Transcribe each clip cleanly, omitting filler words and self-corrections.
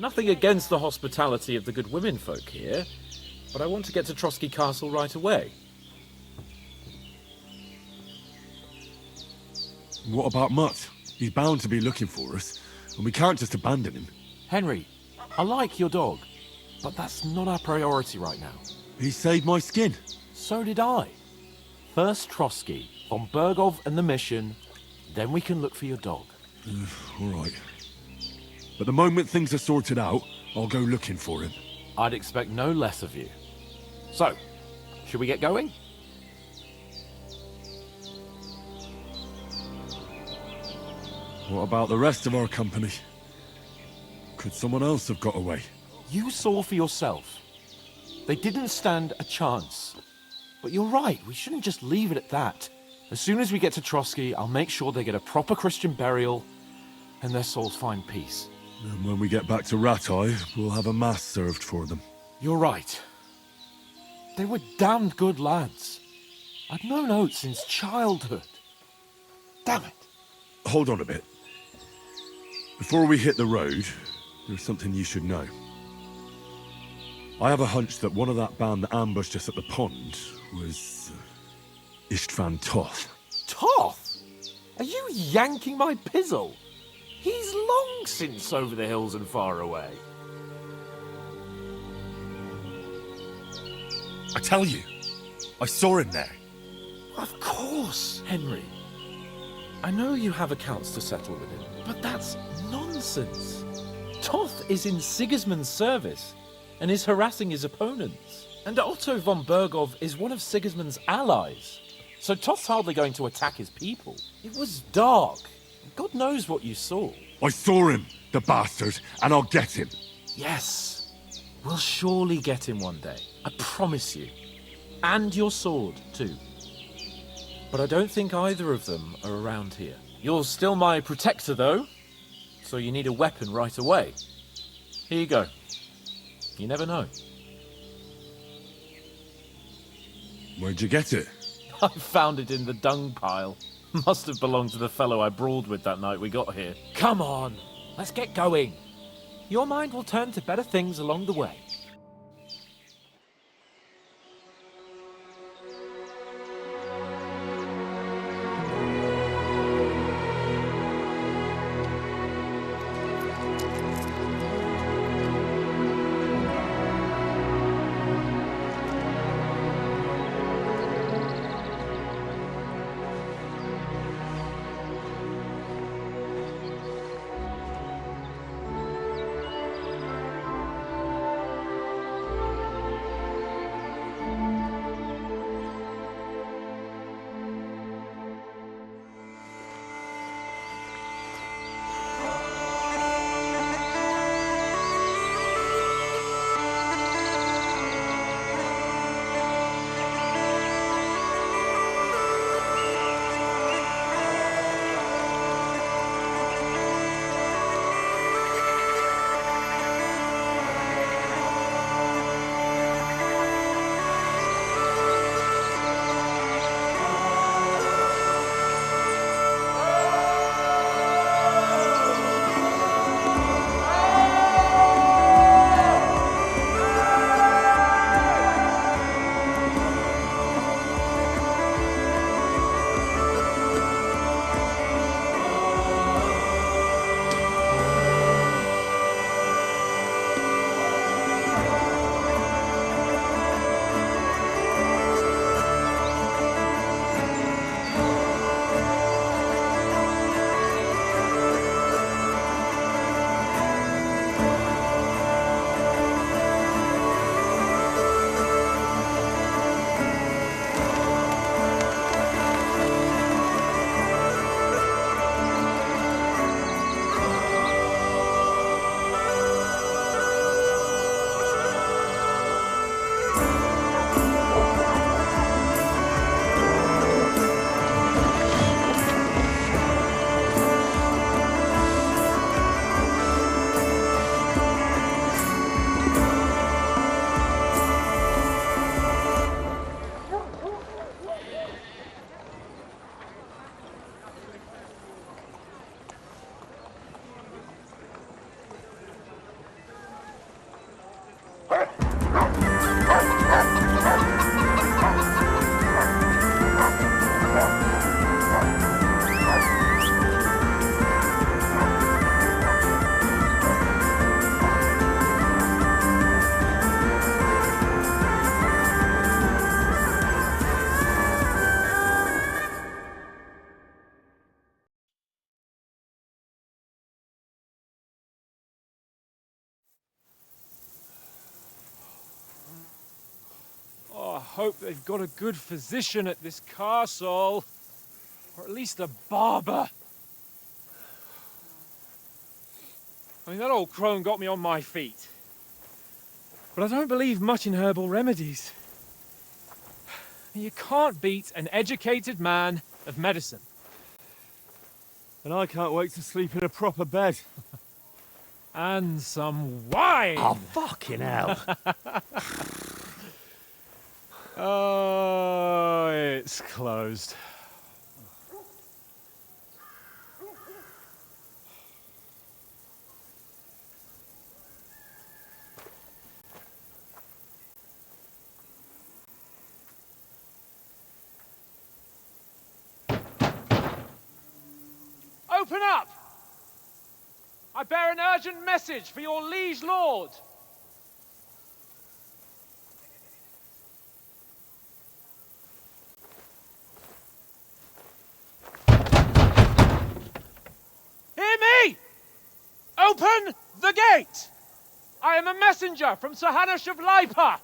Nothing against the hospitality of the good women folk here, but I want to get to Trotsky Castle right away. What about Mutt? He's bound to be looking for us, and we can't just abandon him. Henry, I like your dog, but that's not our priority right now. He saved my skin. So did I. First Trotsky, von Bergov and the mission, then we can look for your dog. All right. But the moment things are sorted out, I'll go looking for him. I'd expect no less of you. So, should we get going? What about the rest of our company? Could someone else have got away? You saw for yourself. They didn't stand a chance. But you're right, we shouldn't just leave it at that. As soon as we get to Trotsky, I'll make sure they get a proper Christian burial and their souls find peace. And when we get back to Ratai, we'll have a mass served for them. You're right. They were damned good lads. I've known Oates since childhood. Damn it. Hold on a bit. Before we hit the road, there's something you should know. I have a hunch that one of that band that ambushed us at the pond was Istvan Toth. Toth? Are you yanking my pizzle? He's long since over the hills and far away. I tell you, I saw him there. Of course, Henry. I know you have accounts to settle with him, but that's nonsense. Toth is in Sigismund's service and is harassing his opponents. And Otto von Bergov is one of Sigismund's allies. So Toth's hardly going to attack his people. It was dark. God knows what you saw. I saw him, the bastard, and I'll get him. Yes, we'll surely get him one day. I promise you. And your sword, too. But I don't think either of them are around here. You're still my protector, though, so you need a weapon right away. Here you go. You never know. Where'd you get it? I found it in the dung pile. Must have belonged to the fellow I brawled with that night we got here. Come on, let's get going. Your mind will turn to better things along the way. hope they've got a good physician at this castle. Or at least a barber. I mean, that old crone got me on my feet. But I don't believe much in herbal remedies. You can't beat an educated man of medicine. And I can't wait to sleep in a proper bed. And some wine! Oh, fucking hell. Oh, it's closed. Open up! I bear an urgent message for your liege lord. Hear me! Open the gate! I am a messenger from Sir Hanush of Lipa.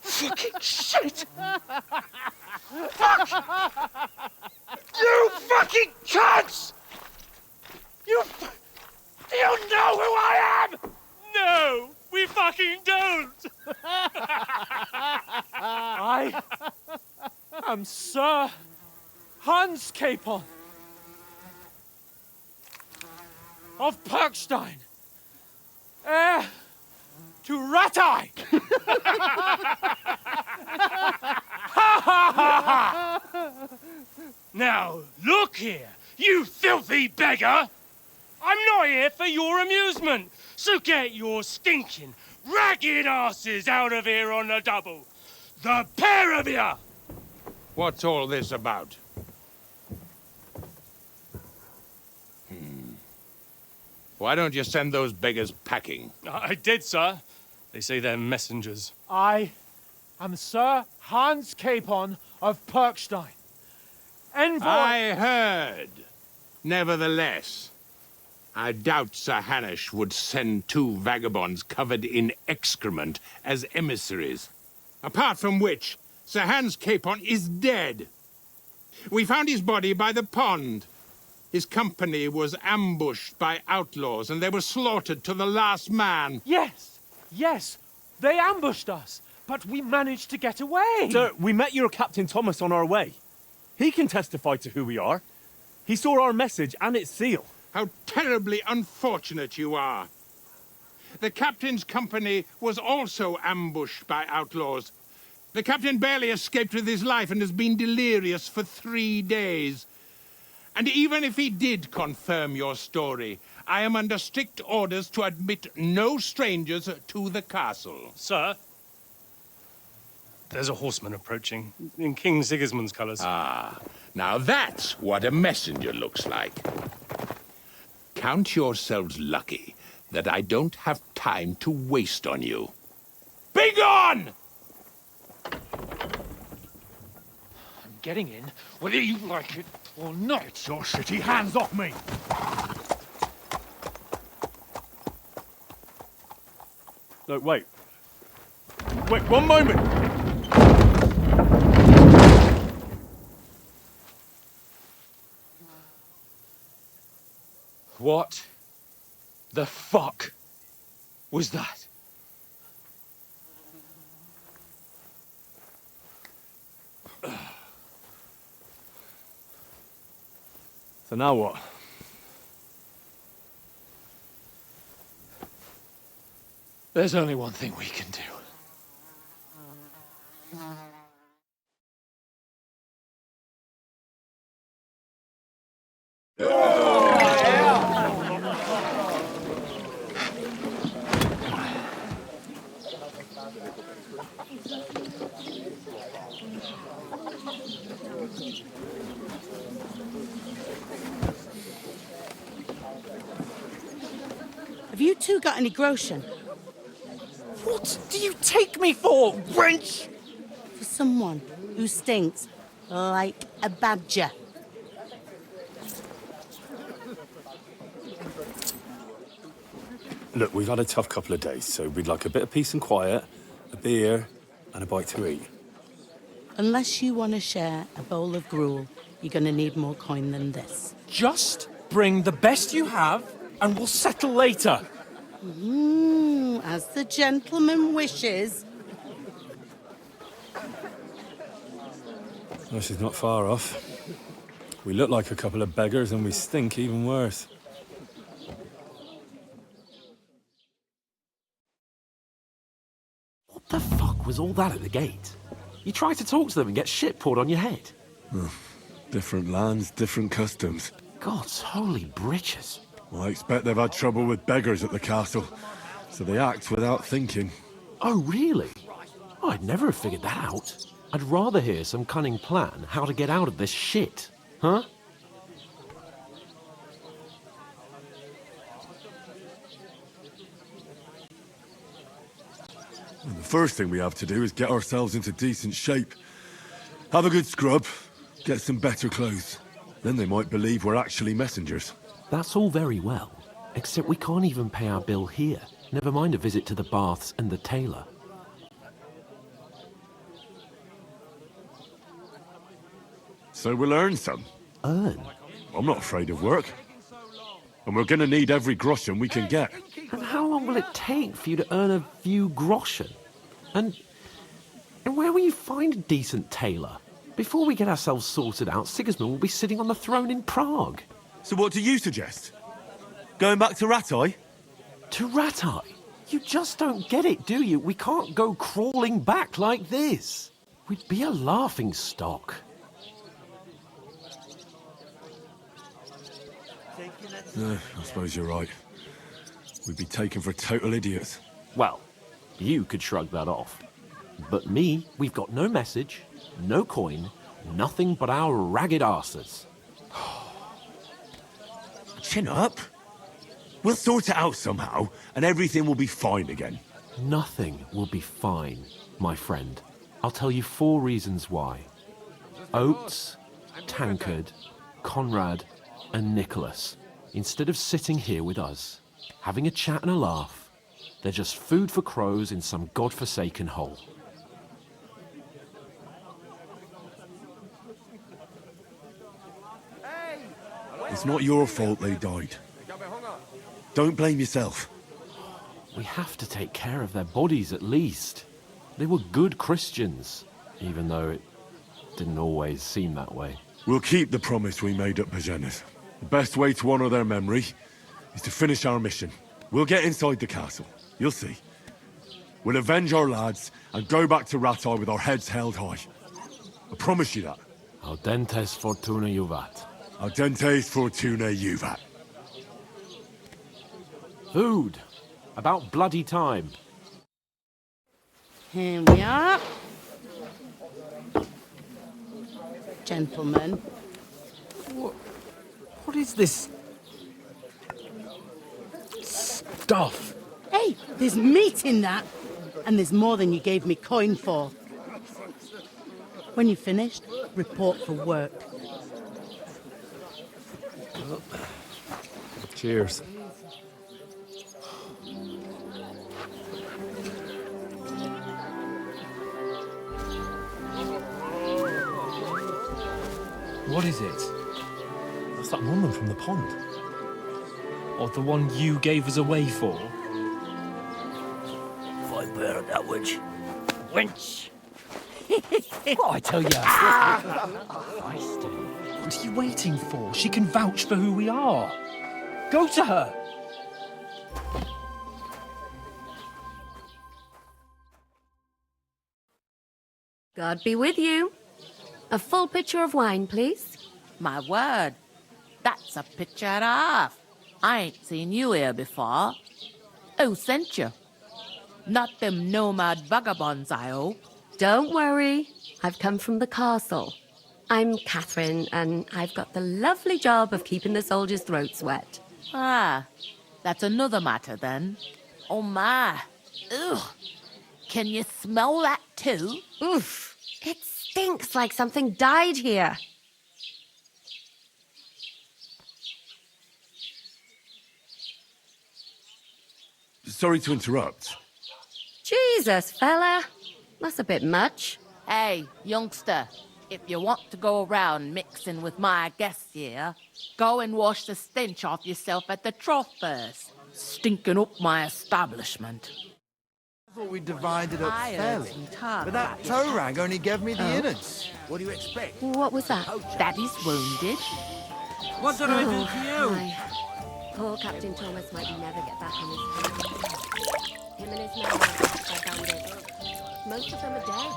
Fucking shit! Fuck! You fucking cunts! You know who I am? No, we fucking don't! I am Sir Hans Capon of Perkstein, heir to Ratai! Now, look here, you filthy beggar! I'm not here for your amusement, so get your stinking, ragged asses out of here on the double. The pair of you! What's all this about? Why don't you send those beggars packing? I did, sir. They say they're messengers. I am Sir Hans Capon of Perkstein, envoy... I heard. Nevertheless, I doubt Sir Hanush would send two vagabonds covered in excrement as emissaries. Apart from which, Sir Hans Capon is dead. We found his body by the pond. His company was ambushed by outlaws, and they were slaughtered to the last man. Yes, yes, they ambushed us, but we managed to get away. Sir, we met your Captain Thomas on our way. He can testify to who we are. He saw our message and its seal. How terribly unfortunate you are. The captain's company was also ambushed by outlaws. The captain barely escaped with his life and has been delirious for 3 days. And even if he did confirm your story, I am under strict orders to admit no strangers to the castle. Sir, there's a horseman approaching, in King Sigismund's colours. Ah, now that's what a messenger looks like. Count yourselves lucky that I don't have time to waste on you. Be gone! I'm getting in, whether you like it or not. Your shitty hands off me! No, wait. Wait, one moment! What the fuck was that? So now what? There's only one thing we can do. Have you two got any groschen? What do you take me for, wench? For someone who stinks like a badger. Look, we've had a tough couple of days, so we'd like a bit of peace and quiet, a beer, and a bite to eat. Unless you want to share a bowl of gruel, you're going to need more coin than this. Just bring the best you have, and we'll settle later. As the gentleman wishes. Well, she's not far off. We look like a couple of beggars, and we stink even worse. What the fuck was all that at the gate? You tried to talk to them and get shit poured on your head. Different lands, different customs. God's holy britches. Well, I expect they've had trouble with beggars at the castle, so they act without thinking. Oh, really? I'd never have figured that out. I'd rather hear some cunning plan how to get out of this shit. Huh? And the first thing we have to do is get ourselves into decent shape. Have a good scrub, get some better clothes. Then they might believe we're actually messengers. That's all very well, except we can't even pay our bill here. Never mind a visit to the baths and the tailor. So we'll earn some. Earn? I'm not afraid of work. And we're gonna need every groschen we can get. And how long will it take for you to earn a few groschen? And where will you find a decent tailor? Before we get ourselves sorted out, Sigismund will be sitting on the throne in Prague. So what do you suggest? Going back to Ratai? To Ratai? You just don't get it, do you? We can't go crawling back like this. We'd be a laughing stock. I suppose you're right. We'd be taken for total idiots. Well, you could shrug that off. But me, we've got no message, no coin, nothing but our ragged arses. Chin up. We'll sort it out somehow, and everything will be fine again. Nothing will be fine, my friend. I'll tell you 4 reasons why. Oates, Tankard, Conrad, and Nicholas. Instead of sitting here with us, having a chat and a laugh, they're just food for crows in some godforsaken hole. It's not your fault they died. Don't blame yourself. We have to take care of their bodies at least. They were good Christians, even though it didn't always seem that way. We'll keep the promise we made at Pagenes. The best way to honor their memory is to finish our mission. We'll get inside the castle. You'll see. We'll avenge our lads and go back to Ratai with our heads held high. I promise you that. Audentes fortuna juvat. Audentes fortuna juvat. Food. About bloody time. Here we are. Gentlemen. What is this stuff? Hey, there's meat in that. And there's more than you gave me coin for. When you're finished, report for work. Cheers. What is it? That's that woman from the pond. Or the one you gave us away for? I bear that wench. Wench! What I tell you? What are you waiting for? She can vouch for who we are. Go to her. God be with you. A full pitcher of wine, please. My word, that's a picture and a half. I ain't seen you here before. Who sent you? Not them nomad vagabonds, I hope. Don't worry. I've come from the castle. I'm Catherine, and I've got the lovely job of keeping the soldiers' throats wet. Ah, That's another matter, then. Oh, my. Ugh. Can you smell that, too? Oof. It stinks like something died here. Sorry to interrupt. Jesus, fella. That's a bit much. Hey, youngster. If you want to go around mixing with my guests here, go and wash the stench off yourself at the trough first. Stinking up my establishment. I thought we divided up I fairly. But that tow rag only gave me the innards. What do you expect? What was that? Daddy's wounded. What did I do to you? Aye. Poor Captain Thomas might never get back on his feet. Him and his men were attacked by bandits. Most of them are dead.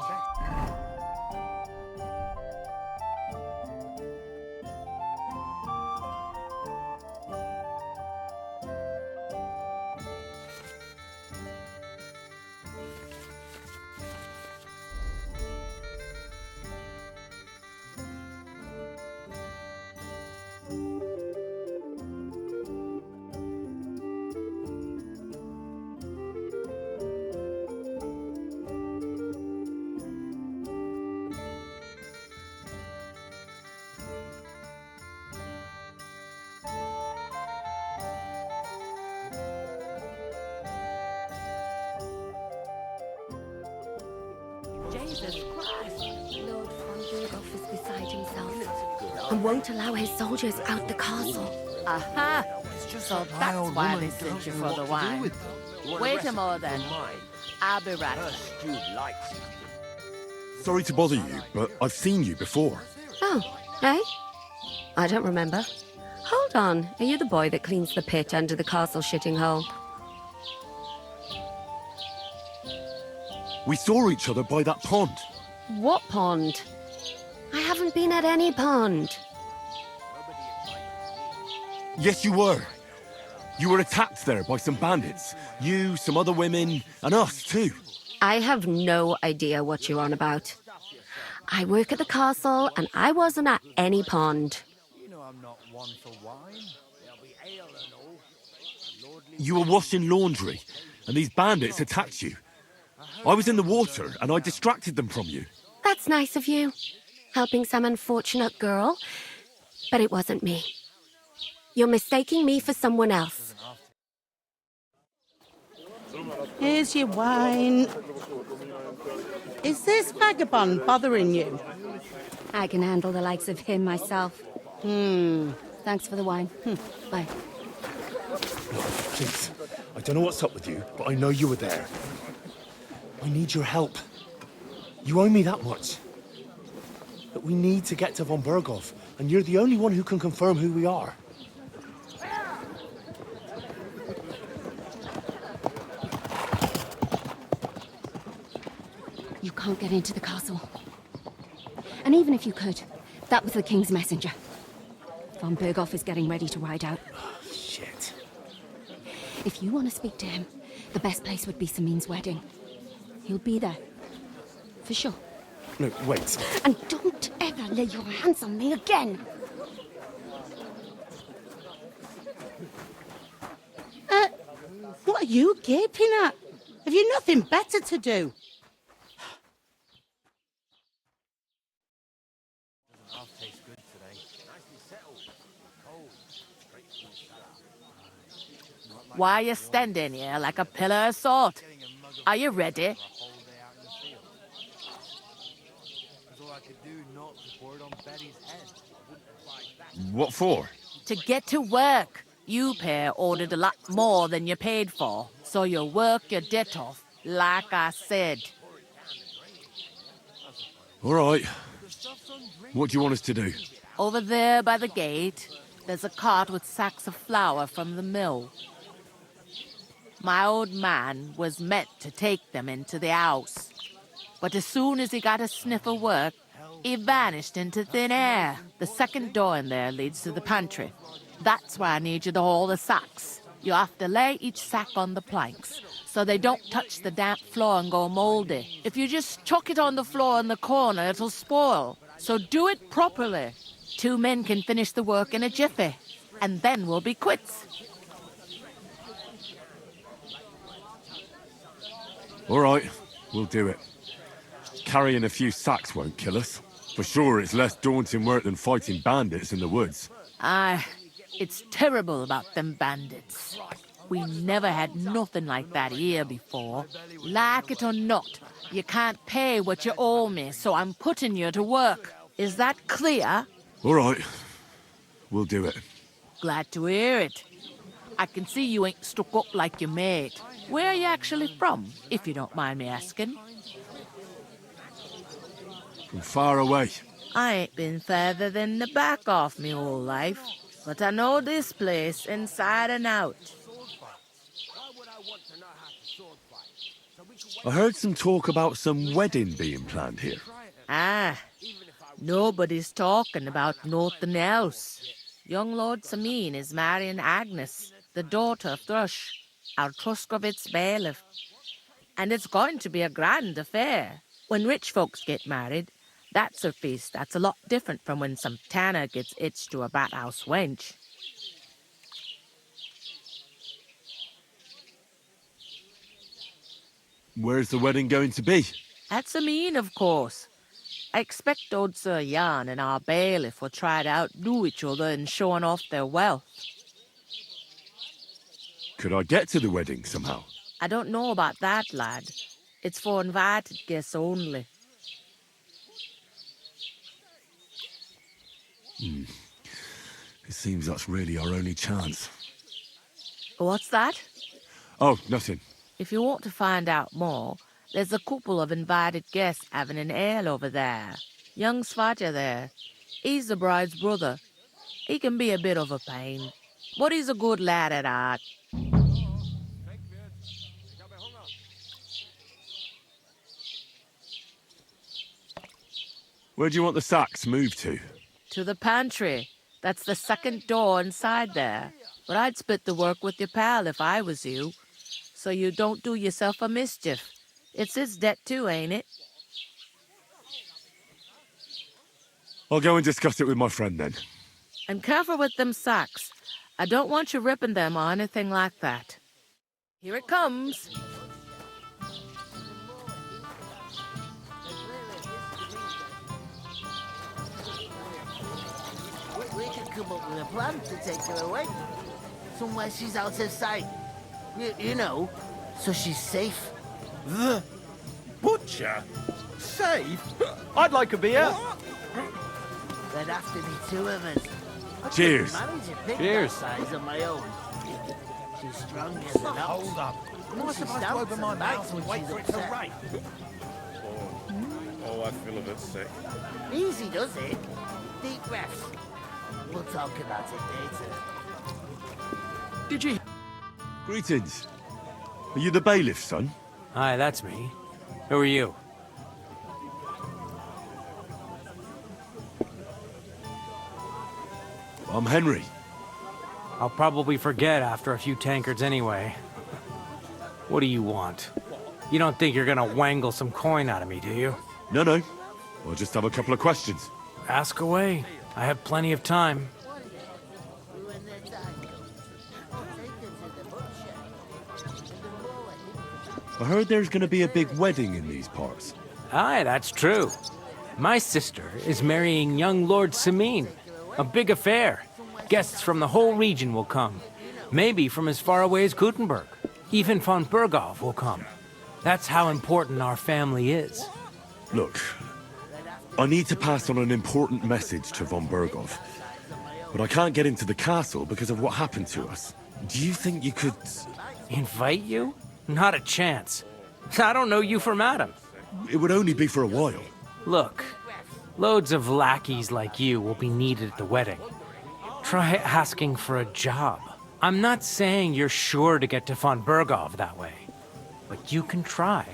Jesus Christ. Lord von Burghoff is beside himself and won't allow his soldiers out the castle. Aha! So that's why they sent you for the wine. Wait a moment, then. I'll be right back. Sorry to bother you, but I've seen you before. Oh, eh? I don't remember. Hold on. Are you the boy that cleans the pit under the castle shitting hole? We saw each other by that pond. What pond? I haven't been at any pond. Yes, you were. You were attacked there by some bandits. You, some other women, and us too. I have no idea what you're on about. I work at the castle, and I wasn't at any pond. You know I'm not one for wine. There'll be ale and all. You were washing laundry, and these bandits attacked you. I was in the water, and I distracted them from you. That's nice of you, helping some unfortunate girl. But it wasn't me. You're mistaking me for someone else. Here's your wine. Is this vagabond bothering you? I can handle the likes of him myself. Thanks for the wine. Bye. Please, I don't know what's up with you, but I know you were there. I need your help. You owe me that much. But we need to get to von Burghoff, and you're the only one who can confirm who we are. You can't get into the castle. And even if you could, that was the king's messenger. Von Burghoff is getting ready to ride out. Shit. If you want to speak to him, the best place would be Samin's wedding. He'll be there. For sure. No, wait. And don't ever lay your hands on me again! What are you gaping at? Have you nothing better to do? Why are you standing here like a pillar of salt? Are you ready? What for? To get to work. You pair ordered a lot more than you paid for, so you work your debt off, like I said. All right. What do you want us to do? Over there by the gate, there's a cart with sacks of flour from the mill. My old man was meant to take them into the house, but as soon as he got a sniff of work, he vanished into thin air. The second door in there leads to the pantry. That's why I need you to haul the sacks. You have to lay each sack on the planks, so they don't touch the damp floor and go moldy. If you just chuck it on the floor in the corner, it'll spoil. So do it properly. 2 men can finish the work in a jiffy, and then we'll be quits. All right, we'll do it. Carrying a few sacks won't kill us. For sure, it's less daunting work than fighting bandits in the woods. Aye, it's terrible about them bandits. We never had nothing like that here before. Like it or not, you can't pay what you owe me, so I'm putting you to work. Is that clear? All right, we'll do it. Glad to hear it. I can see you ain't stuck up like your mate. Where are you actually from, if you don't mind me asking? From far away. I ain't been further than the back off me whole life, but I know this place inside and out. I heard some talk about some wedding being planned here. Ah, nobody's talking about nothing else. Young Lord Samin is marrying Agnes, the daughter of Thrush, our Truskovitz bailiff. And it's going to be a grand affair. When rich folks get married, that's a feast that's a lot different from when some tanner gets hitched to a bathouse wench. Where's the wedding going to be? At Samin, of course. I expect old Sir Jan and our bailiff will try to outdo each other in showing off their wealth. Could I get to the wedding somehow? I don't know about that, lad. It's for invited guests only. It seems that's really our only chance. What's that? Oh, nothing. If you want to find out more, there's a couple of invited guests having an ale over there. Young Svaja there. He's the bride's brother. He can be a bit of a pain, but he's a good lad at heart. Where do you want the sacks moved to? To the pantry. That's the second door inside there. But I'd split the work with your pal if I was you, so you don't do yourself a mischief. It's his debt too, ain't it? I'll go and discuss it with my friend then. And careful with them sacks. I don't want you ripping them or anything like that. Here it comes. We could come up with a plan to take her away. Somewhere she's out of sight. You know, so she's safe. The butcher? Safe? I'd like a beer. There'd have to be two of us. I Cheers. couldn't manage a pig Cheers. that size on my own. She's stronger than us. Hold up. And Am I she supposed to stamps open my and bites mouth and when wait she's for it to upset. rain? Oh, I feel a bit sick. Easy does it. Deep breaths. We'll talk about it later. Did you? Greetings. Are you the bailiff's son? Hi, that's me. Who are you? I'm Henry. I'll probably forget after a few tankards anyway. What do you want? You don't think you're gonna wangle some coin out of me, do you? No. I'll just have a couple of questions. Ask away. I have plenty of time. I heard there's going to be a big wedding in these parts. Aye, that's true. My sister is marrying young Lord Samin. A big affair. Guests from the whole region will come. Maybe from as far away as Gutenberg. Even von Berghoff will come. That's how important our family is. Look, I need to pass on an important message to von Berghoff. But I can't get into the castle because of what happened to us. Do you think you could... Invite you? Not a chance. I don't know you from Adam. It would only be for a while. Look, loads of lackeys like you will be needed at the wedding. Try asking for a job. I'm not saying you're sure to get to von Berghoff that way, but you can try.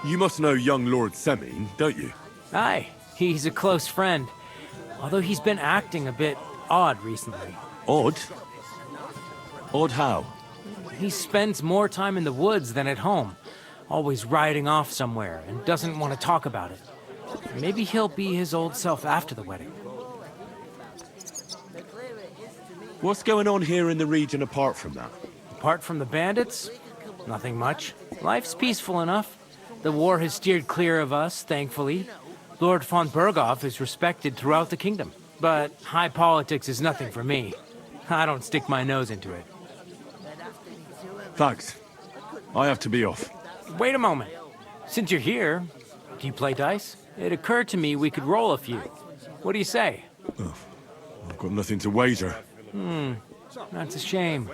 You must know young Lord Semin, don't you? Aye, he's a close friend. Although he's been acting a bit odd recently. Odd? Odd how? He spends more time in the woods than at home, always riding off somewhere and doesn't want to talk about it. Maybe he'll be his old self after the wedding. What's going on here in the region apart from that? Apart from the bandits, nothing much. Life's peaceful enough. The war has steered clear of us, thankfully. Lord von Berghoff is respected throughout the kingdom. But high politics is nothing for me. I don't stick my nose into it. Thanks. I have to be off. Wait a moment. Since you're here, do you play dice? It occurred to me we could roll a few. What do you say? Oh, I've got nothing to wager. That's a shame.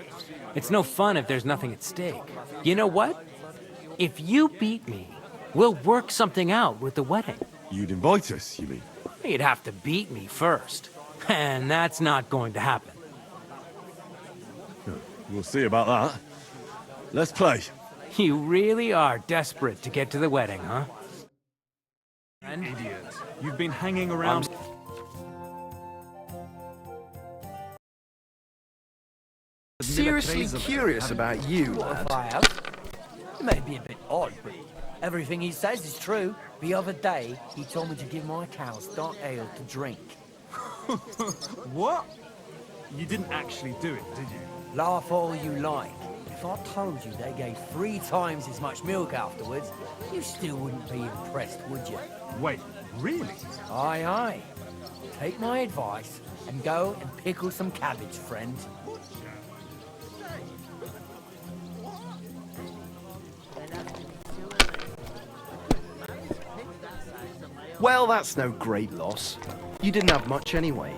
It's no fun if there's nothing at stake. You know what? If you beat me, we'll work something out with the wedding. You'd invite us, you mean? You'd have to beat me first. And that's not going to happen. We'll see about that. Let's play. You really are desperate to get to the wedding, huh? Idiot. You've been hanging around... Seriously curious about you, lad. I have. It may be a bit odd, but everything he says is true. The other day, he told me to give my cows dark ale to drink. What? You didn't actually do it, did you? Laugh all you like. If I told you they gave 3 times as much milk afterwards, you still wouldn't be impressed, would you? Wait, really? Aye, aye. Take my advice and go and pickle some cabbage, friend. Well, that's no great loss. You didn't have much anyway.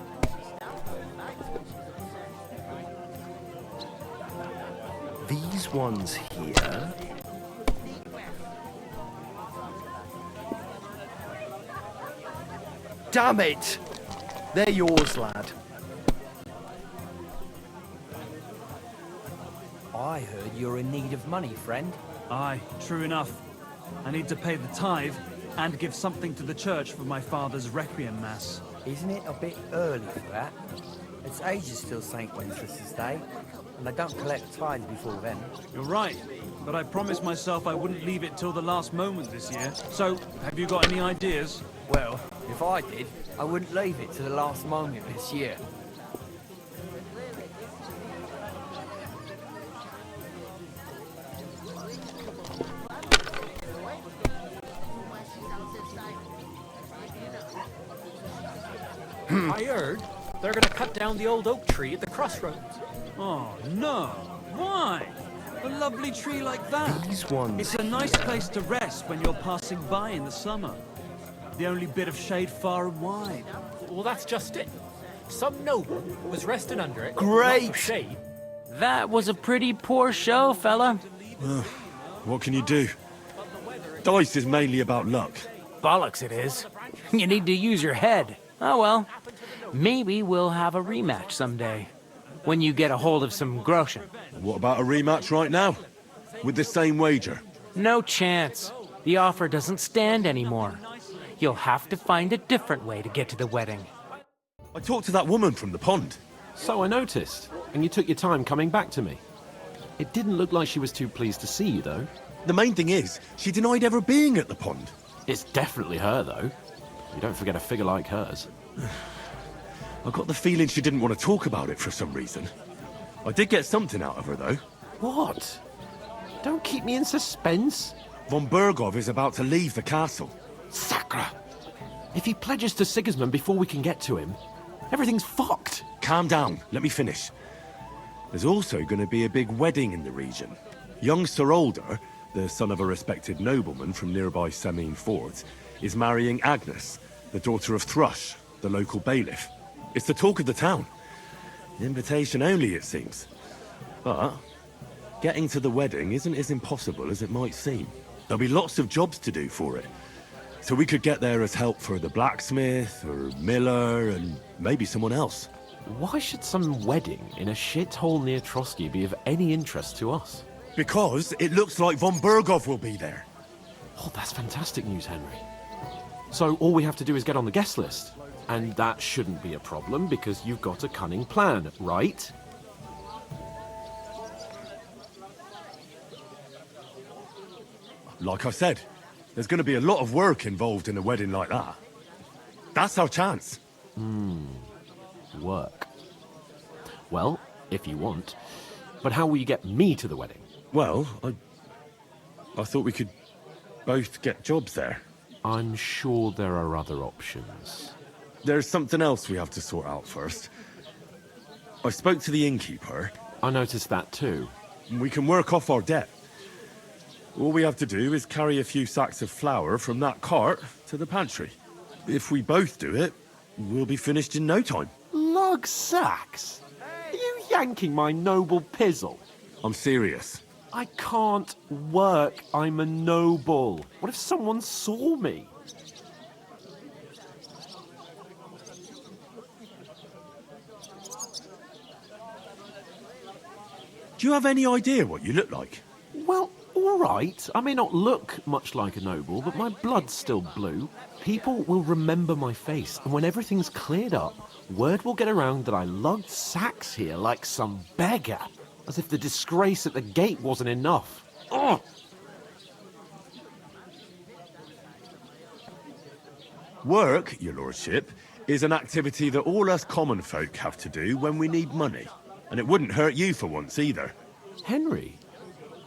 These ones here... Damn it! They're yours, lad. I heard you're in need of money, friend. Aye, true enough. I need to pay the tithe and give something to the church for my father's requiem mass. Isn't it a bit early for that? It's ages till St. Wenceslas Day, and they don't collect tithes before then. You're right, but I promised myself I wouldn't leave it till the last moment this year. So, have you got any ideas? Well, if I did, I wouldn't leave it to the last moment this year. I heard they're gonna cut down the old oak tree at the crossroads. Oh, no. Why? A lovely tree like that. These ones It's a nice place to rest when you're passing by in the summer. The only bit of shade far and wide. Well, that's just it. Some noble was resting under it. Great. Not for shade. That was a pretty poor show, fella. What can you do? Dice is mainly about luck. Bollocks it is. You need to use your head. Oh well. Maybe we'll have a rematch someday. When you get a hold of some groschen. What about a rematch right now? With the same wager? No chance. The offer doesn't stand anymore. You'll have to find a different way to get to the wedding. I talked to that woman from the pond. So I noticed, and you took your time coming back to me. It didn't look like she was too pleased to see you, though. The main thing is, she denied ever being at the pond. It's definitely her, though. You don't forget a figure like hers. I got the feeling she didn't want to talk about it for some reason. I did get something out of her, though. What? Don't keep me in suspense. Von Berghoff is about to leave the castle. Sacre! If he pledges to Sigismund before we can get to him, everything's fucked. Calm down, let me finish. There's also going to be a big wedding in the region. Young Sir Older, the son of a respected nobleman from nearby Semine Fort, is marrying Agnes, the daughter of Thrush, the local bailiff. It's the talk of the town. Invitation only, it seems. But getting to the wedding isn't as impossible as it might seem. There'll be lots of jobs to do for it. So we could get there as help for the blacksmith, or miller, and maybe someone else. Why should some wedding in a shithole near Trotsky be of any interest to us? Because it looks like von Berghoff will be there. Oh, that's fantastic news, Henry. So all we have to do is get on the guest list. And that shouldn't be a problem because you've got a cunning plan, right? Like I said, there's going to be a lot of work involved in a wedding like that. That's our chance. Work. Well, if you want. But how will you get me to the wedding? Well, I thought we could both get jobs there. I'm sure there are other options. There's something else we have to sort out first. I spoke to the innkeeper. I noticed that too. We can work off our debt. All we have to do is carry a few sacks of flour from that cart to the pantry. If we both do it, we'll be finished in no time. Lug sacks? Are you yanking my noble pizzle? I'm serious. I can't work. I'm a noble. What if someone saw me? Do you have any idea what you look like? Well, all right. I may not look much like a noble, but my blood's still blue. People will remember my face, and when everything's cleared up, word will get around that I lugged sacks here like some beggar. As if the disgrace at the gate wasn't enough. Ugh! Work, your lordship, is an activity that all us common folk have to do when we need money. And it wouldn't hurt you for once either. Henry,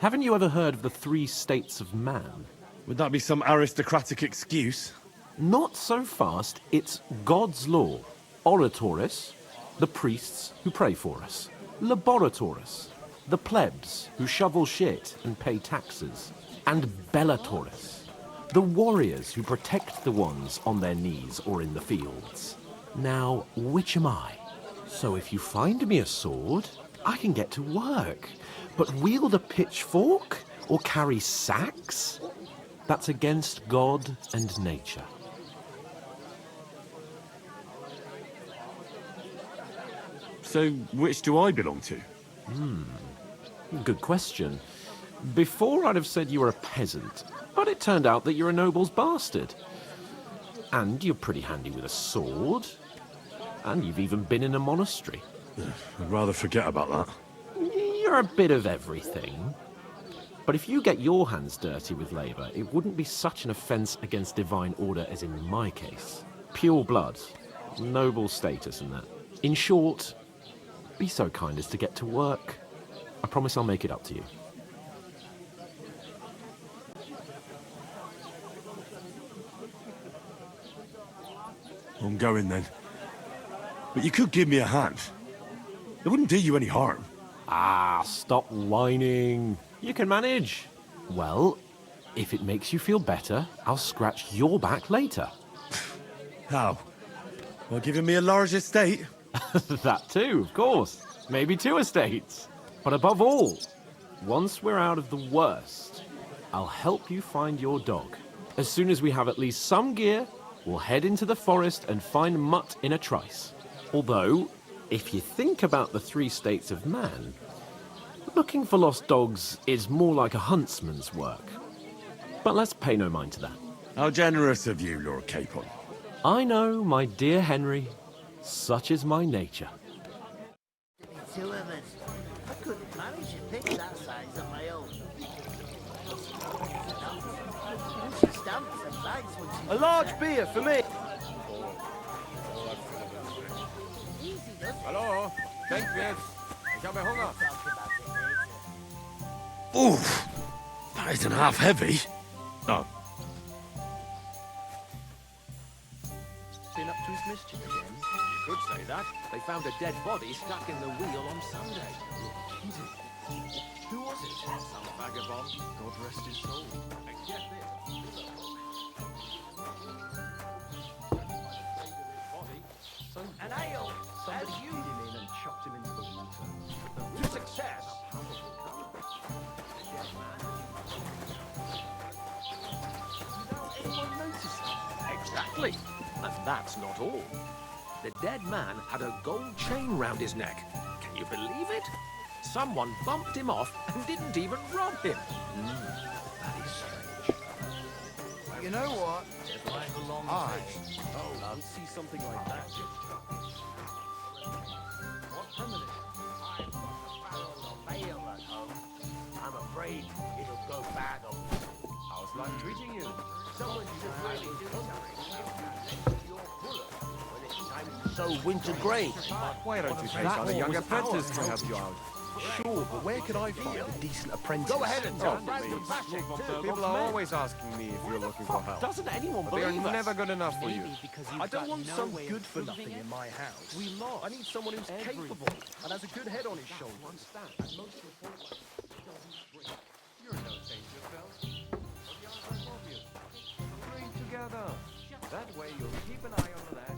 haven't you ever heard of the 3 states of man? Would that be some aristocratic excuse? Not so fast. It's God's law. Oratoris, the priests who pray for us. Laboratoris, the plebs who shovel shit and pay taxes. And Bellatoris, the warriors who protect the ones on their knees or in the fields. Now, which am I? So if you find me a sword, I can get to work. But wield a pitchfork or carry sacks? That's against God and nature. So, which do I belong to? Good question. Before I'd have said you were a peasant, but it turned out that you're a noble's bastard. And you're pretty handy with a sword. And you've even been in a monastery. I'd rather forget about that. You're a bit of everything. But if you get your hands dirty with labour, it wouldn't be such an offence against divine order as in my case. Pure blood, noble status and that. In short, be so kind as to get to work. I promise I'll make it up to you. I'm going then. But you could give me a hand. It wouldn't do you any harm. Ah, stop whining. You can manage. Well, if it makes you feel better, I'll scratch your back later. How? By giving me a large estate? That too, of course. Maybe 2 estates. But above all, once we're out of the worst, I'll help you find your dog. As soon as we have at least some gear, we'll head into the forest and find Mutt in a trice. Although, if you think about the 3 states of man, looking for lost dogs is more like a huntsman's work. But let's pay no mind to that. How generous of you, Lord Capon. I know, my dear Henry. Such is my nature. 2 of us. I couldn't manage a pig that size on my own. She stamps and bites when she's A large beer for me. Hallo, denkt jetzt. Ich habe Hunger. Oof! That isn't half heavy. Oh. Been up to his mischief again? You could say that. They found a dead body stuck in the wheel on Sunday. Who was it? Some vagabond. God rest his soul. And get this. An ale! Somebody beat him in and chopped him into the water. To success! Anyone notice that? Exactly. And that's not all. The dead man had a gold chain round his neck. Can you believe it? Someone bumped him off and didn't even rob him. That is strange. You know what? I I'd see something like that. What permanent? I've got a barrel of ale at home. I'm afraid it'll go bad on. How's life treating you? Someone should really do something. when it's time to sow winter grain. Why don't you take That on a young was apprentice to our help you out? Sure, but where could I find a decent apprentice? Go ahead and tell Frank please. to bash it too. People are always asking me if you're looking for help. Doesn't anyone But they are believe us? never good enough for you. I don't want some good for nothing in my house. I need someone who's capable and has a good head on his shoulders. You're no danger, Phil. I love you. Train together. That way you'll keep an eye on the lad.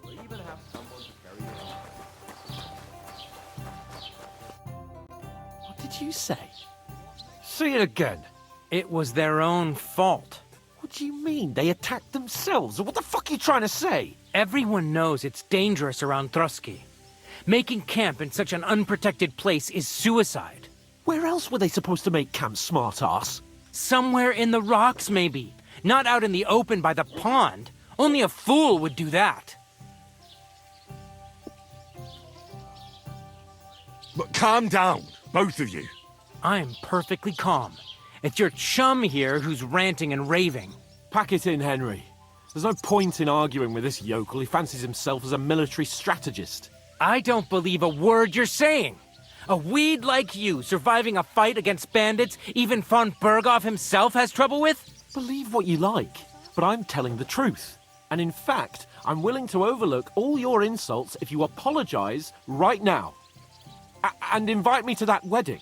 You'll even have someone to carry you on. What did you say? Say it again. It was their own fault. What do you mean? They attacked themselves? What the fuck are you trying to say? Everyone knows it's dangerous around Trotsky. Making camp in such an unprotected place is suicide. Where else were they supposed to make camp, smartass? Somewhere in the rocks, maybe. Not out in the open by the pond. Only a fool would do that. But calm down, both of you. I'm perfectly calm. It's your chum here who's ranting and raving. Pack it in, Henry. There's no point in arguing with this yokel. He fancies himself as a military strategist. I don't believe a word you're saying. A weed like you surviving a fight against bandits even von Berghoff himself has trouble with? Believe what you like, but I'm telling the truth. And in fact, I'm willing to overlook all your insults if you apologize right now. And invite me to that wedding.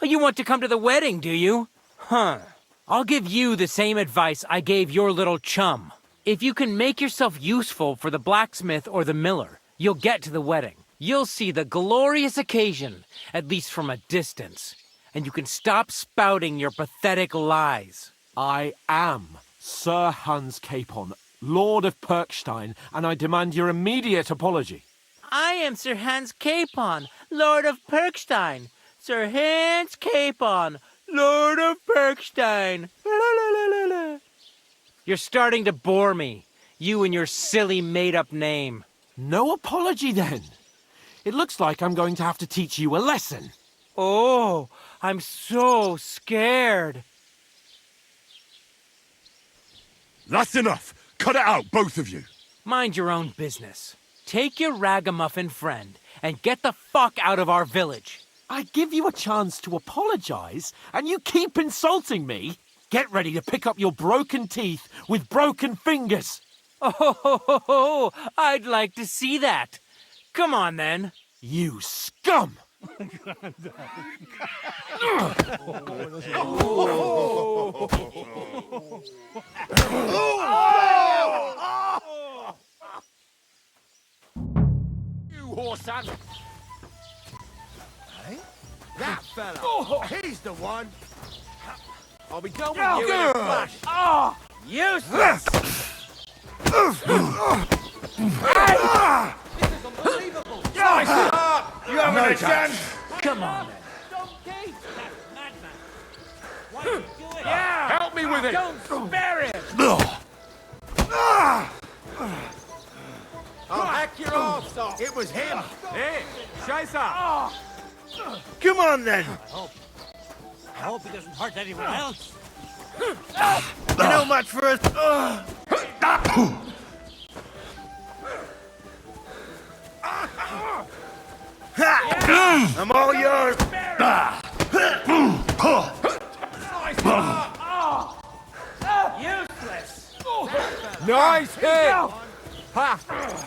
Oh, you want to come to the wedding, do you? Huh. I'll give you the same advice I gave your little chum. If you can make yourself useful for the blacksmith or the miller, you'll get to the wedding. You'll see the glorious occasion, at least from a distance. And you can stop spouting your pathetic lies. I am Sir Hans Capon, Lord of Perkstein, and I demand your immediate apology. I am Sir Hans Capon, Lord of Perkstein. Sir Hans Capon, Lord of Perkstein. You're starting to bore me, you and your silly made-up name. No apology, then. It looks like I'm going to have to teach you a lesson. Oh, I'm so scared. That's enough. Cut it out, both of you. Mind your own business. Take your ragamuffin friend and get the fuck out of our village. I give you a chance to apologize, and you keep insulting me. Get ready to pick up your broken teeth with broken fingers. Oh, I'd like to see that. Come on, then. You scum! You whoreson! Hey? That fella! He's the one! I'll be done with you in a flash! Oh, useless! This is unbelievable! You haven't a chance! Come on, then. Yeah! Help me with it! Don't spare him! I'll hack your arms off! It was him! Hey, Scheisser! Come on then! I hope he doesn't hurt anyone else. You know much for us. I'm all yours. Useless! Nice hit! Ha!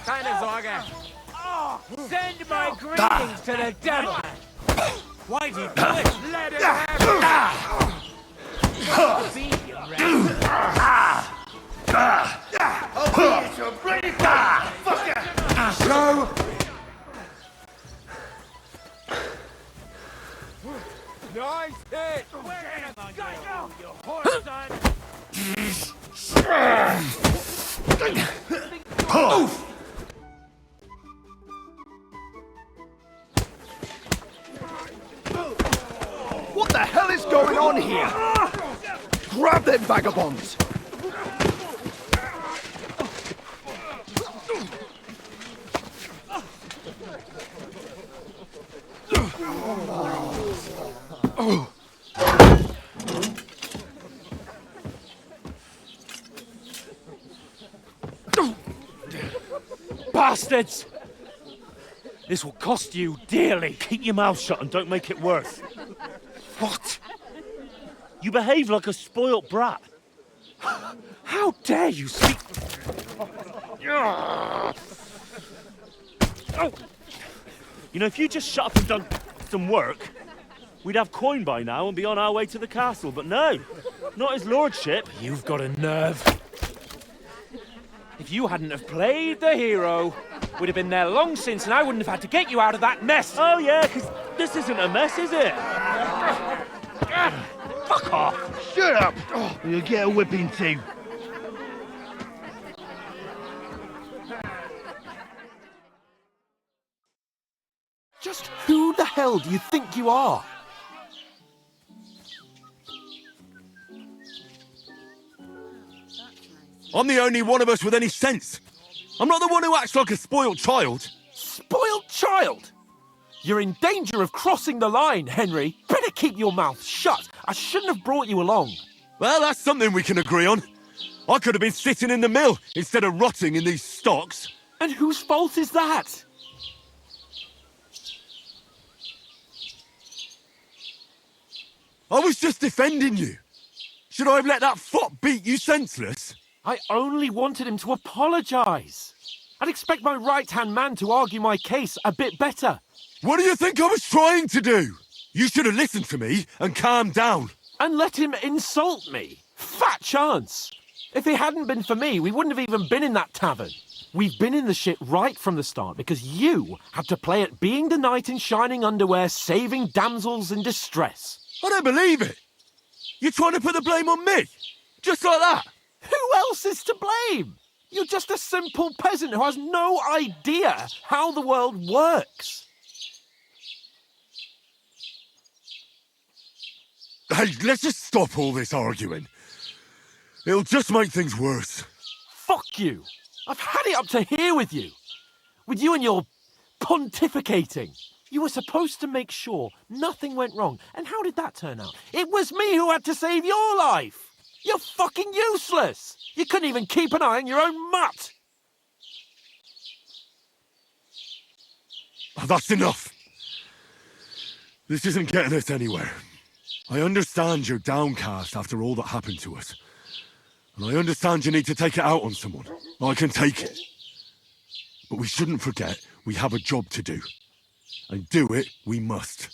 Keine Sorge. Send my greetings to the devil! Why'd he do it? Let it happen! I'll beat you to a bloody fucker! So, Nice hit! You whore son! What the hell is going on here? Grab them vagabonds! bastards! This will cost you dearly. Keep your mouth shut and don't make it worse. What? You behave like a spoilt brat. How dare you speak... You know, if you just shut up and done some work, we'd have coin by now and be on our way to the castle. But no, not his lordship. You've got a nerve. If you hadn't have played the hero, we'd have been there long since and I wouldn't have had to get you out of that mess. Oh yeah, because this isn't a mess, is it? Fuck off! Shut up! You'll get a whipping too. Just who the hell do you think you are? I'm the only one of us with any sense. I'm not the one who acts like a spoiled child. Spoiled child? You're in danger of crossing the line, Henry. Better keep your mouth shut. I shouldn't have brought you along. Well, that's something we can agree on. I could have been sitting in the mill instead of rotting in these stocks. And whose fault is that? I was just defending you. Should I have let that fop beat you senseless? I only wanted him to apologise. I'd expect my right-hand man to argue my case a bit better. What do you think I was trying to do? You should have listened to me and calmed down. And let him insult me. Fat chance. If it hadn't been for me, we wouldn't have even been in that tavern. We've been in the shit right from the start because you had to play at being the knight in shining underwear, saving damsels in distress. I don't believe it. You're trying to put the blame on me? Just like that? Who else is to blame? You're just a simple peasant who has no idea how the world works. Hey, let's just stop all this arguing. It'll just make things worse. Fuck you. I've had it up to here with you. With you and your pontificating. You were supposed to make sure nothing went wrong. And how did that turn out? It was me who had to save your life. You're fucking useless. You couldn't even keep an eye on your own mutt. Oh, that's enough. This isn't getting us anywhere. I understand you're downcast after all that happened to us. And I understand you need to take it out on someone. I can take it. But we shouldn't forget we have a job to do. And do it we must.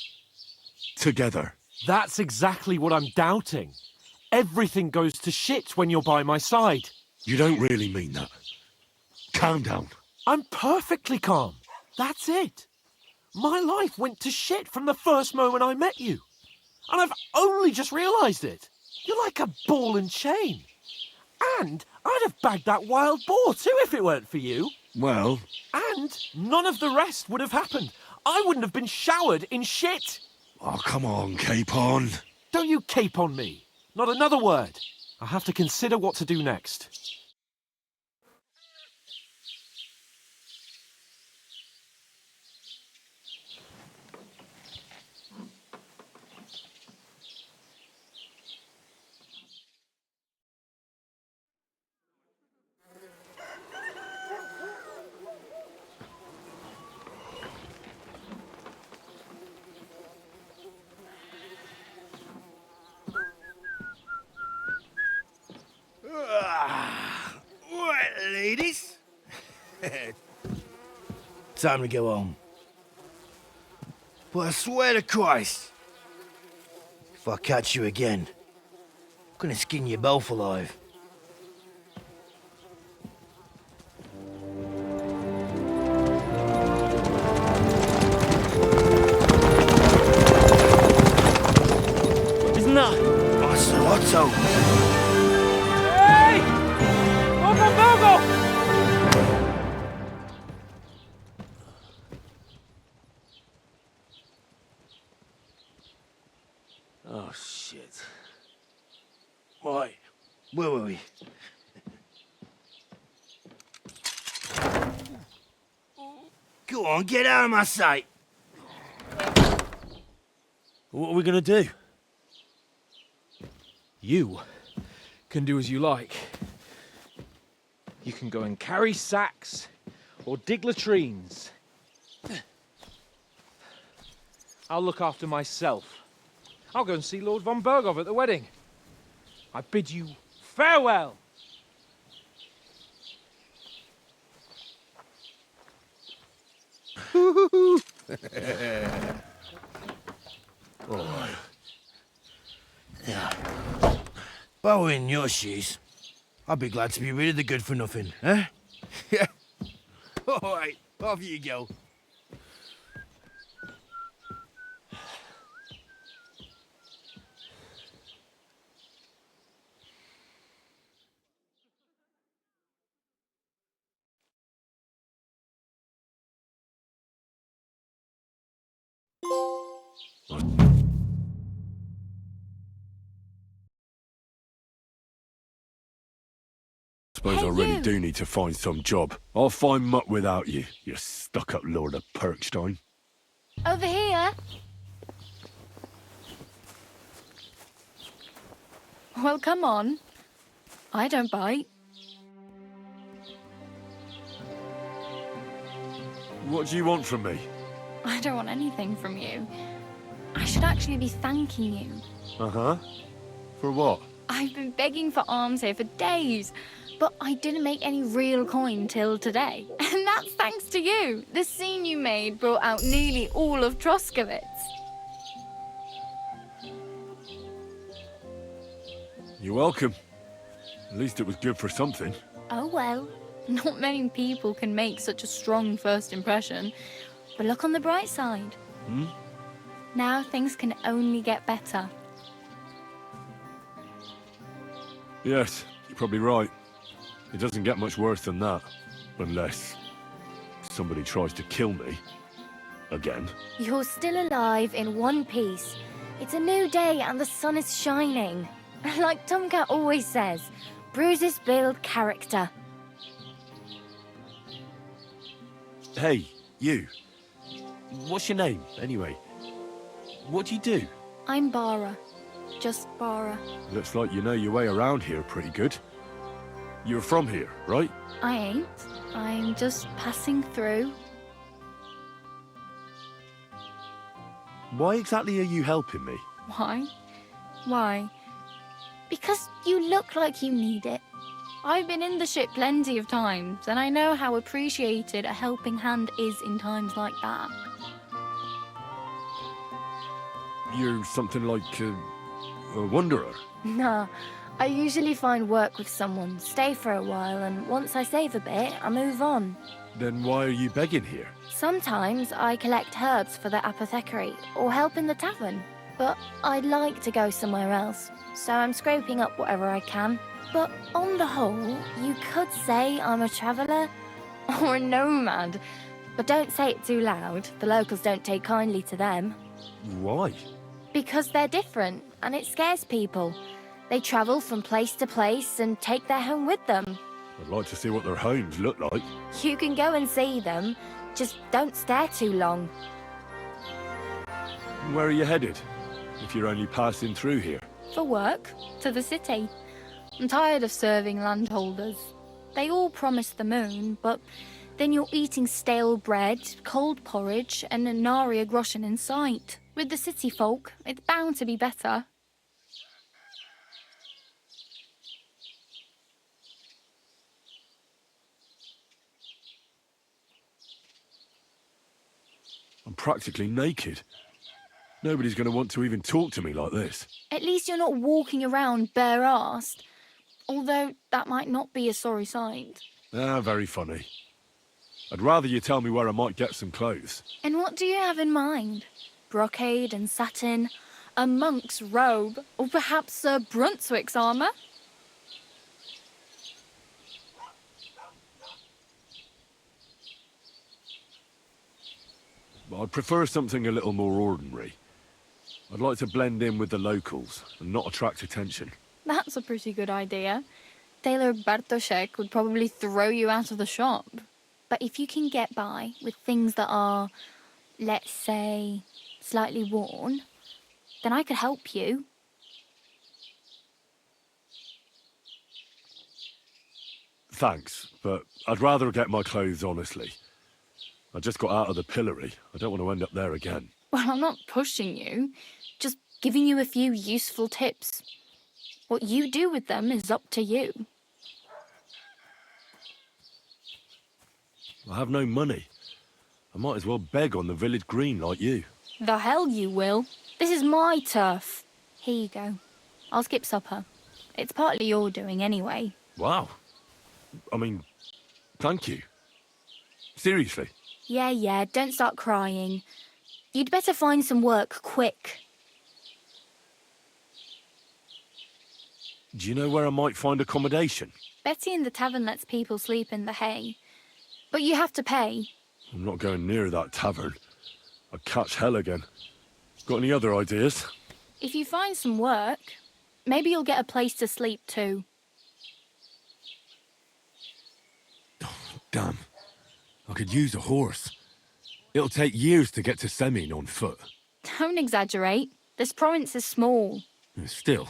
Together. That's exactly what I'm doubting. Everything goes to shit when you're by my side. You don't really mean that. Calm down. I'm perfectly calm. That's it. My life went to shit from the first moment I met you. And I've only just realised it. You're like a ball and chain. And I'd have bagged that wild boar too if it weren't for you. Well... And none of the rest would have happened. I wouldn't have been showered in shit. Oh, come on, Capon. Don't you cape on me. Not another word. I'll have to consider what to do next. Right, ladies. Time to go home. But I swear to Christ, if I catch you again, I'm gonna skin you both alive. Isn't that Otto? Hey! Bogo, Bogo! Oh, shit. Right. Where were we? Go on, get out of my sight. What are we gonna do? You can do as you like. You can go and carry sacks, or dig latrines. I'll look after myself. I'll go and see Lord von Berghoff at the wedding. I bid you farewell. All right. Yeah. If I were in your shoes, I'd be glad to be rid of the good-for-nothing, eh? Yeah. All right, off you go. Suppose I really do need to find some job. I'll find muck without you, you stuck-up Lord of Perkstein. Over here. Well, come on. I don't bite. What do you want from me? I don't want anything from you. I should actually be thanking you. Uh-huh. For what? I've been begging for alms here for days, but I didn't make any real coin till today. And that's thanks to you. The scene you made brought out nearly all of Troskowitz. You're welcome. At least it was good for something. Oh well, not many people can make such a strong first impression. But look on the bright side. Hmm? Now things can only get better. Yes, you're probably right. It doesn't get much worse than that. Unless somebody tries to kill me. Again. You're still alive in one piece. It's a new day and the sun is shining. Like Tomcat always says, bruises build character. Hey, you. What's your name, anyway? What do you do? I'm Bara. Just Bara. Looks like you know your way around here pretty good. You're from here, right? I ain't. I'm just passing through. Why exactly are you helping me? Why? Why? Because you look like you need it. I've been in the ship plenty of times, and I know how appreciated a helping hand is in times like that. You're something like a wanderer. Nah, I usually find work with someone, stay for a while, and once I save a bit, I move on. Then why are you begging here? Sometimes I collect herbs for the apothecary, or help in the tavern. But I'd like to go somewhere else, so I'm scraping up whatever I can. But on the whole, you could say I'm a traveller, or a nomad. But don't say it too loud, the locals don't take kindly to them. Why? Because they're different, and it scares people. They travel from place to place and take their home with them. I'd like to see what their homes look like. You can go and see them, just don't stare too long. Where are you headed? If you're only passing through here. For work, to the city. I'm tired of serving landholders. They all promise the moon, but then you're eating stale bread, cold porridge, and a nary a groschen in sight. With the city folk, it's bound to be better. I'm practically naked. Nobody's going to want to even talk to me like this. At least you're not walking around bare-arsed. Although that might not be a sorry sight. Ah, very funny. I'd rather you tell me where I might get some clothes. And what do you have in mind? Brocade and satin? A monk's robe? Or perhaps Sir Brunswick's armour? I'd prefer something a little more ordinary. I'd like to blend in with the locals and not attract attention. That's a pretty good idea. Tailor Bartoszek would probably throw you out of the shop. But if you can get by with things that are, let's say, slightly worn, then I could help you. Thanks, but I'd rather get my clothes honestly. I just got out of the pillory. I don't want to end up there again. Well, I'm not pushing you, just giving you a few useful tips. What you do with them is up to you. I have no money. I might as well beg on the village green like you. The hell you will. This is my turf. Here you go. I'll skip supper. It's partly your doing anyway. Wow. I mean, thank you. Seriously. Yeah, don't start crying. You'd better find some work quick. Do you know where I might find accommodation? Betty in the tavern lets people sleep in the hay. But you have to pay. I'm not going near that tavern. I'd catch hell again. Got any other ideas? If you find some work, maybe you'll get a place to sleep too. Damn. I could use a horse. It'll take years to get to Semin on foot. Don't exaggerate. This province is small. Still,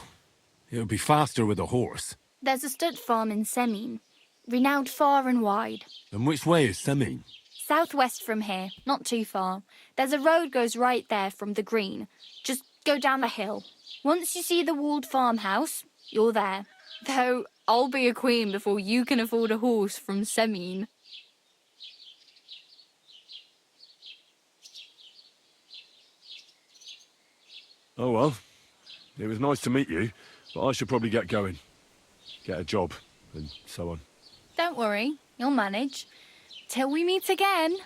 it would be faster with a horse. There's a stud farm in Semin, renowned far and wide. And which way is Semin? Southwest from here, not too far. There's a road goes right there from the green. Just go down the hill. Once you see the walled farmhouse, you're there. Though, I'll be a queen before you can afford a horse from Semin. Oh well. It was nice to meet you, but I should probably get going. Get a job, and so on. Don't worry, you'll manage. Till we meet again.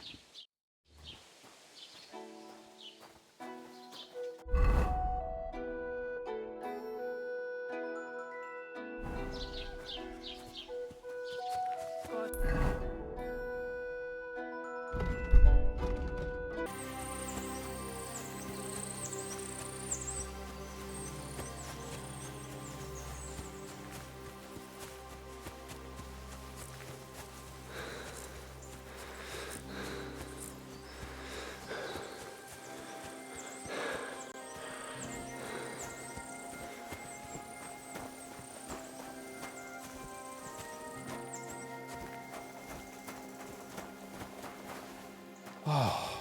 Oh,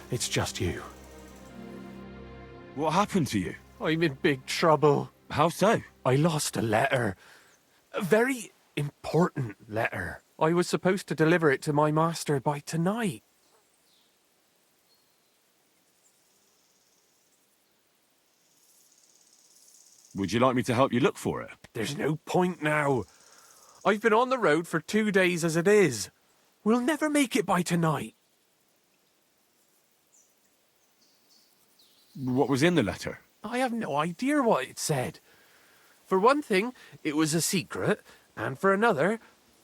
it's just you. What happened to you? I'm in big trouble. How so? I lost a letter. A very important letter. I was supposed to deliver it to my master by tonight. Would you like me to help you look for it? There's no point now. I've been on the road for 2 days as it is. We'll never make it by tonight. What was in the letter? I have no idea what it said. For one thing, it was a secret, and for another,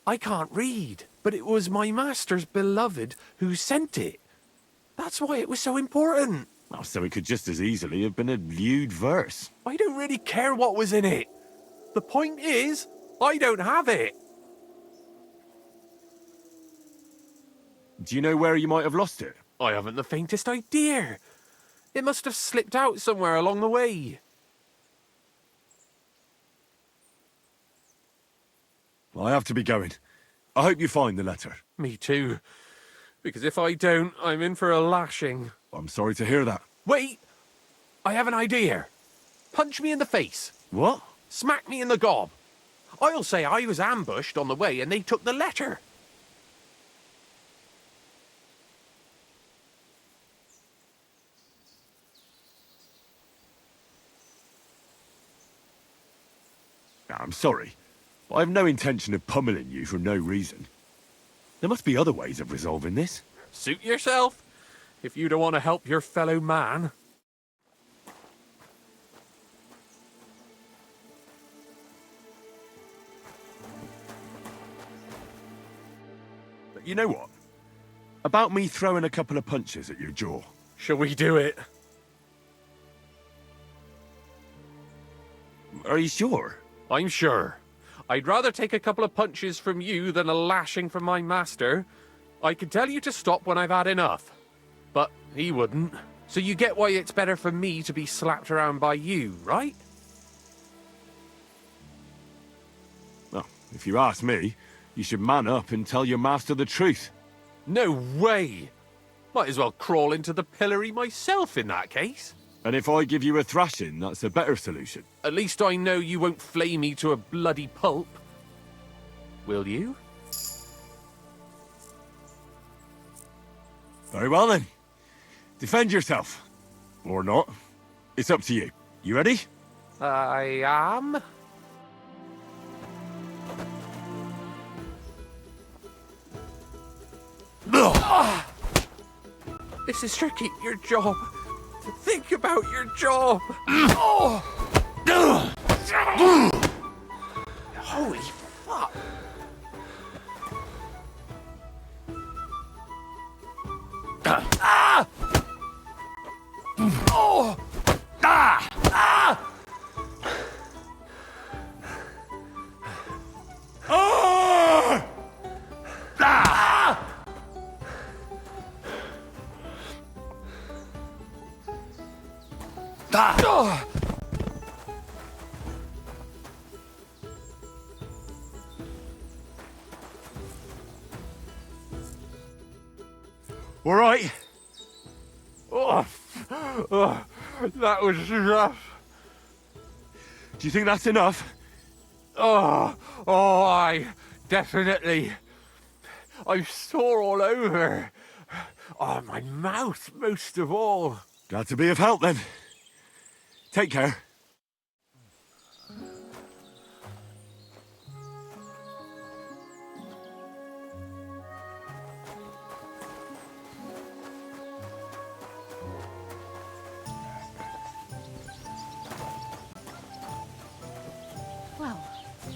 I can't read. But it was my master's beloved who sent it. That's why it was so important. Oh, so it could just as easily have been a lewd verse. I don't really care what was in it. The point is, I don't have it. Do you know where you might have lost it? I haven't the faintest idea. It must have slipped out somewhere along the way. I have to be going. I hope you find the letter. Me too. Because if I don't, I'm in for a lashing. I'm sorry to hear that. Wait! I have an idea. Punch me in the face. What? Smack me in the gob. I'll say I was ambushed on the way and they took the letter. I'm sorry. I have no intention of pummeling you for no reason. There must be other ways of resolving this. Suit yourself, if you don't want to help your fellow man. But you know what? About me throwing a couple of punches at your jaw. Shall we do it? Are you sure? I'm sure. I'd rather take a couple of punches from you than a lashing from my master. I could tell you to stop when I've had enough. But he wouldn't. So you get why it's better for me to be slapped around by you, right? Well, if you ask me, You should man up and tell your master the truth. No way! Might as well crawl into the pillory myself in that case. And if I give you a thrashing, that's a better solution. At least I know you won't flay me to a bloody pulp. Will you? Very well then. Defend yourself. Or not. It's up to you. You ready? I am. This is to keep your job. To think about your job. Holy fuck. Ah! Oh! Ah! Ah! Ah! Ah! Ah! All right. Oh, that was rough. Do you think that's enough? I definitely. I'm sore all over. Oh, my mouth most of all. Glad to be of help then. Take care. Well,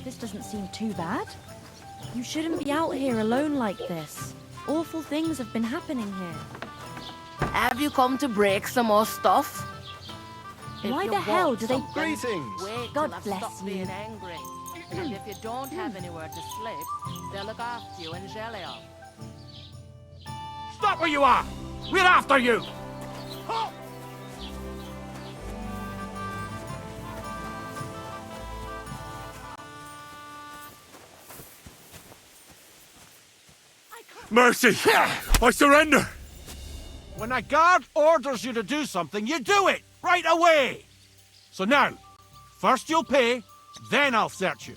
this doesn't seem too bad. You shouldn't be out here alone like this. Awful things have been happening here. Have you come to break some more stuff? Why the hell do they... Greetings! Wait God till I've bless stopped you. being angry. And if you don't have anywhere to sleep, they'll look after you in Gelio. Stop where you are! We're after you! Mercy! I surrender! When a guard orders you to do something, you do it right away! So now, first you'll pay, then I'll search you.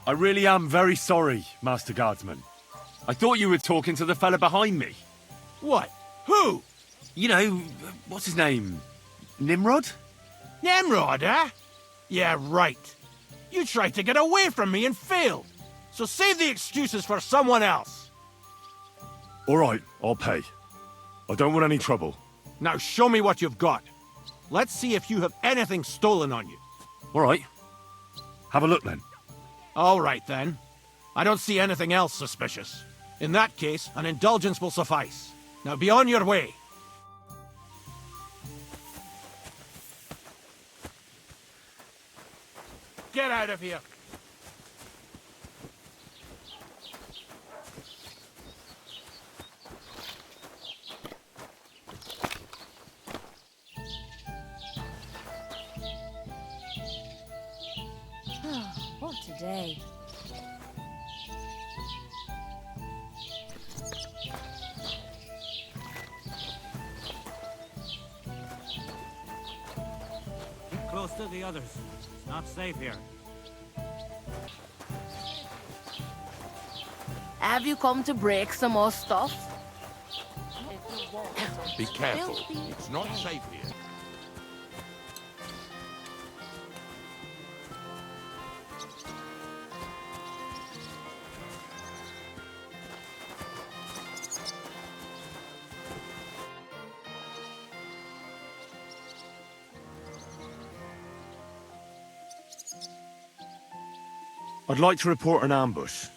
I really am very sorry, Master Guardsman. I thought you were talking to the fella behind me. What? Who? You know, what's his name? Nimrod? Nimrod, eh? Yeah, right. You tried to get away from me and failed. So save the excuses for someone else. All right, I'll pay. I don't want any trouble. Now show me what you've got. Let's see if you have anything stolen on you. All right. Have a look then. All right, then. I don't see anything else suspicious. In that case, an indulgence will suffice. Now be on your way. Get out of here. What a day. Keep close to the others. It's not safe here. Have you come to break some more stuff? Be careful. It's not safe here. I'd like to report an ambush.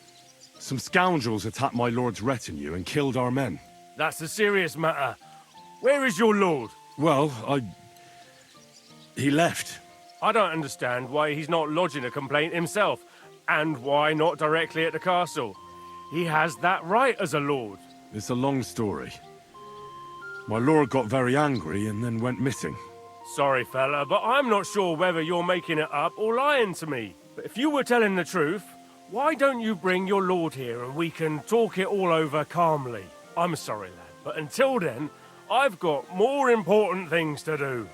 Some scoundrels attacked my lord's retinue and killed our men. That's a serious matter. Where is your lord? Well, he left. I don't understand why he's not lodging a complaint himself, and why not directly at the castle. He has that right as a lord. It's a long story. My lord got very angry and then went missing. Sorry, fella, but I'm not sure whether you're making it up or lying to me. But if you were telling the truth, why don't you bring your lord here and we can talk it all over calmly? I'm sorry, lad, but until then, I've got more important things to do.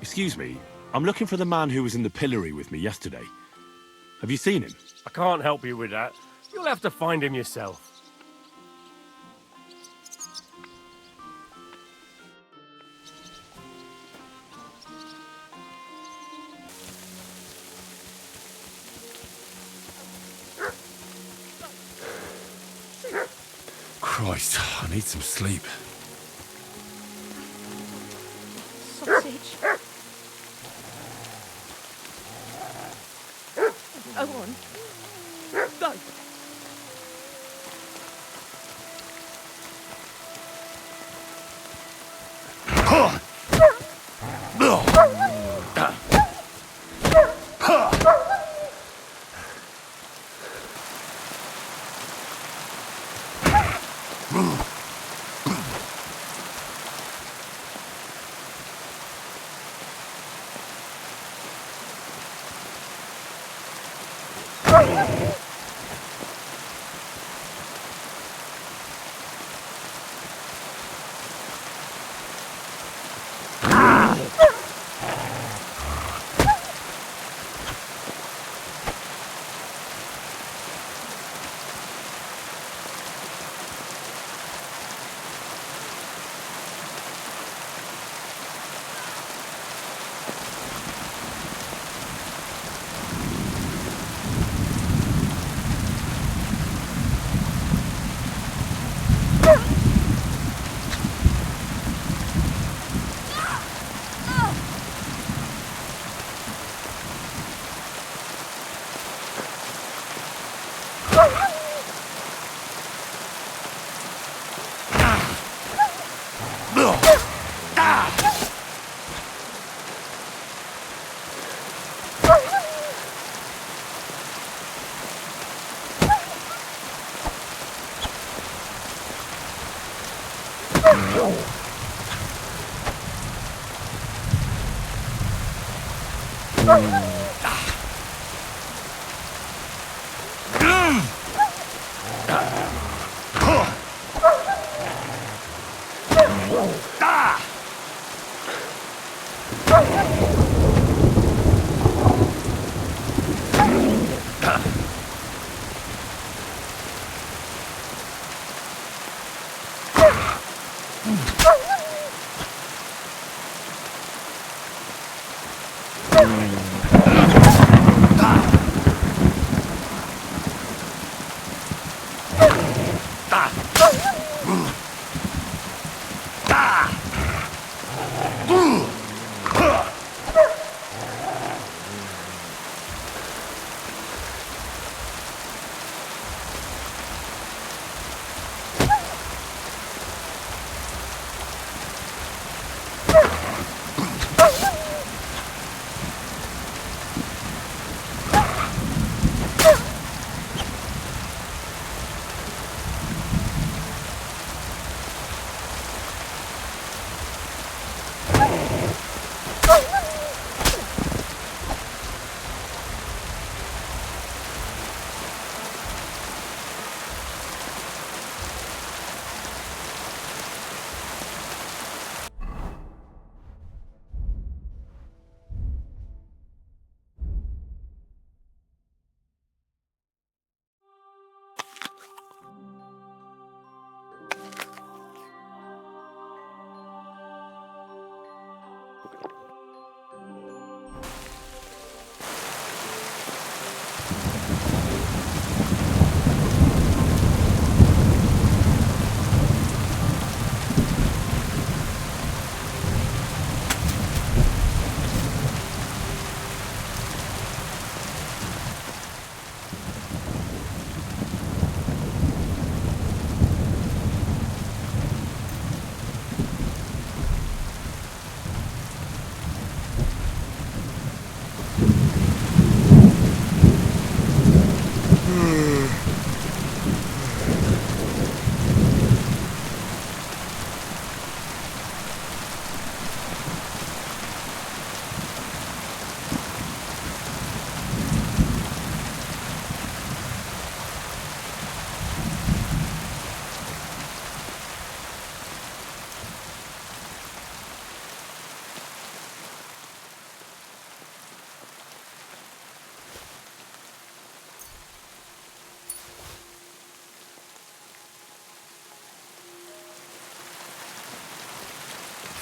Excuse me, I'm looking for the man who was in the pillory with me yesterday. Have you seen him? I can't help you with that. You'll have to find him yourself. Christ, I need some sleep. Sausage. Go on. Go.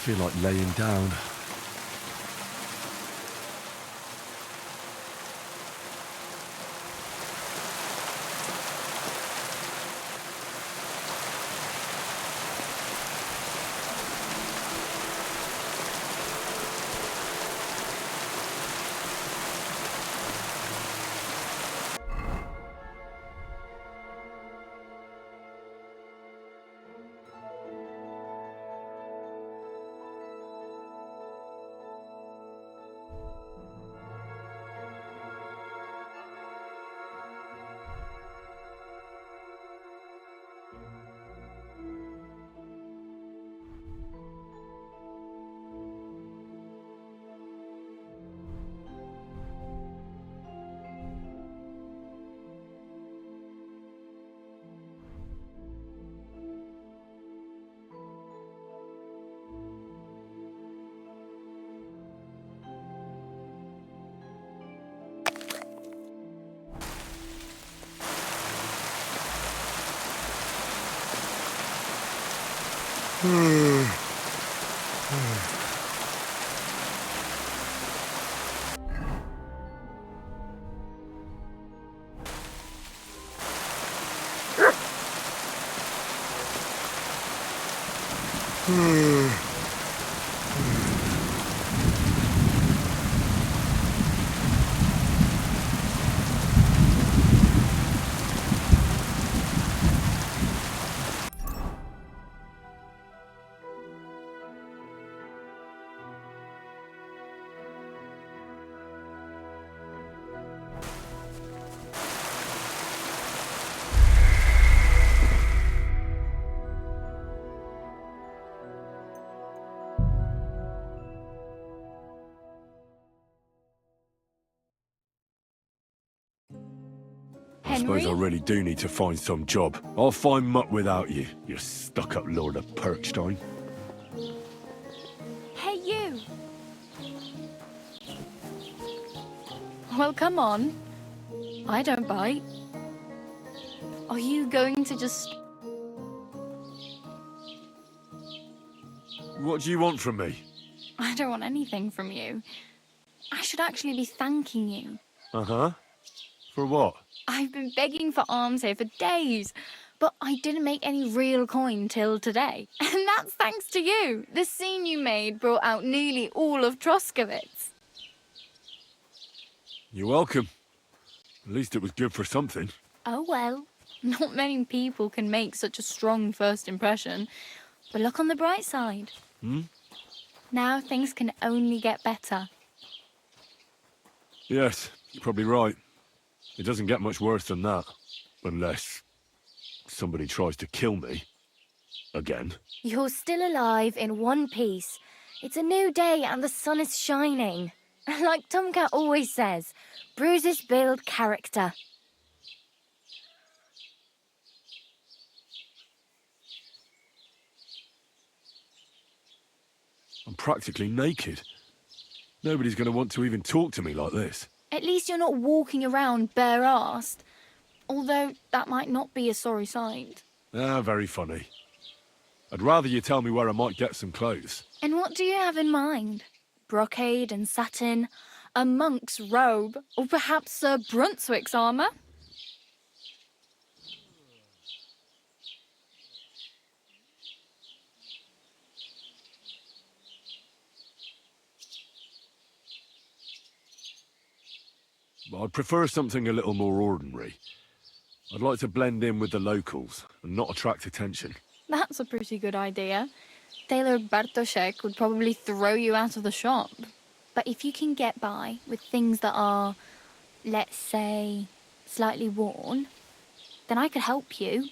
feel like laying down. I suppose I really do need to find some job. I'll find muck without you, you stuck-up Lord of Perkstein. Hey, you! Well, come on. I don't bite. Are you going to just... What do you want from me? I don't want anything from you. I should actually be thanking you. Uh-huh. For what? I've been begging for alms here for days, but I didn't make any real coin till today. And that's thanks to you. The scene you made brought out nearly all of Troskowitz. You're welcome. At least it was good for something. Oh well, not many people can make such a strong first impression. But look on the bright side. Now things can only get better. Yes, you're probably right. It doesn't get much worse than that. Unless somebody tries to kill me. Again. You're still alive in one piece. It's a new day and the sun is shining. Like Tomcat always says, bruises build character. I'm practically naked. Nobody's going to want to even talk to me like this. At least you're not walking around bare-assed. Although that might not be a sorry sight. Ah, very funny. I'd rather you tell me where I might get some clothes. And what do you have in mind? Brocade and satin? A monk's robe? Or perhaps Sir Brunswick's armour? I'd prefer something a little more ordinary. I'd like to blend in with the locals and not attract attention. That's a pretty good idea. Tailor Bartoszek would probably throw you out of the shop. But if you can get by with things that are, let's say, slightly worn, then I could help you.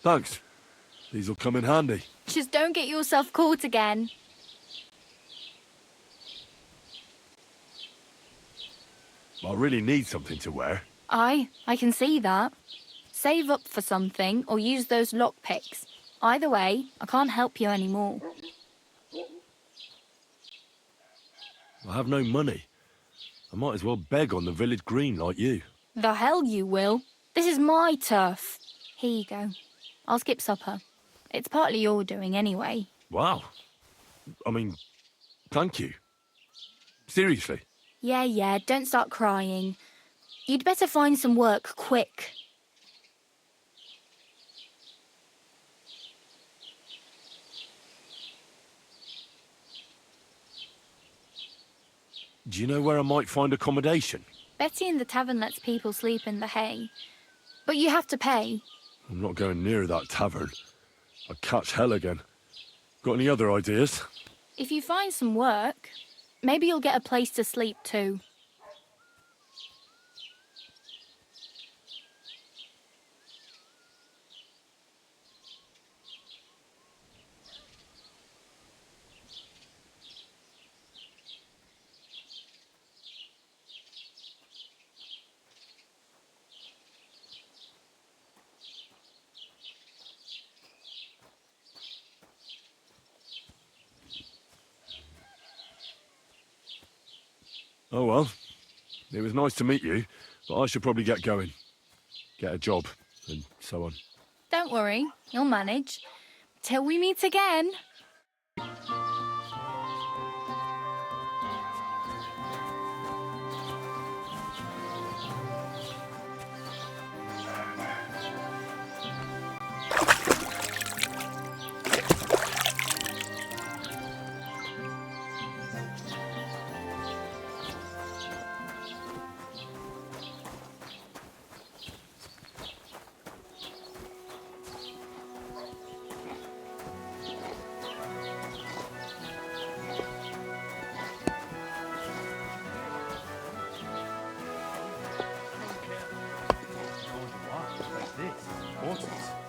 Thanks. These'll come in handy. Just don't get yourself caught again. I really need something to wear. I can see that. Save up for something or use those lockpicks. Either way, I can't help you anymore. I have no money. I might as well beg on the village green like you. The hell you will. This is my turf. Here you go. I'll skip supper. It's partly your doing anyway. Wow. I mean, thank you. Seriously. Yeah, don't start crying. You'd better find some work quick. Do you know where I might find accommodation? Betty in the tavern lets people sleep in the hay. But you have to pay. I'm not going near that tavern. I'd catch hell again. Got any other ideas? If you find some work, maybe you'll get a place to sleep too. Oh well. It was nice to meet you, but I should probably get going. Get a job, and so on. Don't worry, you'll manage. Till we meet again.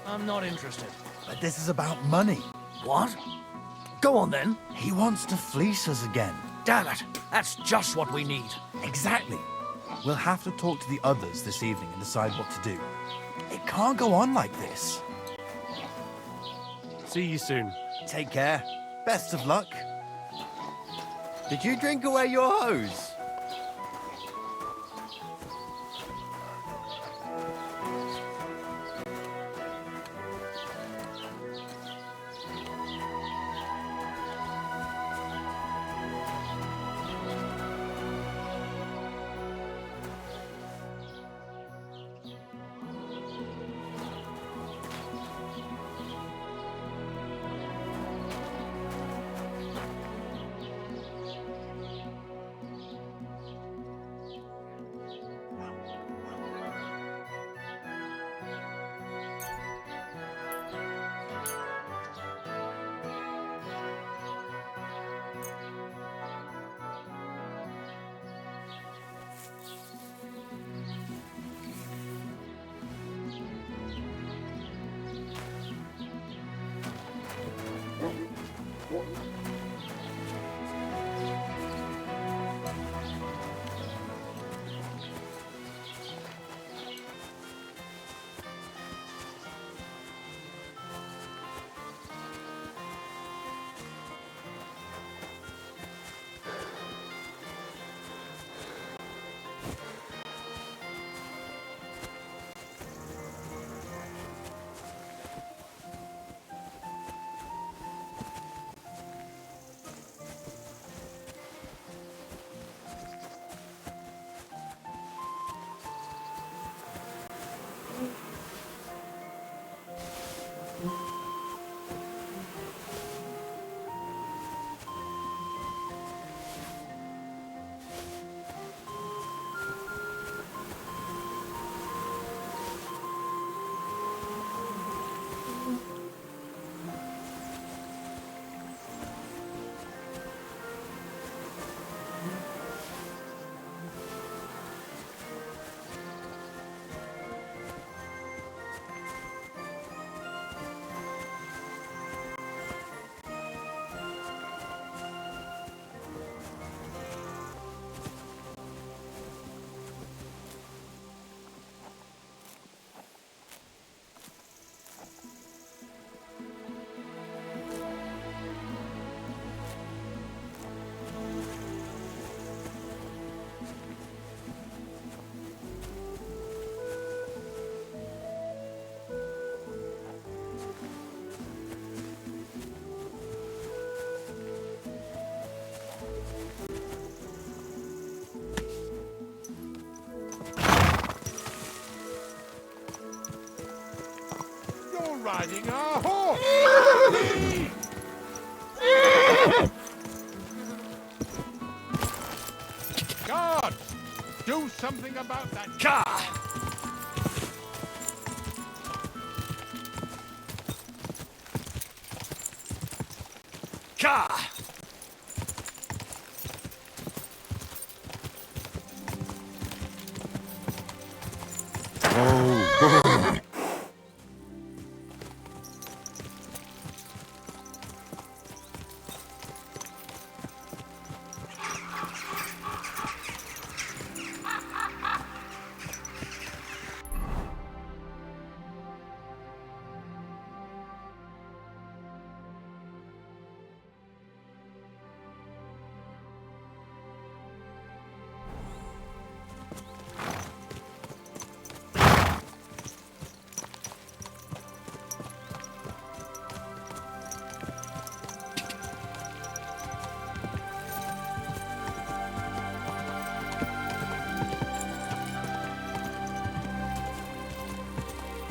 I'm not interested. But this is about money. What? Go on then. He wants to fleece us again. Damn it! That's just what we need. Exactly. We'll have to talk to the others this evening and decide what to do. It can't go on like this. See you soon. Take care. Best of luck. Did you drink away your hose? riding our horse! God! Do something about that car! Car! Oh.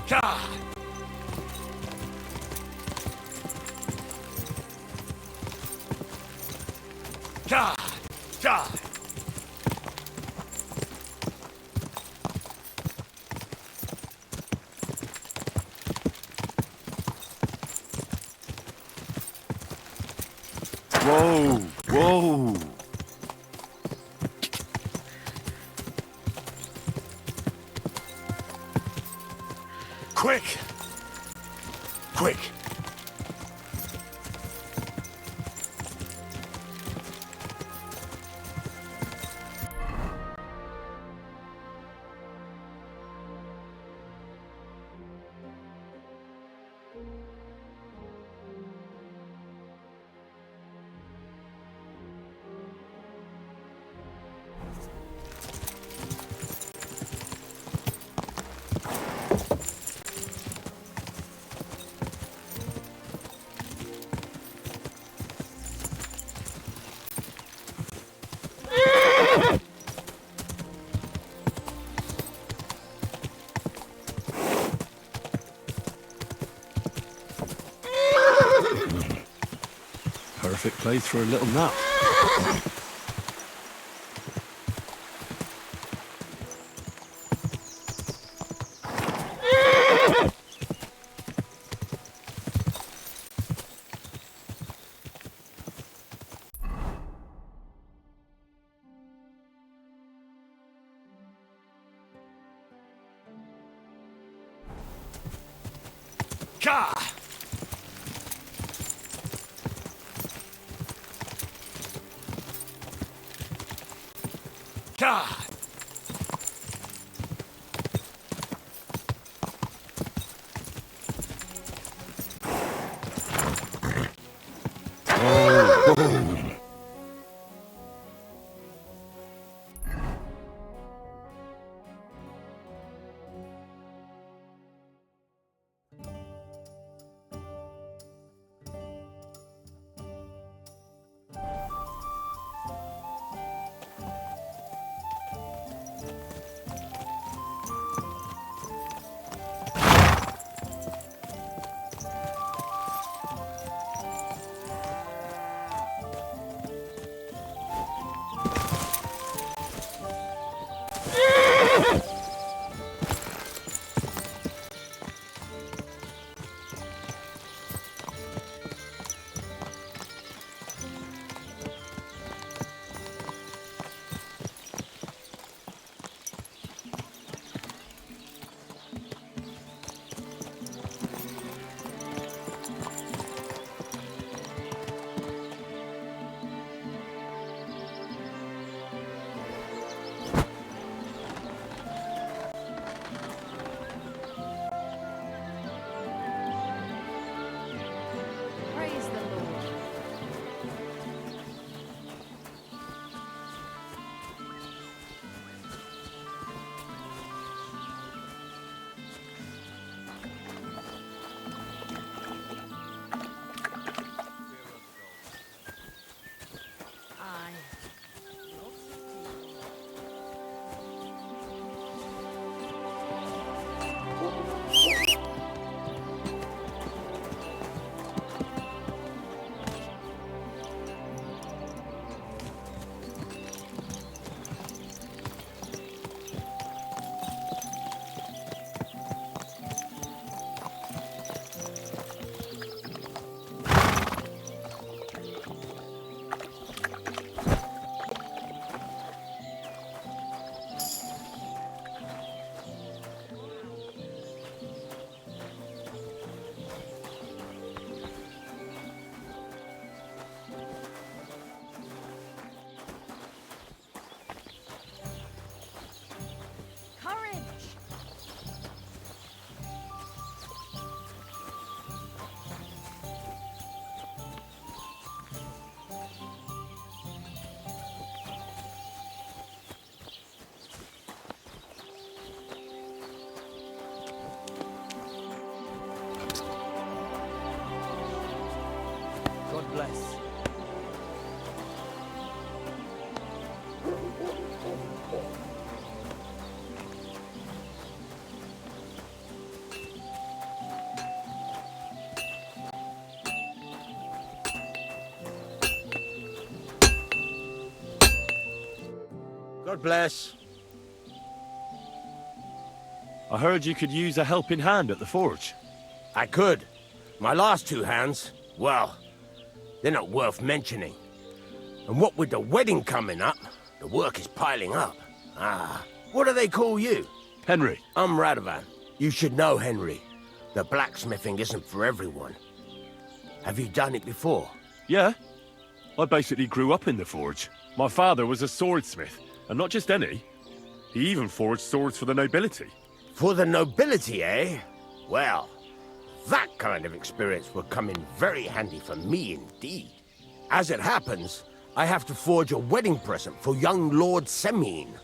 Car! Car! Car! Whoa! Whoa! Quick! Quick! Perfect place for a little nap. Car! Car! Oh. God bless. God bless. I heard you could use a helping hand at the forge. I could. My last two hands, well, they're not worth mentioning. And what with the wedding coming up, the work is piling up. Ah, what do they call you? Henry. I'm Radovan. You should know, Henry. The blacksmithing isn't for everyone. Have you done it before? Yeah. I basically grew up in the forge. My father was a swordsmith, and not just any. He even forged swords for the nobility. For the nobility, eh? Well, that kind of experience will come in very handy for me indeed. As it happens, I have to forge a wedding present for young Lord Semine.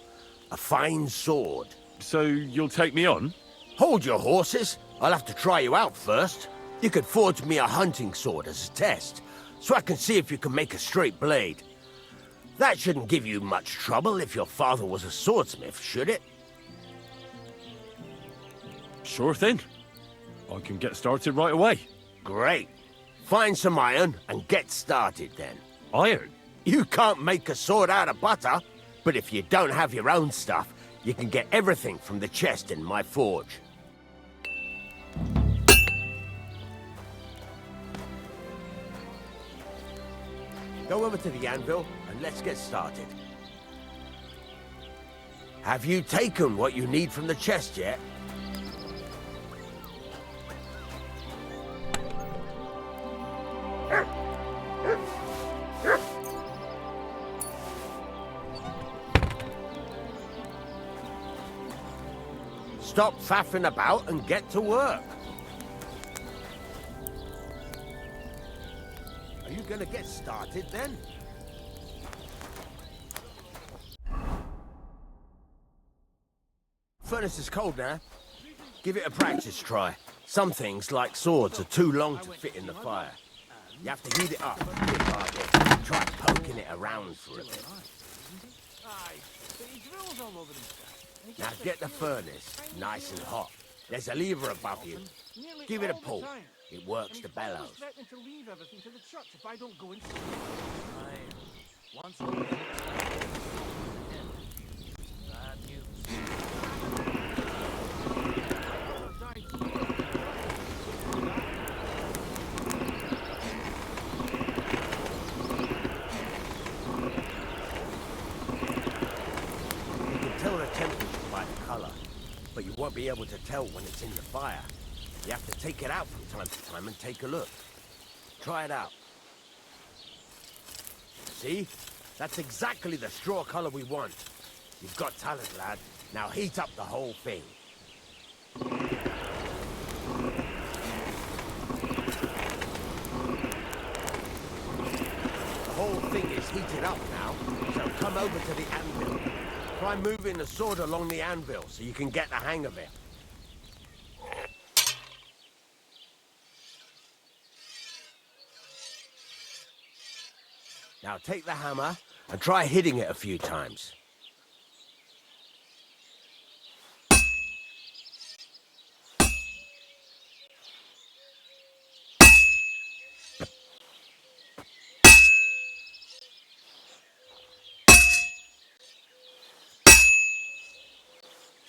A fine sword. So you'll take me on? Hold your horses. I'll have to try you out first. You could forge me a hunting sword as a test, so I can see if you can make a straight blade. That shouldn't give you much trouble if your father was a swordsmith, should it? Sure thing. I can get started right away. Great. Find some iron and get started then. Iron? You can't make a sword out of butter, but if you don't have your own stuff, you can get everything from the chest in my forge. Go over to the anvil and let's get started. Have you taken what you need from the chest yet? Stop faffing about and get to work. Are you gonna get started then? Furnace is cold now. Give it a practice try. Some things, like swords, are too long to fit in the fire. You have to heat it up bit by bit. Try poking it around for a bit. Now get the furnace nice and hot. There's a lever above you. Give it a pull. It works the bellows. Tell the temperature by the color, but you won't be able to tell when it's in the fire. You have to take it out from time to time and take a look. Try it out. See? That's exactly the straw color we want. You've got talent, lad. Now heat up the whole thing. The whole thing is heated up now, so come over to the anvil. Try moving the sword along the anvil so you can get the hang of it. Now take the hammer and try hitting it a few times.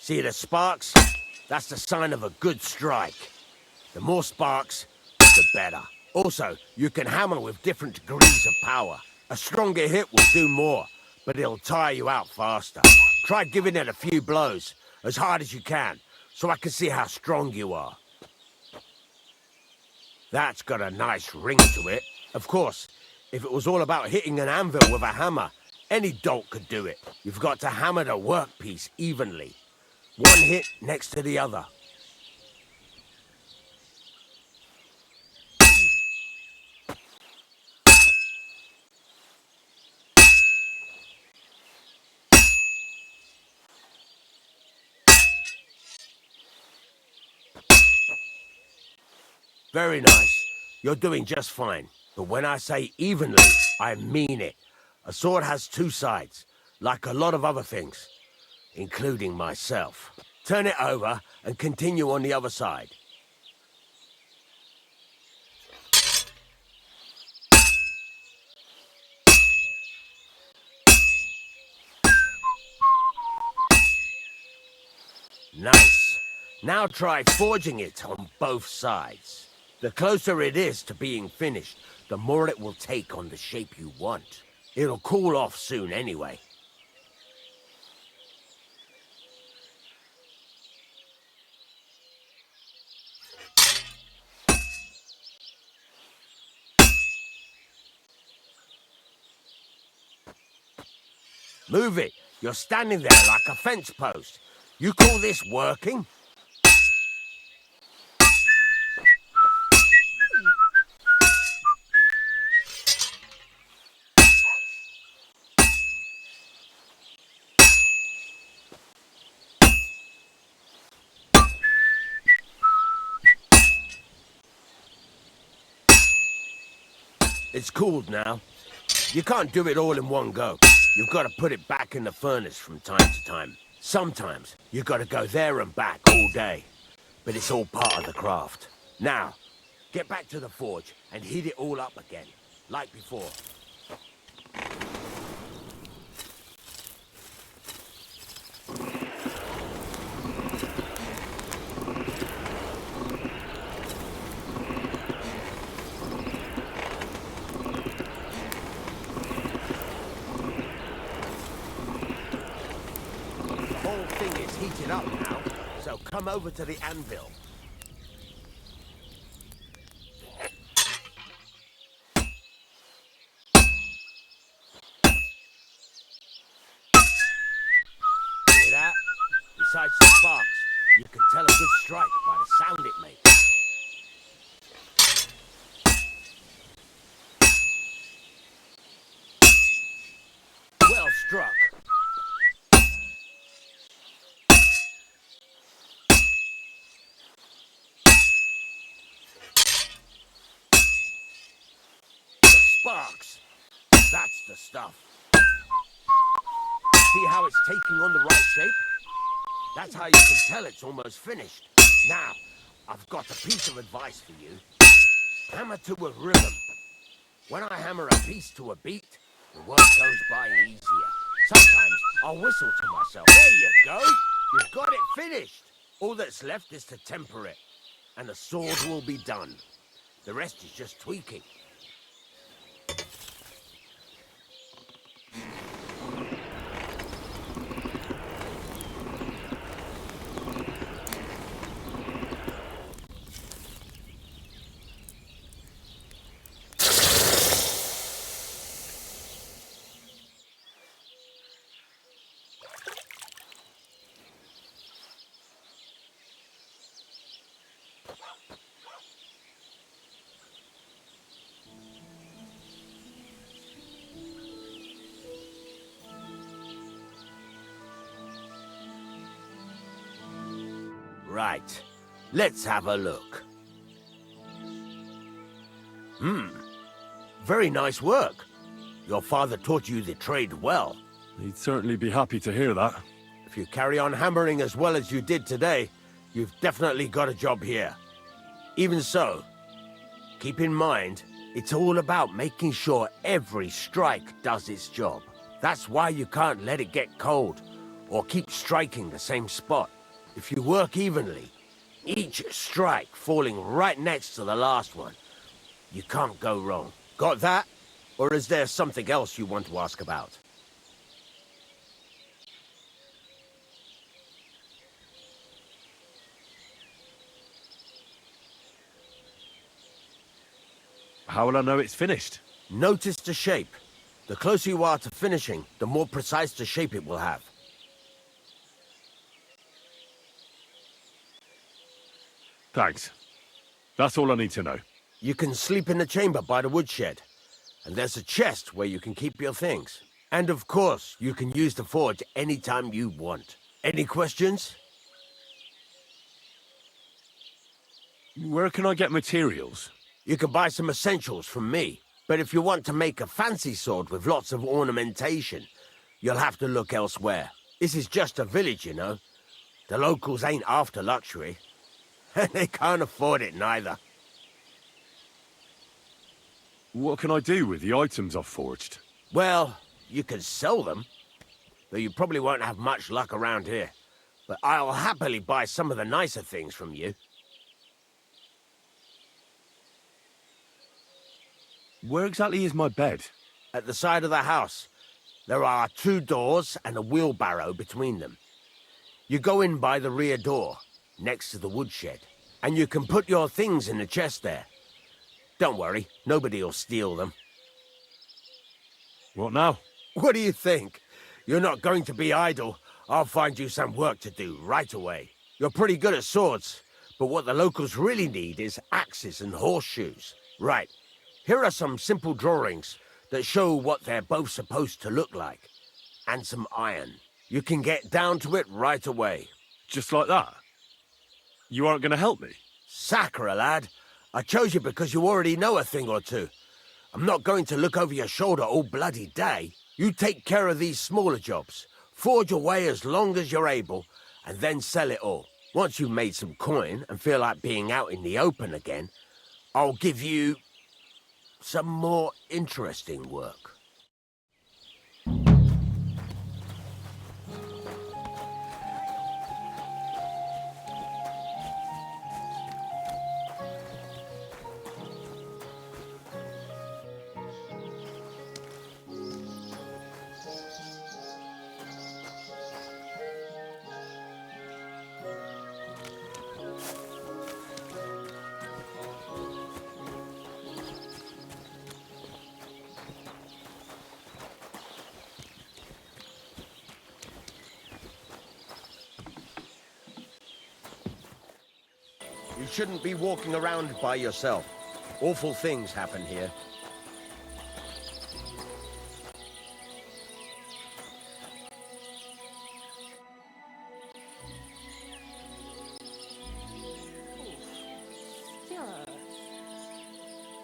See the sparks? That's the sign of a good strike. The more sparks, the better. Also, you can hammer with different degrees of power. A stronger hit will do more, but it'll tire you out faster. Try giving it a few blows, as hard as you can, so I can see how strong you are. That's got a nice ring to it. Of course, if it was all about hitting an anvil with a hammer, any dolt could do it. You've got to hammer the workpiece evenly. One hit next to the other. Very nice. You're doing just fine. But when I say evenly, I mean it. A sword has two sides, like a lot of other things, including myself. Turn it over and continue on the other side. Nice. Now try forging it on both sides. The closer it is to being finished, the more it will take on the shape you want. It'll cool off soon anyway. Move it. You're standing there like a fence post. You call this working? It's cooled now. You can't do it all in one go. You've got to put it back in the furnace from time to time. Sometimes you've got to go there and back all day. But it's all part of the craft. Now, get back to the forge and heat it all up again, like before. The whole thing is heated up now, so come over to the anvil. Hear that? Besides the sparks, you can tell a good strike by the sound it makes. Well struck. Sparks. That's the stuff. See how it's taking on the right shape? That's how you can tell it's almost finished. Now, I've got a piece of advice for you. Hammer to a rhythm. When I hammer a piece to a beat, the work goes by easier. Sometimes I'll whistle to myself. There you go. You've got it finished. All that's left is to temper it, and the sword will be done. The rest is just tweaking. Right. Let's have a look. Very nice work. Your father taught you the trade well. He'd certainly be happy to hear that. If you carry on hammering as well as you did today, you've definitely got a job here. Even so, keep in mind, it's all about making sure every strike does its job. That's why you can't let it get cold, or keep striking the same spot. If you work evenly, each strike falling right next to the last one, you can't go wrong. Got that? Or is there something else you want to ask about? How will I know it's finished? Notice the shape. The closer you are to finishing, the more precise the shape it will have. Thanks. That's all I need to know. You can sleep in the chamber by the woodshed. And there's a chest where you can keep your things. And of course, you can use the forge anytime you want. Any questions? Where can I get materials? You can buy some essentials from me. But if you want to make a fancy sword with lots of ornamentation, you'll have to look elsewhere. This is just a village, you know. The locals ain't after luxury. They can't afford it neither. What can I do with the items I've forged? Well, you can sell them, though you probably won't have much luck around here. But I'll happily buy some of the nicer things from you. Where exactly is my bed? At the side of the house. There are 2 doors and a wheelbarrow between them. You go in by the rear door, next to the woodshed, and you can put your things in the chest there. Don't worry, nobody'll steal them. What now? What do you think? You're not going to be idle. I'll find you some work to do right away. You're pretty good at swords, but what the locals really need is axes and horseshoes. Right, here are some simple drawings that show what they're both supposed to look like. And some iron. You can get down to it right away. Just like that? You aren't going to help me? Sacre, lad. I chose you because you already know a thing or two. I'm not going to look over your shoulder all bloody day. You take care of these smaller jobs. Forge away as long as you're able, and then sell it all. Once you've made some coin and feel like being out in the open again, I'll give you some more interesting work. You shouldn't be walking around by yourself. Awful things happen here.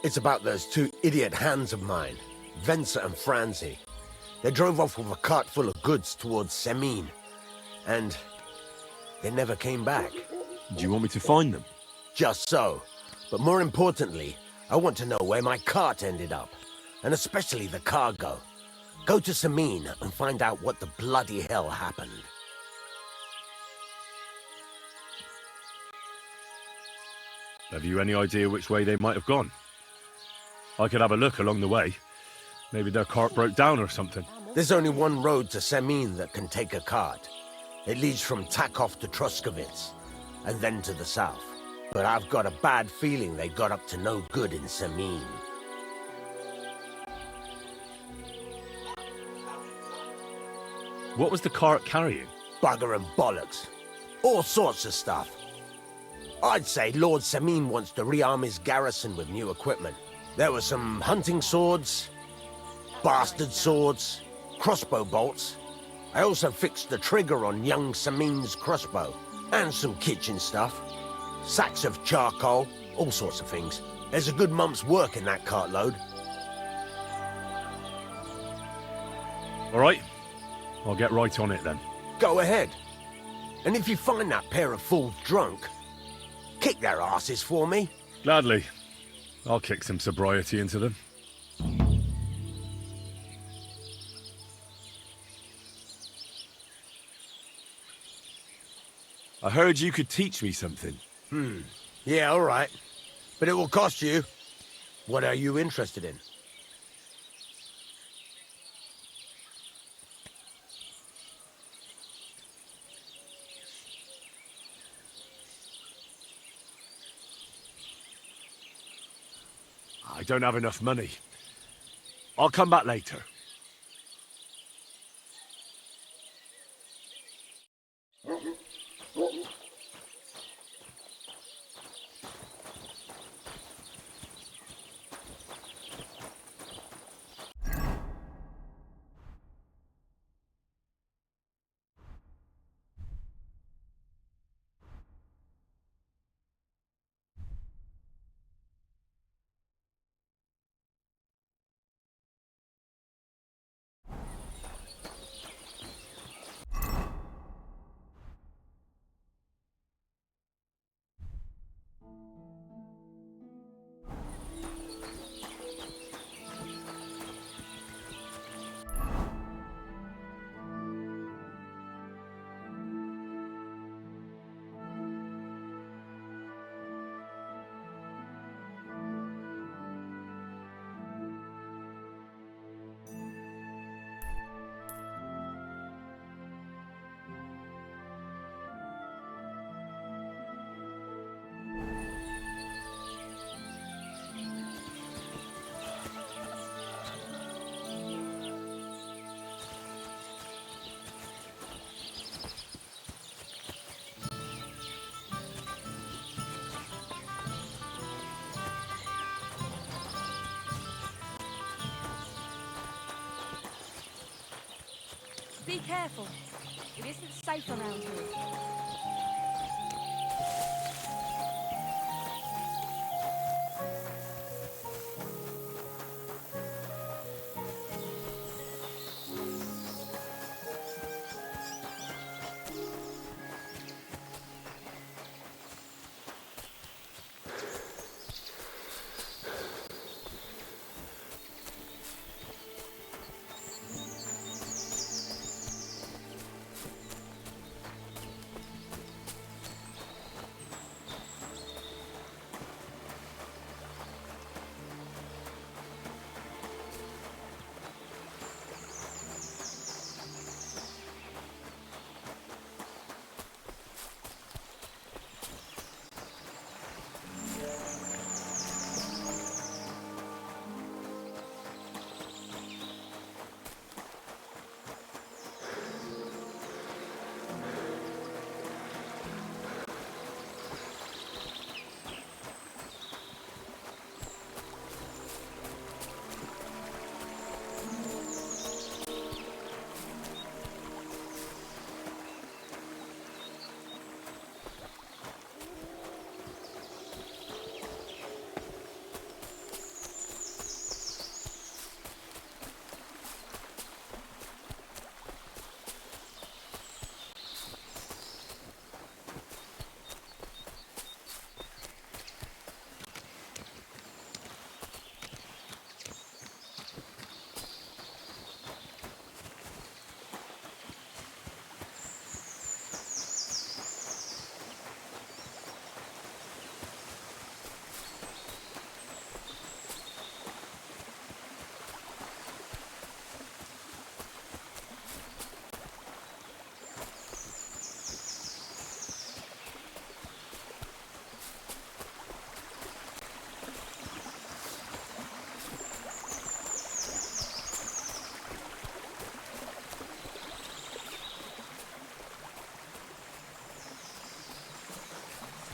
It's about those 2 idiot hands of mine, Venser and Franzi. They drove off with a cart full of goods towards Semine, and they never came back. Do you want me to find them? Just so. But more importantly, I want to know where my cart ended up, and especially the cargo. Go to Semine and find out what the bloody hell happened. Have you any idea which way they might have gone? I could have a look along the way. Maybe their cart broke down or something. There's only one road to Semine that can take a cart. It leads from Takov to Troskovitz, and then to the south. But I've got a bad feeling they got up to no good in Semine. What was the cart carrying? Bugger and bollocks. All sorts of stuff. I'd say Lord Semine wants to rearm his garrison with new equipment. There were some hunting swords, bastard swords, crossbow bolts. I also fixed the trigger on young Semine's crossbow, and some kitchen stuff. Sacks of charcoal, all sorts of things. There's a good month's work in that cartload. All right, I'll get right on it then. Go ahead. And if you find that pair of fools drunk, kick their asses for me. Gladly. I'll kick some sobriety into them. I heard you could teach me something. Yeah, all right. But it will cost you. What are you interested in? I don't have enough money. I'll come back later. Be careful. It isn't safe around here.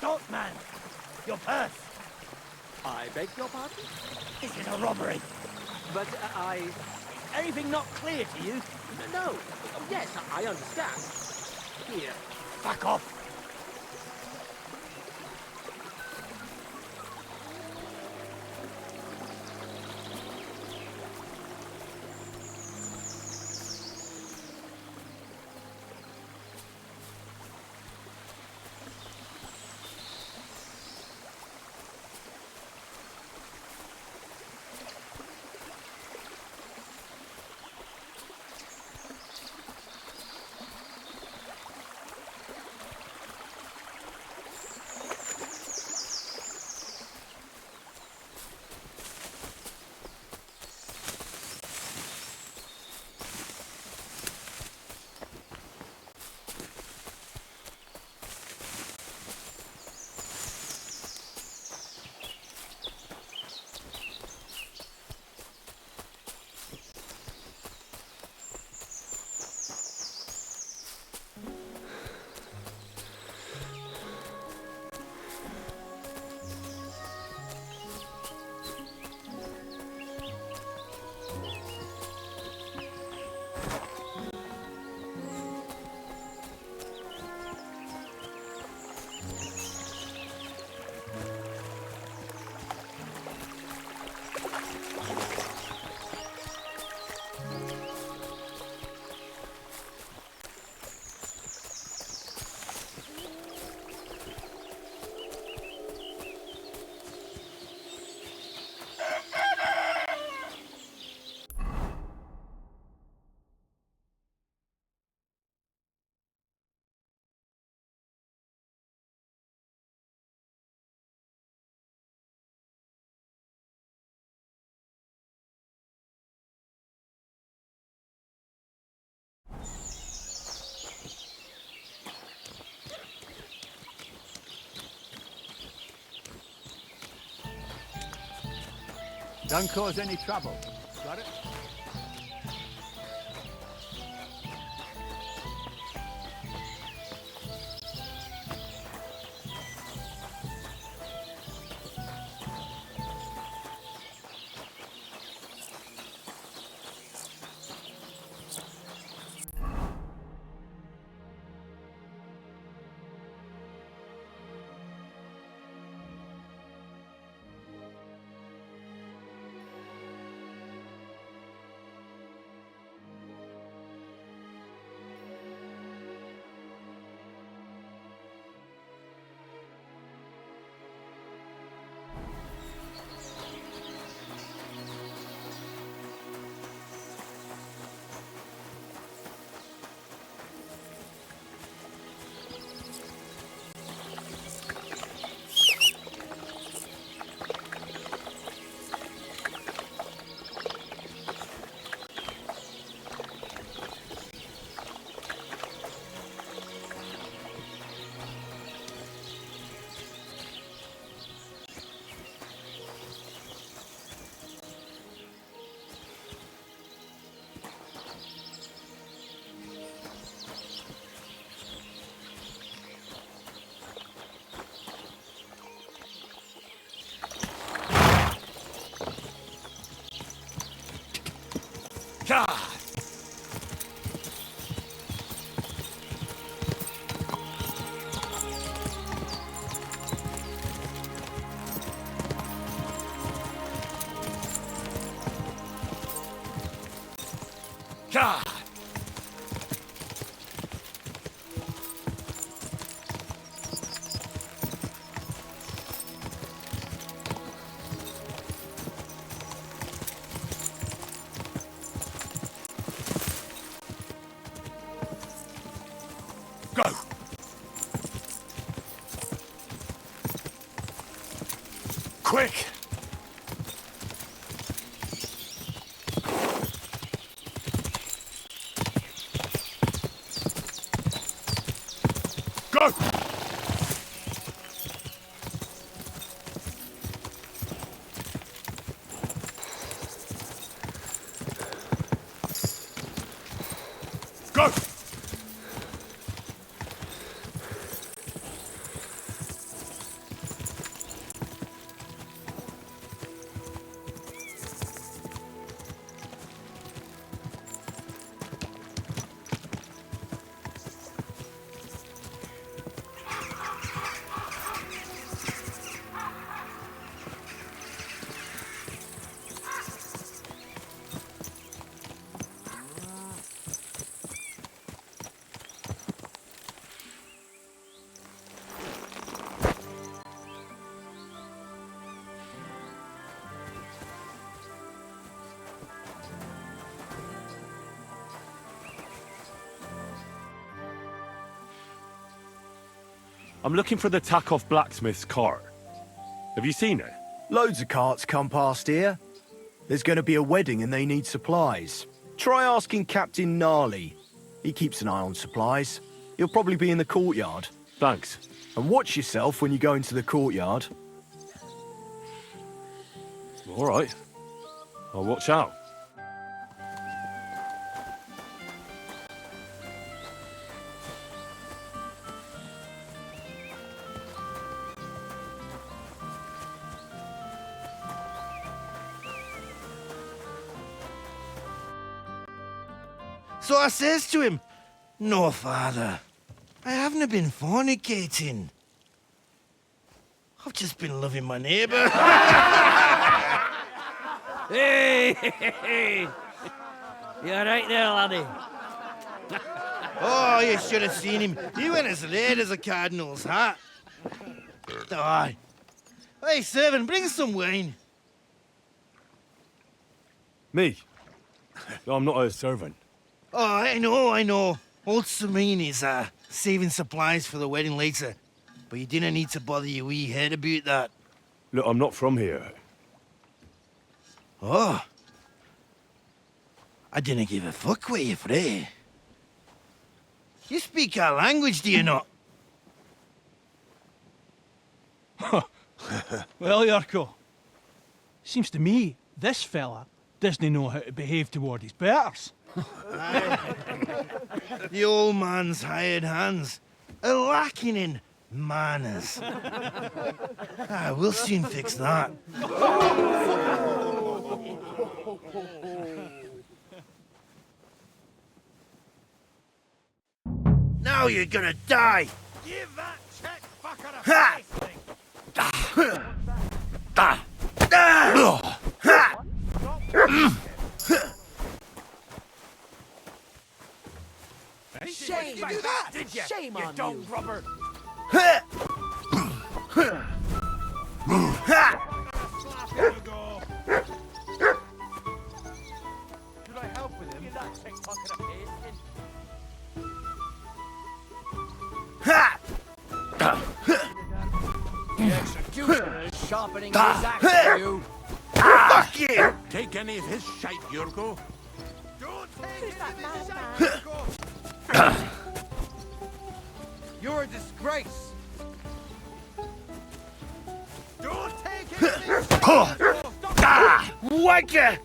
Stop, man! Your purse! I beg your pardon? Is it a robbery? But anything not clear to you? No. Oh, yes, I understand. Here, fuck off! Don't cause any trouble. Got it? Quick! Go! Go! I'm looking for the Takoff blacksmith's cart. Have you seen it? Loads of carts come past here. There's going to be a wedding and they need supplies. Try asking Captain Gnarly. He keeps an eye on supplies. He'll probably be in the courtyard. Thanks. And watch yourself when you go into the courtyard. All right. I'll watch out. So I says to him, "No, father, I haven't been fornicating. I've just been loving my neighbour." Hey! You alright there, laddie? Oh, you should have seen him. He went as late as a cardinal's hat. Aye. Hey, servant, bring some wine. Me? I'm not a servant. Oh, I know. Old Sameen is saving supplies for the wedding later. But you didn't need to bother your wee head about that. Look, I'm not from here. Oh. I didn't give a fuck where you're from. You speak our language, do you not? Well, Yarko, seems to me this fella doesn't know how to behave toward his betters. The old man's hired hands are lacking in manners. We'll soon fix that. Now you're gonna die! Give that check fucker a Ha! Shame! You do that? Did you? Shame on you, dog robber! Should I help with him? Give that pickpocket a pasting. The executioner is sharpening his axe for you. Fuck you! Take any of his shite, Yurko. Don't take that man. You're a disgrace. Don't take it. Wanker!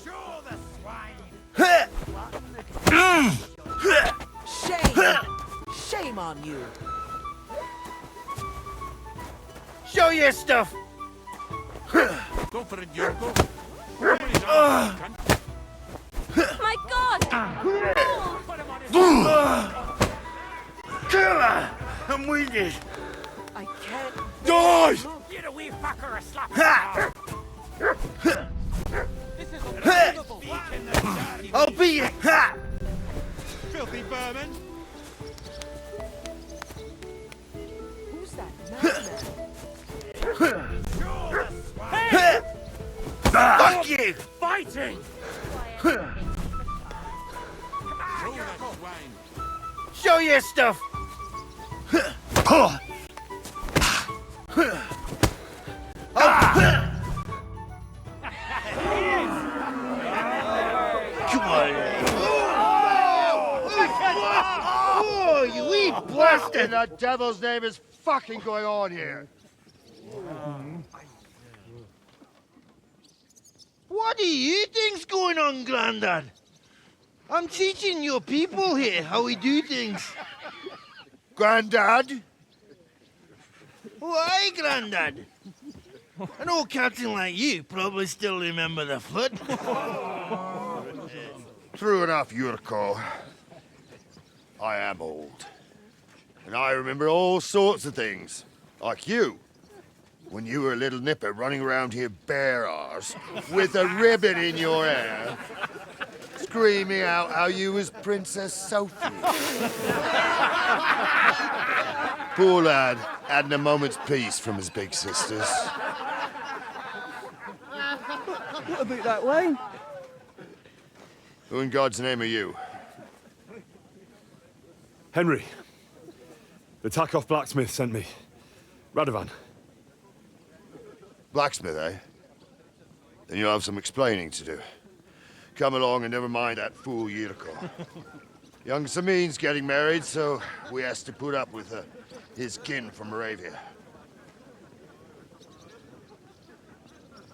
Show the swine. Shame! Shame on you! Show your stuff! Go for it, Yurko. My God! Kill her! I'm winded. I can't. Die! Get a wee fucker a slap. I'll beat you! Ha! Filthy vermin! Who's that Hey! Fuck you! Fighting! Show your stuff! Oh, you wee blasted! The devil's name is fucking going on here. What do you think's going on, Grandad? I'm teaching your people here how we do things. Grandad? Why, Grandad? An old captain like you probably still remember the flood. True enough, Yurko. I am old. And I remember all sorts of things. Like you. When you were a little nipper running around here bare arse, with a ribbon in your hair, screaming out how you was Princess Sophie. Poor lad, hadn't a moment's peace from his big sisters. What about that wine? Who in God's name are you? Henry. The Takoff blacksmith sent me. Radovan. Blacksmith, eh? Then you'll have some explaining to do. Come along and never mind that fool Yirko. Young Samin's getting married, so we has to put up with his kin from Moravia.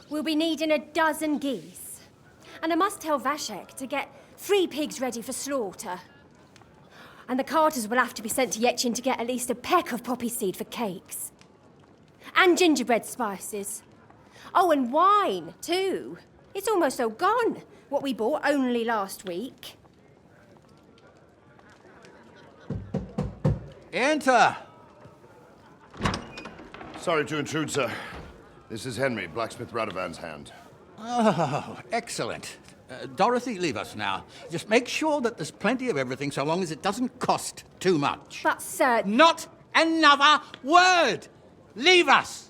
We'll be needing a dozen geese. And I must tell Vashek to get 3 pigs ready for slaughter. And the carters will have to be sent to Yetchin to get at least a peck of poppy seed for cakes. And gingerbread spices. Oh, and wine, too. It's almost all gone, what we bought only last week. Enter! Sorry to intrude, sir. This is Henry, blacksmith Radovan's hand. Oh, excellent. Dorothy, leave us now. Just make sure that there's plenty of everything so long as it doesn't cost too much. But, sir... Not another word! Leave us!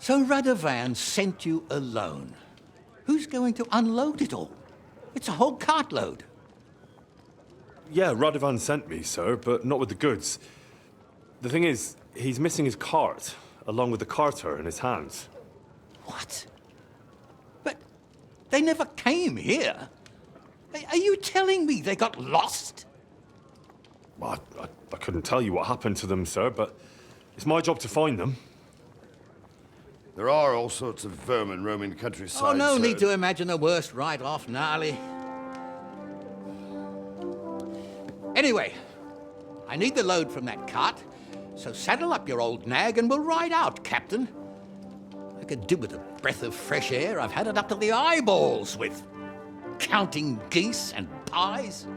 So Radovan sent you alone. Who's going to unload it all? It's a whole cartload. Yeah, Radovan sent me, sir, but not with the goods. The thing is, he's missing his cart, along with the carter in his hands. What? But they never came here. Are you telling me they got lost? Well, I couldn't tell you what happened to them, sir, but it's my job to find them. There are all sorts of vermin roaming the countryside. Oh, no sir. need to imagine the worst right off, gnarly. Anyway, I need the load from that cart, so saddle up your old nag and we'll ride out, Captain. I could do with a breath of fresh air. I've had it up to the eyeballs with counting geese and pies.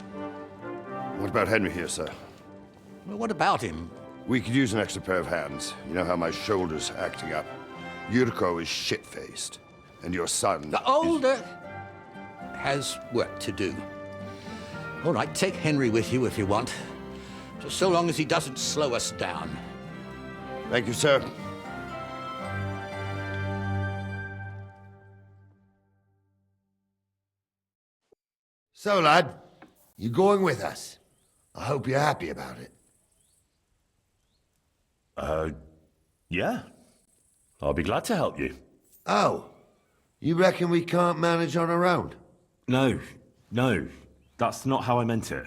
What about Henry here, sir? Well, what about him? We could use an extra pair of hands. You know how my shoulder's acting up. Yurko is shit-faced, and your son... The older has work to do. All right, take Henry with you if you want. Just so long as he doesn't slow us down. Thank you, sir. So, lad, you going with us? I hope you're happy about it. Yeah. I'll be glad to help you. Oh, you reckon we can't manage on our own? No. That's not how I meant it.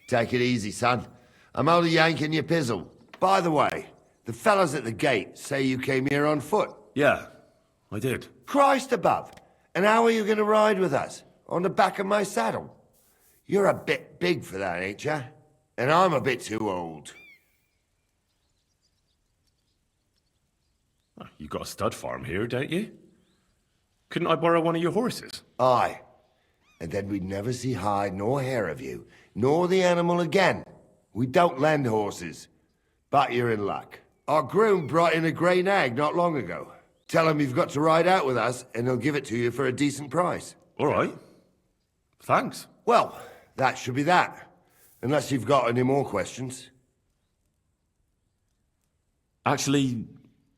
Take it easy, son. I'm only yanking your pizzle. By the way, the fellas at the gate say you came here on foot. Yeah, I did. Christ above. And how are you going to ride with us? On the back of my saddle? You're a bit big for that, ain't ya? And I'm a bit too old. You got a stud farm here, don't you? Couldn't I borrow one of your horses? Aye. And then we'd never see hide nor hair of you, nor the animal again. We don't lend horses. But you're in luck. Our groom brought in a grey nag not long ago. Tell him you've got to ride out with us, and he'll give it to you for a decent price. All right. Thanks. Well, that should be that. Unless you've got any more questions. Actually,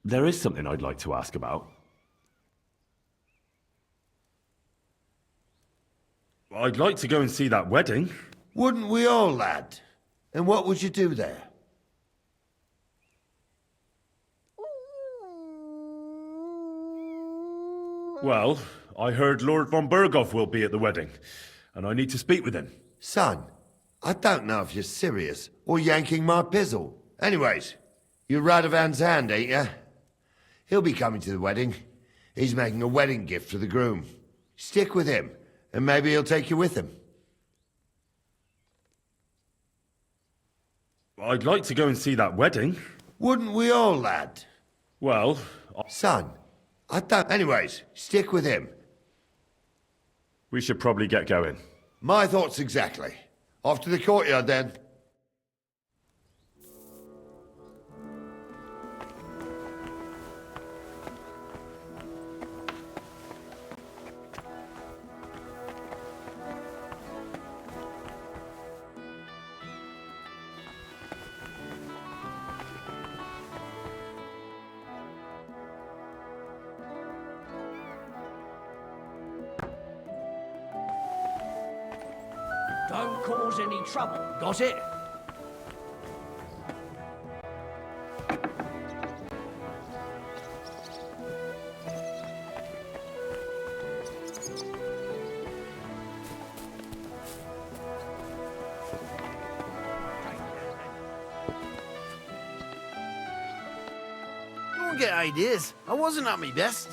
there is something I'd like to ask about. I'd like to go and see that wedding. Wouldn't we all, lad? And what would you do there? Well, I heard Lord von Burghoff will be at the wedding, and I need to speak with him. Son, I don't know if you're serious or yanking my pizzle. Anyways, you're Radovan's hand, ain't you? He'll be coming to the wedding. He's making a wedding gift for the groom. Stick with him, and maybe he'll take you with him. I'd like to go and see that wedding. Wouldn't we all, lad? Well, Son, I don't... Anyways, stick with him. We should probably get going. My thoughts exactly. Off to the courtyard, then. Don't cause any trouble, got it? Don't get ideas. I wasn't at my best.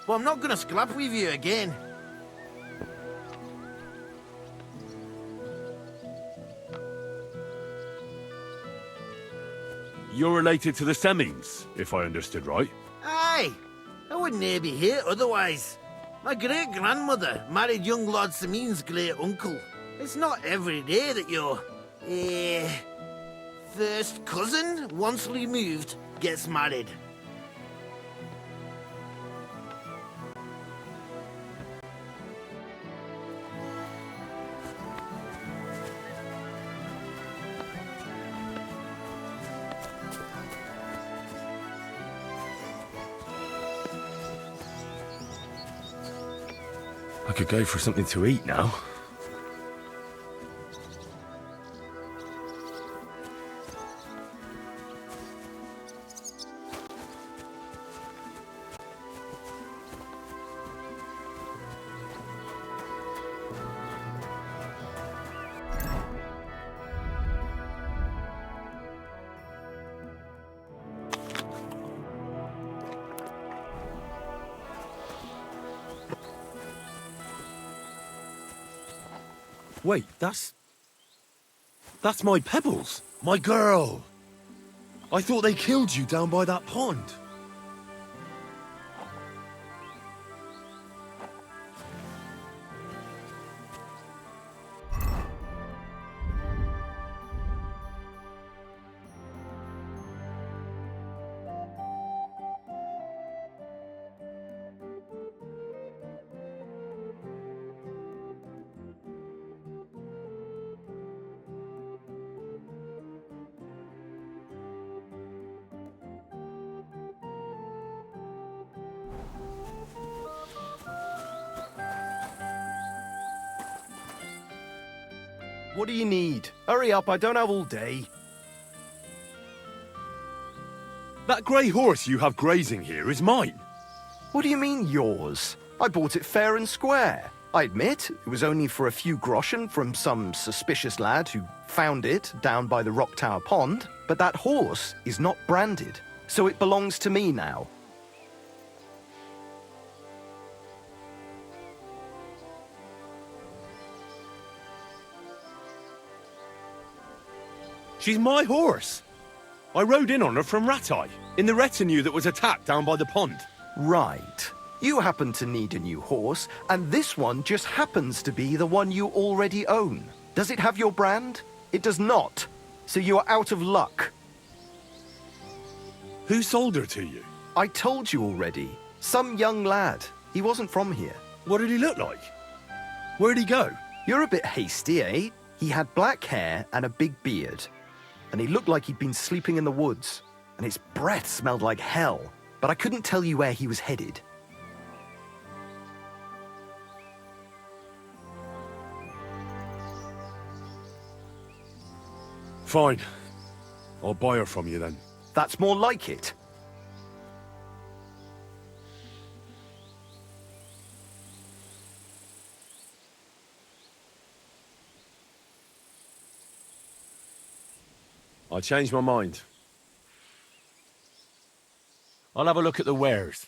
But I'm not gonna scrap with you again. You're related to the Semines, if I understood right. Aye. I wouldn't near be here otherwise. My great-grandmother married young Lord Semine's great-uncle. It's not every day that your... first cousin, once removed, gets married. I could go for something to eat now. Wait, that's my Pebbles, my girl. I thought they killed you down by that pond. What do you need? Hurry up, I don't have all day. That grey horse you have grazing here is mine. What do you mean, yours? I bought it fair and square. I admit, it was only for a few groschen from some suspicious lad who found it down by the Rock Tower Pond, but that horse is not branded, so it belongs to me now. She's my horse. I rode in on her from Ratai, in the retinue that was attacked down by the pond. Right. You happen to need a new horse, and this one just happens to be the one you already own. Does it have your brand? It does not. So you are out of luck. Who sold her to you? I told you already. Some young lad. He wasn't from here. What did he look like? Where'd he go? You're a bit hasty, eh? He had black hair and a big beard. And he looked like he'd been sleeping in the woods. And his breath smelled like hell. But I couldn't tell you where he was headed. Fine. I'll buy her from you then. That's more like it. I changed my mind. I'll have a look at the wares.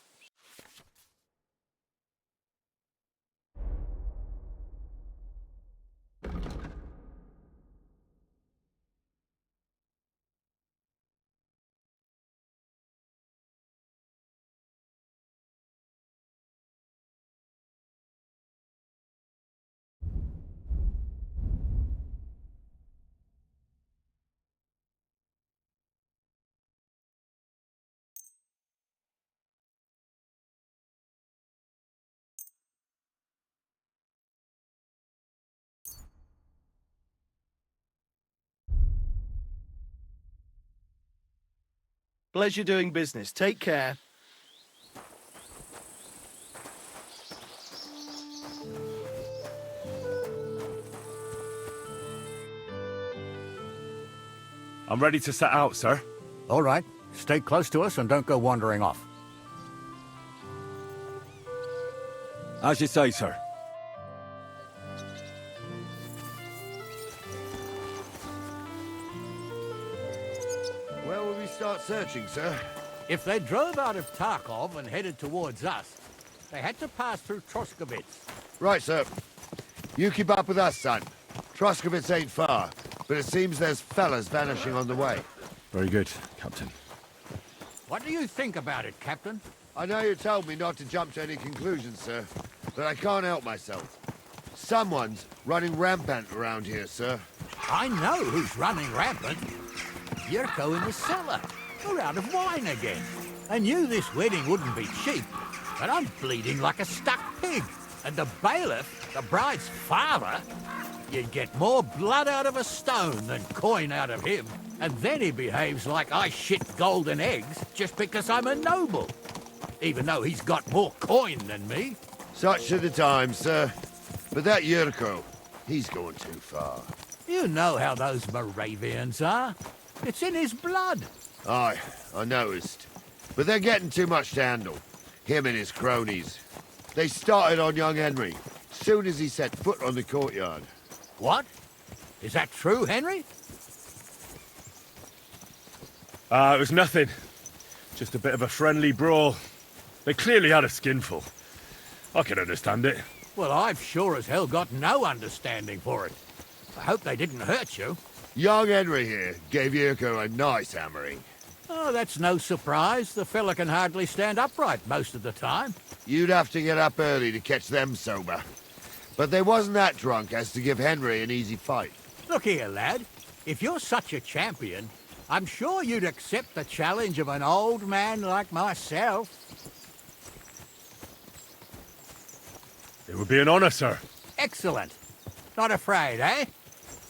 Pleasure doing business. Take care. I'm ready to set out, sir. All right. Stay close to us and don't go wandering off. As you say, sir. Where will we start searching, sir? If they drove out of Tarkov and headed towards us, they had to pass through Troskovitz. Right, sir. You keep up with us, son. Troskovitz ain't far, but it seems there's fellas vanishing on the way. Very good, Captain. What do you think about it, Captain? I know you told me not to jump to any conclusions, sir, but I can't help myself. Someone's running rampant around here, sir. I know who's running rampant. Yurko in the cellar. We're out of wine again. I knew this wedding wouldn't be cheap, but I'm bleeding like a stuck pig. And the bailiff, the bride's father, you'd get more blood out of a stone than coin out of him. And then he behaves like I shit golden eggs just because I'm a noble. Even though he's got more coin than me. Such are the times, sir. But that Yurko, he's going too far. You know how those Moravians are. It's in his blood. Aye, I noticed. But they're getting too much to handle. Him and his cronies. They started on young Henry, soon as he set foot on the courtyard. What? Is that true, Henry? It was nothing. Just a bit of a friendly brawl. They clearly had a skinful. I can understand it. Well, I've sure as hell got no understanding for it. I hope they didn't hurt you. Young Henry here gave Yurko a nice hammering. Oh, that's no surprise. The fella can hardly stand upright most of the time. You'd have to get up early to catch them sober. But they wasn't that drunk as to give Henry an easy fight. Look here, lad. If you're such a champion, I'm sure you'd accept the challenge of an old man like myself. It would be an honor, sir. Excellent. Not afraid, eh?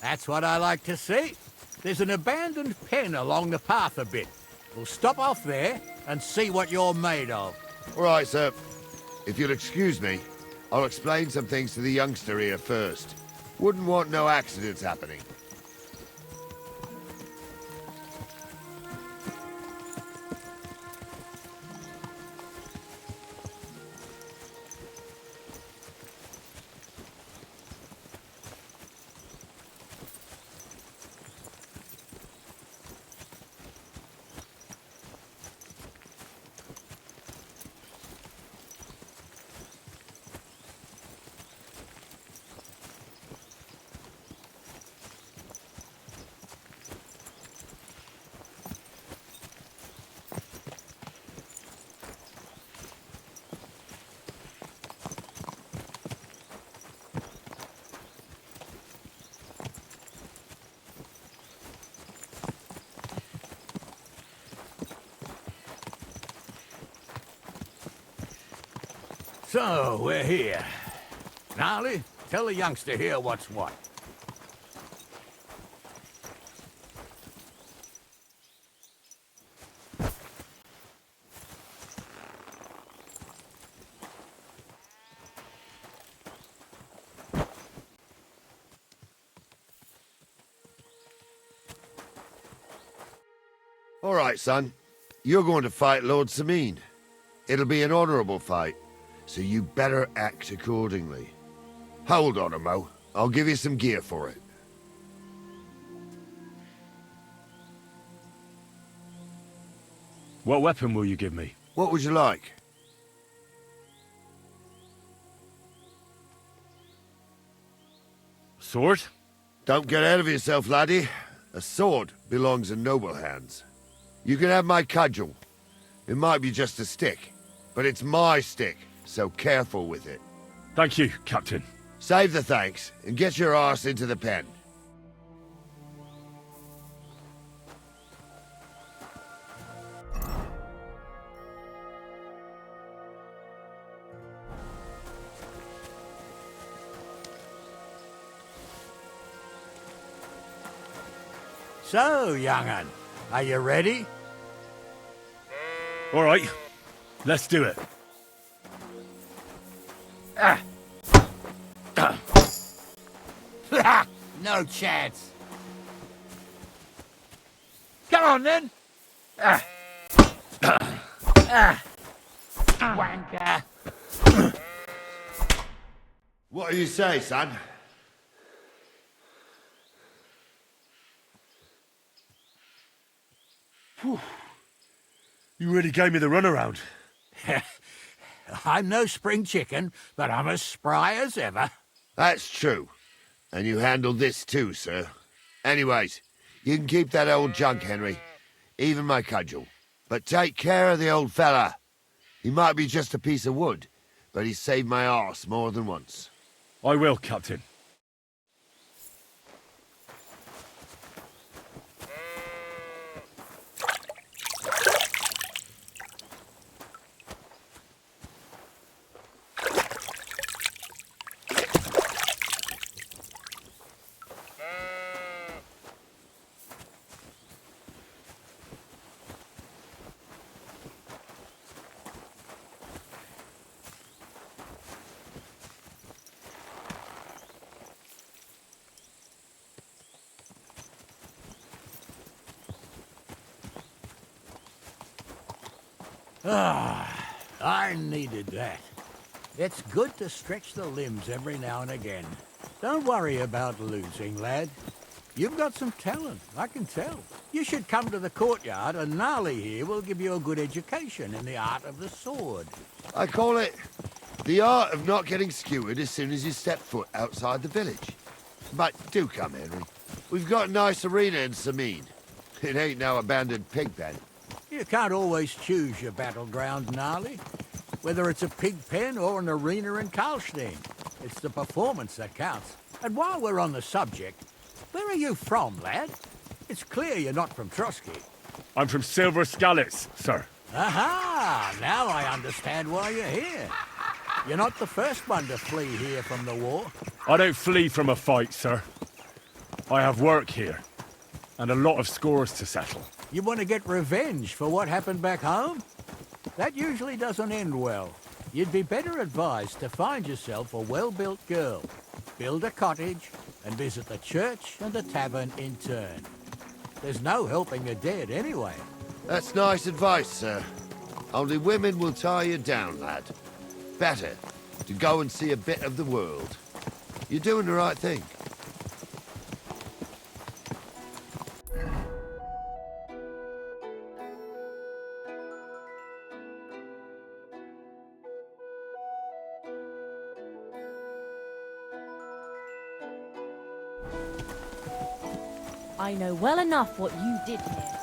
That's what I like to see. There's an abandoned pen along the path a bit. We'll stop off there and see what you're made of. All right, sir. If you'll excuse me, I'll explain some things to the youngster here first. Wouldn't want no accidents happening. So, we're here. Gnarly, tell the youngster here what's what. All right, son. You're going to fight Lord Sameen. It'll be an honorable fight, so you better act accordingly. Hold on, Mo. I'll give you some gear for it. What weapon will you give me? What would you like? Sword? Don't get ahead of yourself, laddie. A sword belongs in noble hands. You can have my cudgel. It might be just a stick, but it's my stick, so careful with it. Thank you, Captain. Save the thanks, and get your arse into the pen. So, young'un, are you ready? All right, let's do it. No chance. Come on, then. Wanker. What do you say, son? Whew. You really gave me the runaround. I'm no spring chicken, but I'm as spry as ever. That's true. And you handled this too, sir. Anyways, you can keep that old junk, Henry. Even my cudgel. But take care of the old fella. He might be just a piece of wood, but he saved my arse more than once. I will, Captain. Ah, I needed that. It's good to stretch the limbs every now and again. Don't worry about losing, lad. You've got some talent, I can tell. You should come to the courtyard, and Gnarly here will give you a good education in the art of the sword. I call it the art of not getting skewered as soon as you step foot outside the village. But do come, Henry. We've got a nice arena in Sameen. It ain't no abandoned pig pen. You can't always choose your battleground, Gnarly. Whether it's a pig pen or an arena in Karlstein. It's the performance that counts. And while we're on the subject, where are you from, lad? It's clear you're not from Trotsky. I'm from Silver Skalitz, sir. Aha! Now I understand why you're here. You're not the first one to flee here from the war. I don't flee from a fight, sir. I have work here, and a lot of scores to settle. You want to get revenge for what happened back home? That usually doesn't end well. You'd be better advised to find yourself a well-built girl, build a cottage, and visit the church and the tavern in turn. There's no helping the dead anyway. That's nice advice, sir. Only women will tie you down, lad. Better to go and see a bit of the world. You're doing the right thing. I know well enough what you did here.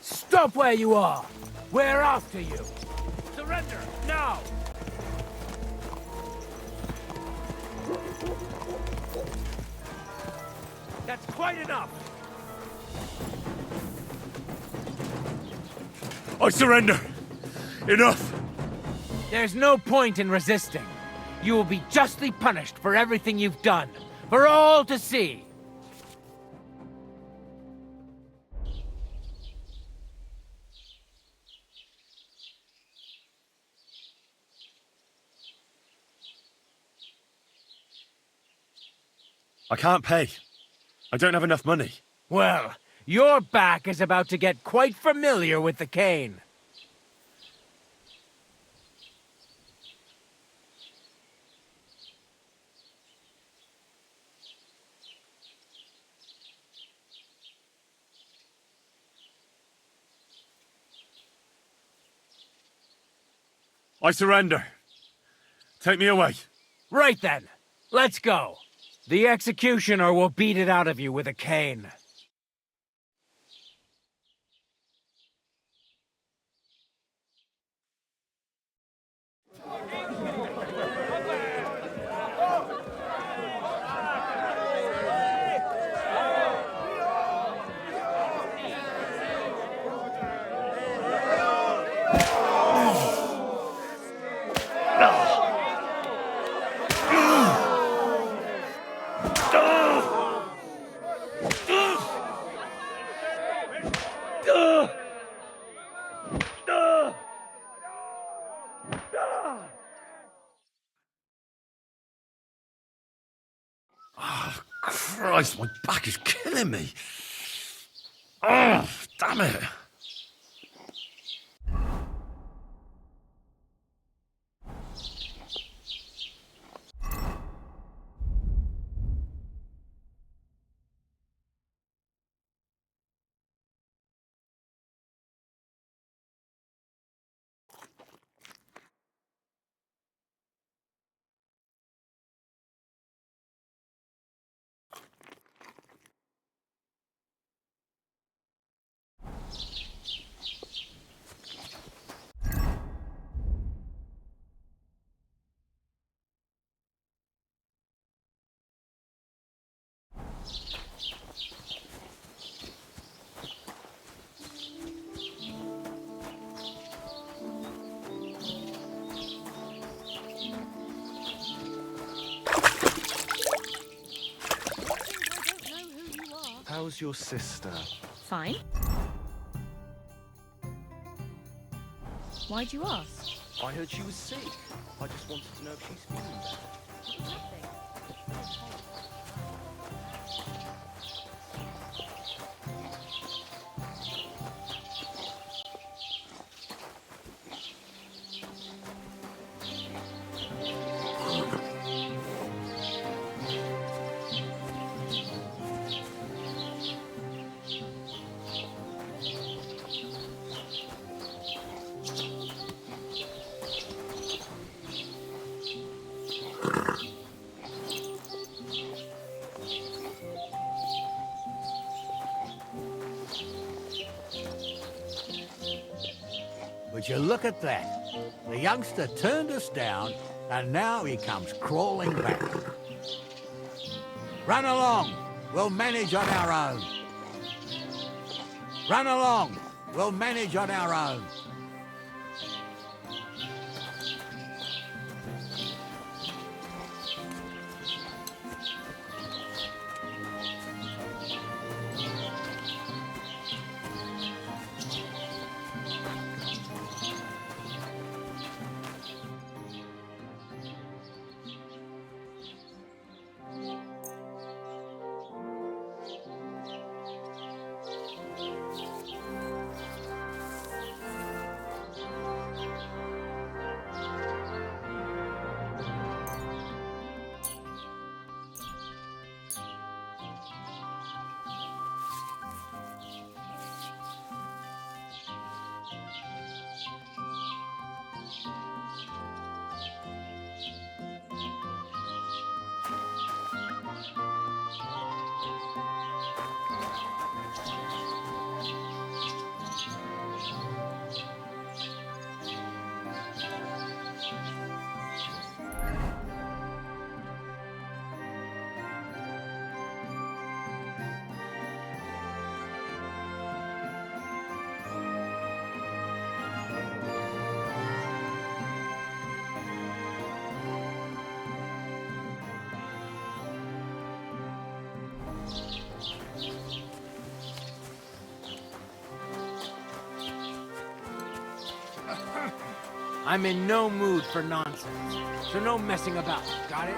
Stop where you are! We're after you! Surrender, now! That's quite enough! I surrender! Enough! There's no point in resisting. You will be justly punished for everything you've done, for all to see. I can't pay. I don't have enough money. Well, your back is about to get quite familiar with the cane. I surrender. Take me away. Right then. Let's go. The executioner will beat it out of you with a cane. Christ, my back is killing me. Oh, damn it. How's your sister? Fine. Why'd you ask? I heard she was sick. I just wanted to know if she's feeling better. Would you look at that? The youngster turned us down, and now he comes crawling back. Run along. We'll manage on our own. Run along. We'll manage on our own. I'm in no mood for nonsense, so no messing about, got it?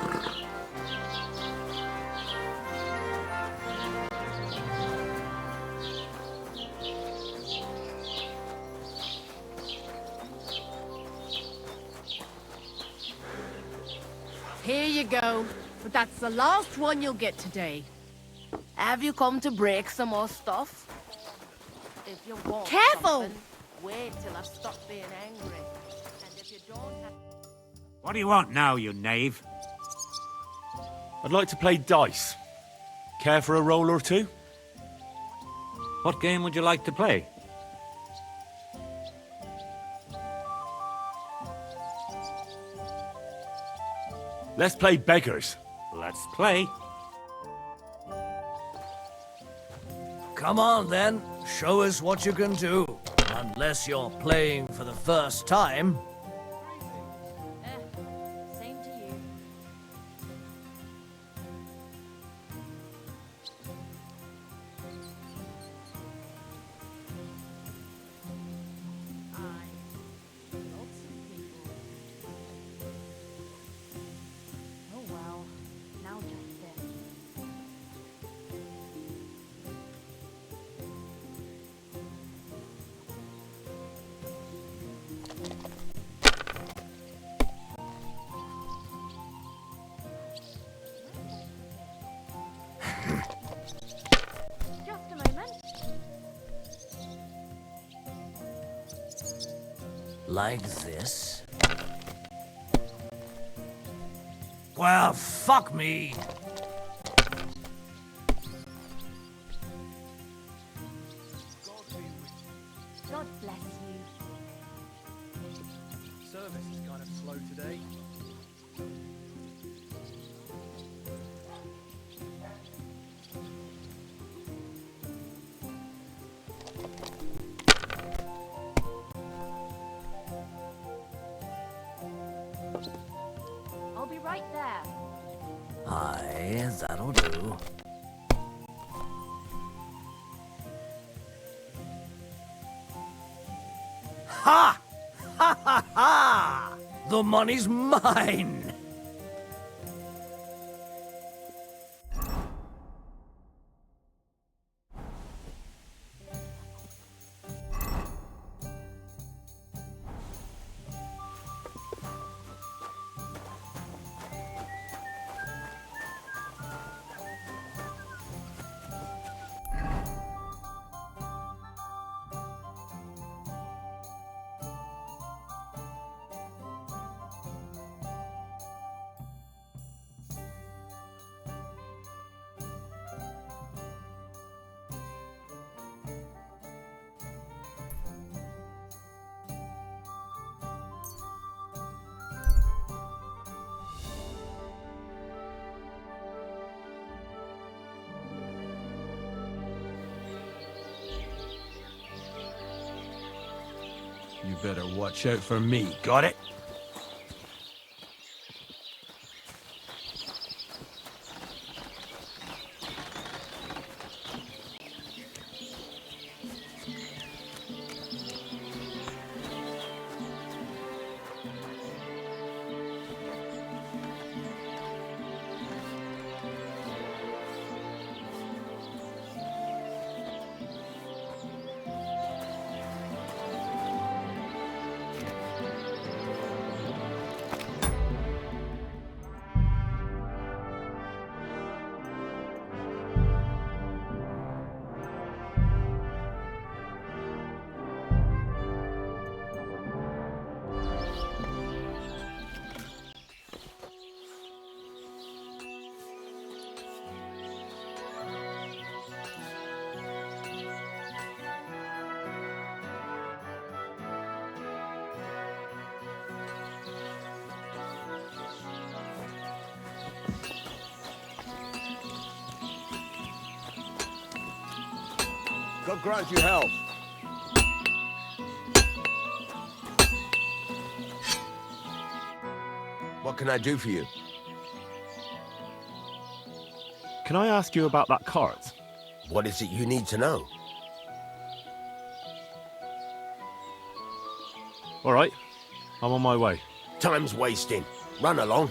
Here you go. But that's the last one you'll get today. Have you come to break some more stuff? If you want Careful! something, wait till I stop being angry. And if you don't have... What do you want now, you knave? I'd like to play dice. Care for a roll or two? What game would you like to play? Let's play beggars. Let's play. Come on then, show us what you can do. Unless you're playing for the first time. Same to you. Oh well, now just this. Just a moment. Like this. Well, fuck me. God bless you. Service is kind of slow today. I'll be right there. Aye, that'll do. Ha! Ha ha ha! The money's mine! You better watch out for me, got it? God grant you health. What can I do for you? Can I ask you about that cart? What is it you need to know? All right. I'm on my way. Time's wasting. Run along.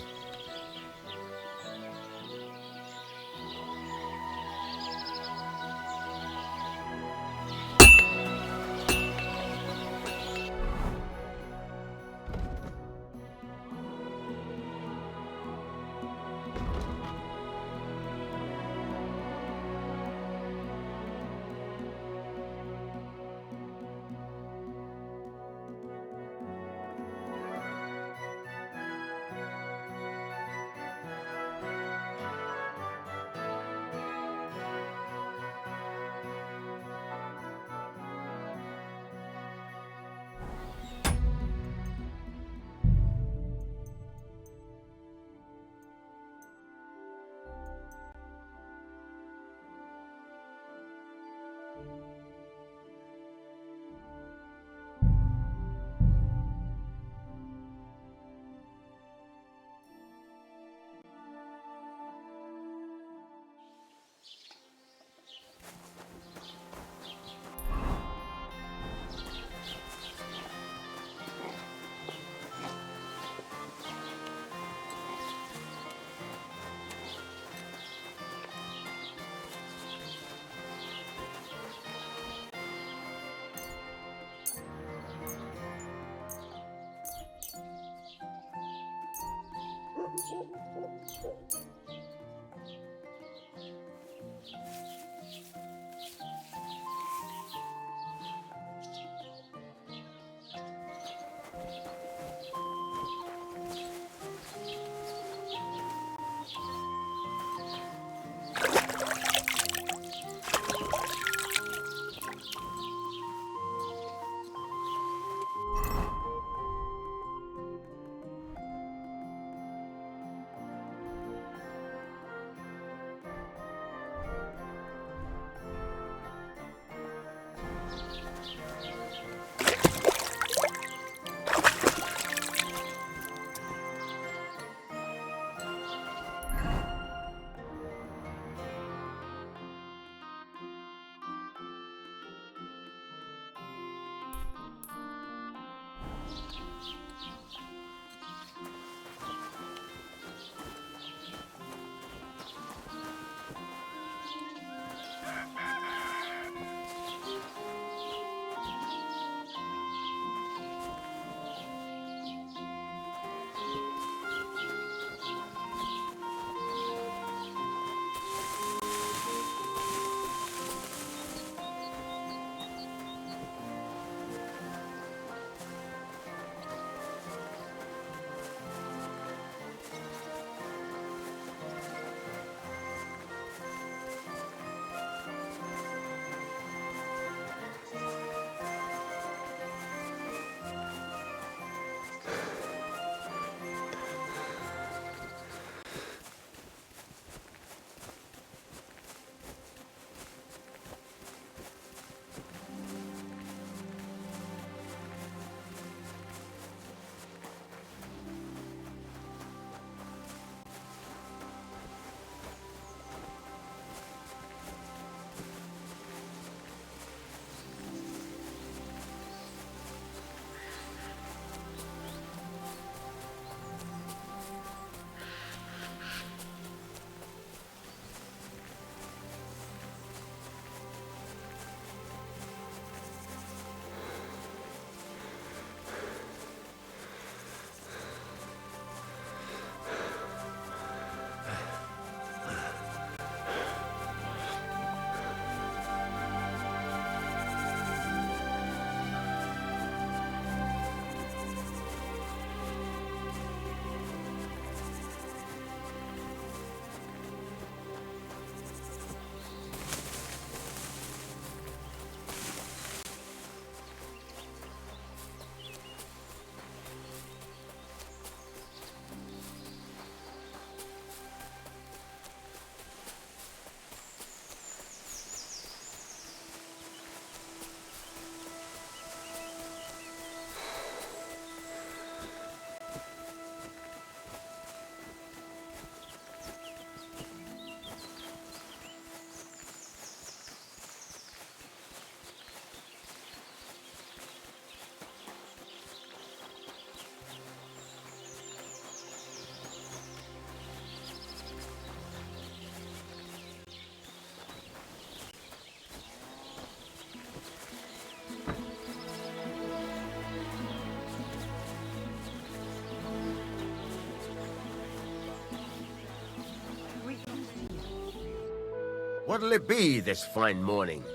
What'll it be this fine morning?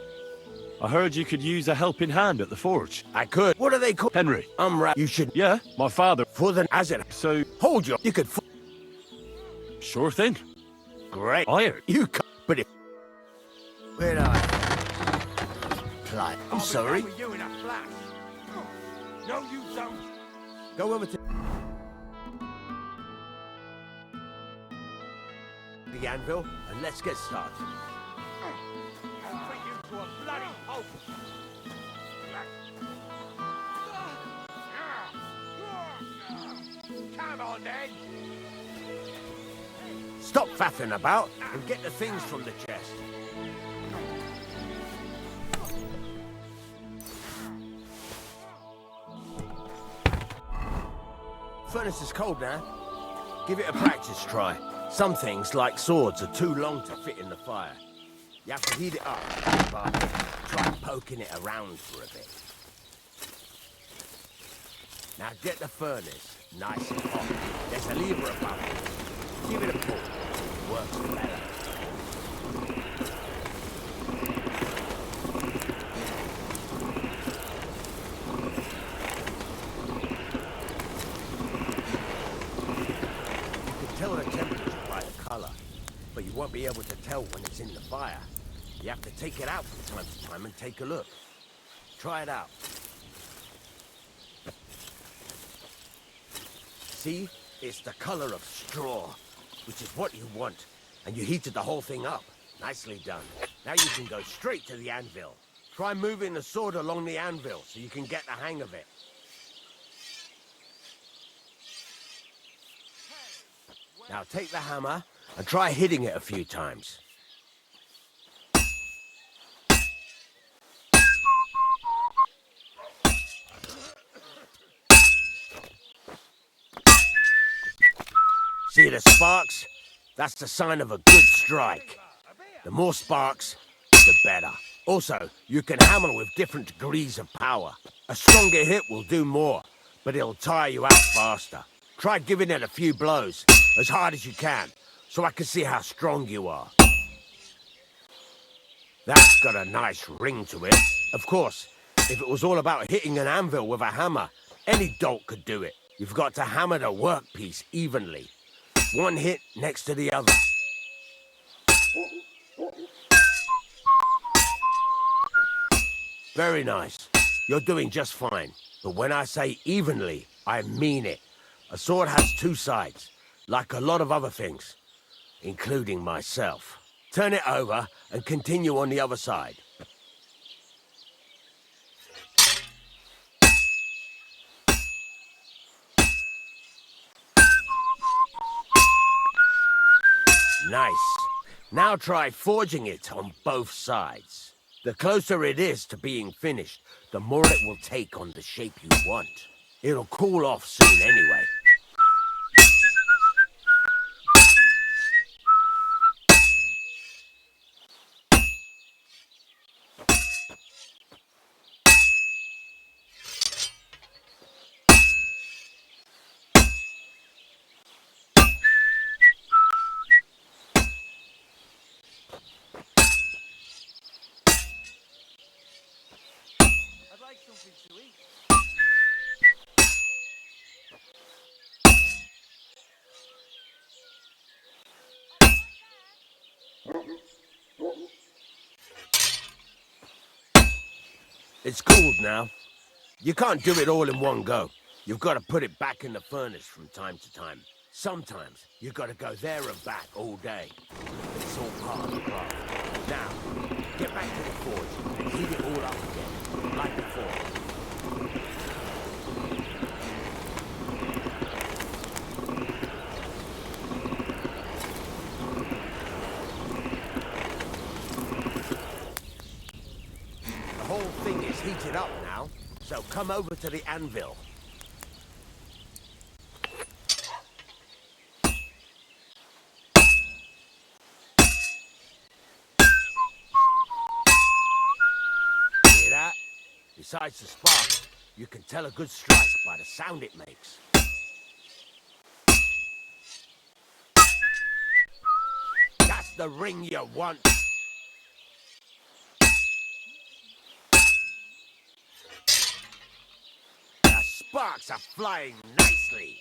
I heard you could use a helping hand at the forge. I could. What are they called? Henry. You should... Yeah, my father. For the... As it... So... Hold your... You could... Sure thing. Great. Iron. You can't... But if... Where are you? Clyde. I'm sorry. With you in a flash. No, you don't. Go over to... the anvil, and let's get started. I'll bring you to a bloody pulp. Come on, then. Stop faffing about and get the things from the chest. Furnace is cold now. Give it a practice try. Some things, like swords, are too long to fit in the fire. You have to heat it up, but try poking it around for a bit. Now get the furnace nice and hot. There's a lever above it. Give it a pull. It works better. You can tell the temperature by the color, but you won't be able to tell when it's in the fire. You have to take it out from time to time and take a look. Try it out. See? It's the color of straw, which is what you want. And you heated the whole thing up. Nicely done. Now you can go straight to the anvil. Try moving the sword along the anvil so you can get the hang of it. Now take the hammer and try hitting it a few times. See the sparks? That's the sign of a good strike. The more sparks, the better. Also, you can hammer with different degrees of power. A stronger hit will do more, but it'll tire you out faster. Try giving it a few blows, as hard as you can, so I can see how strong you are. That's got a nice ring to it. Of course, if it was all about hitting an anvil with a hammer, any dolt could do it. You've got to hammer the workpiece evenly. One hit next to the other. Very nice. You're doing just fine. But when I say evenly, I mean it. A sword has two sides, like a lot of other things, including myself. Turn it over and continue on the other side. Nice. Now try forging it on both sides. The closer it is to being finished, the more it will take on the shape you want. It'll cool off soon anyway. I'd like something to eat. It's cooled now. You can't do it all in one go. You've got to put it back in the furnace from time to time. Sometimes you've got to go there and back all day. It's all part of the craft. Now, get back to the forge and heat it all up again, like before. The whole thing is heated up now, so come over to the anvil. Hear that? Besides the spark, you can tell a good strike by the sound it makes. That's the ring you want. sparks are flying nicely.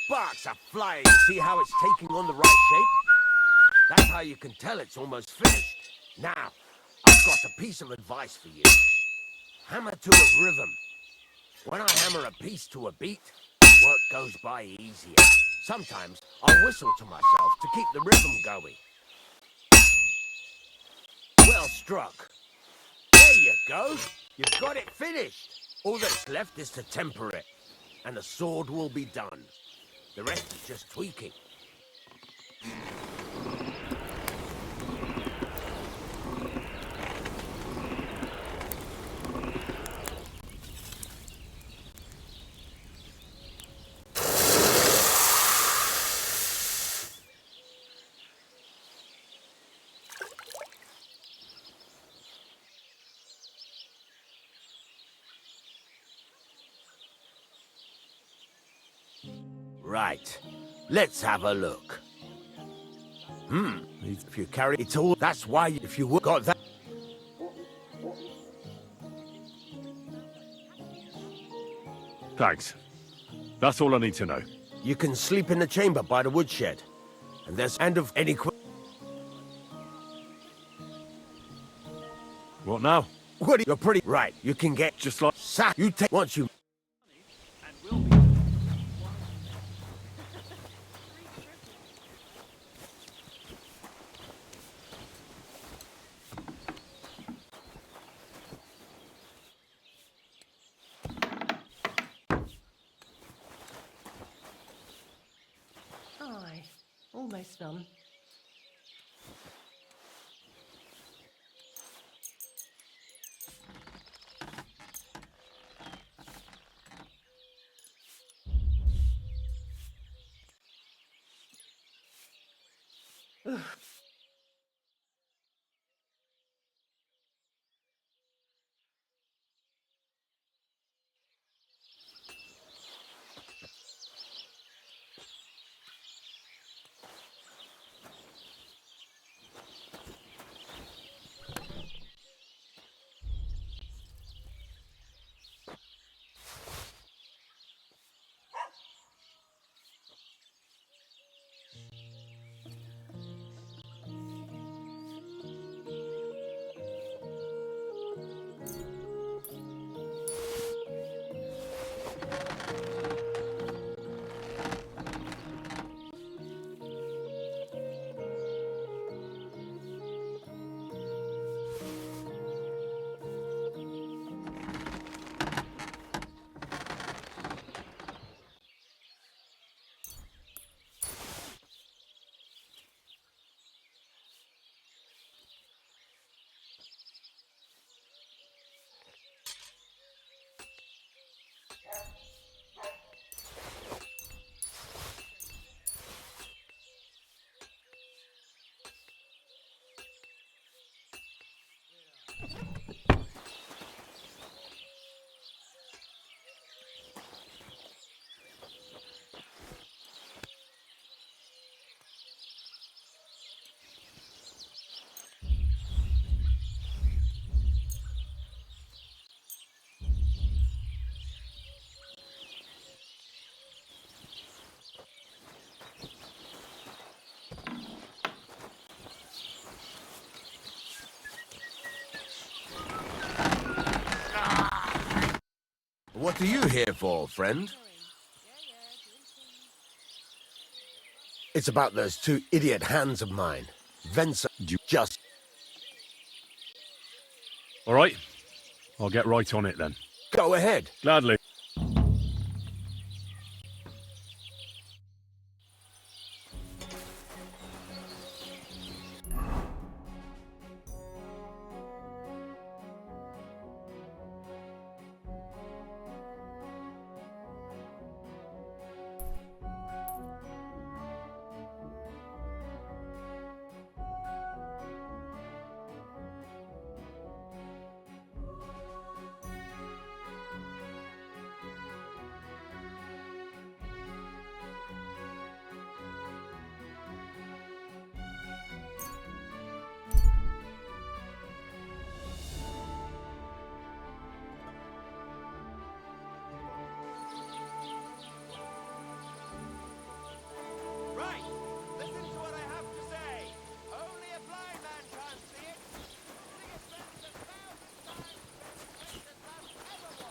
Sparks are flying. See how it's taking on the right shape? That's how you can tell it's almost finished. Now, I've got a piece of advice for you. Hammer to a rhythm. When I hammer a piece to a beat, work goes by easier. Sometimes I'll whistle to myself to keep the rhythm going. Well struck. There you go. You've got it finished. All that's left is to temper it, and the sword will be done. The rest is just tweaking. Right. Let's have a look. If you carry it all, that's why if you got that. Thanks. That's all I need to know. You can sleep in the chamber by the woodshed. And there's end of any What now? What? You're pretty right. You can get just like you take once you. Aye, almost done. Ugh. What are you here for, friend? It's about those two idiot hands of mine. Vincent, you just... All right. I'll get right on it then. Go ahead. Gladly. Right, listen to what I have to say. Only a blind man can't see it. Biggest message 1,000 times greater than ever was.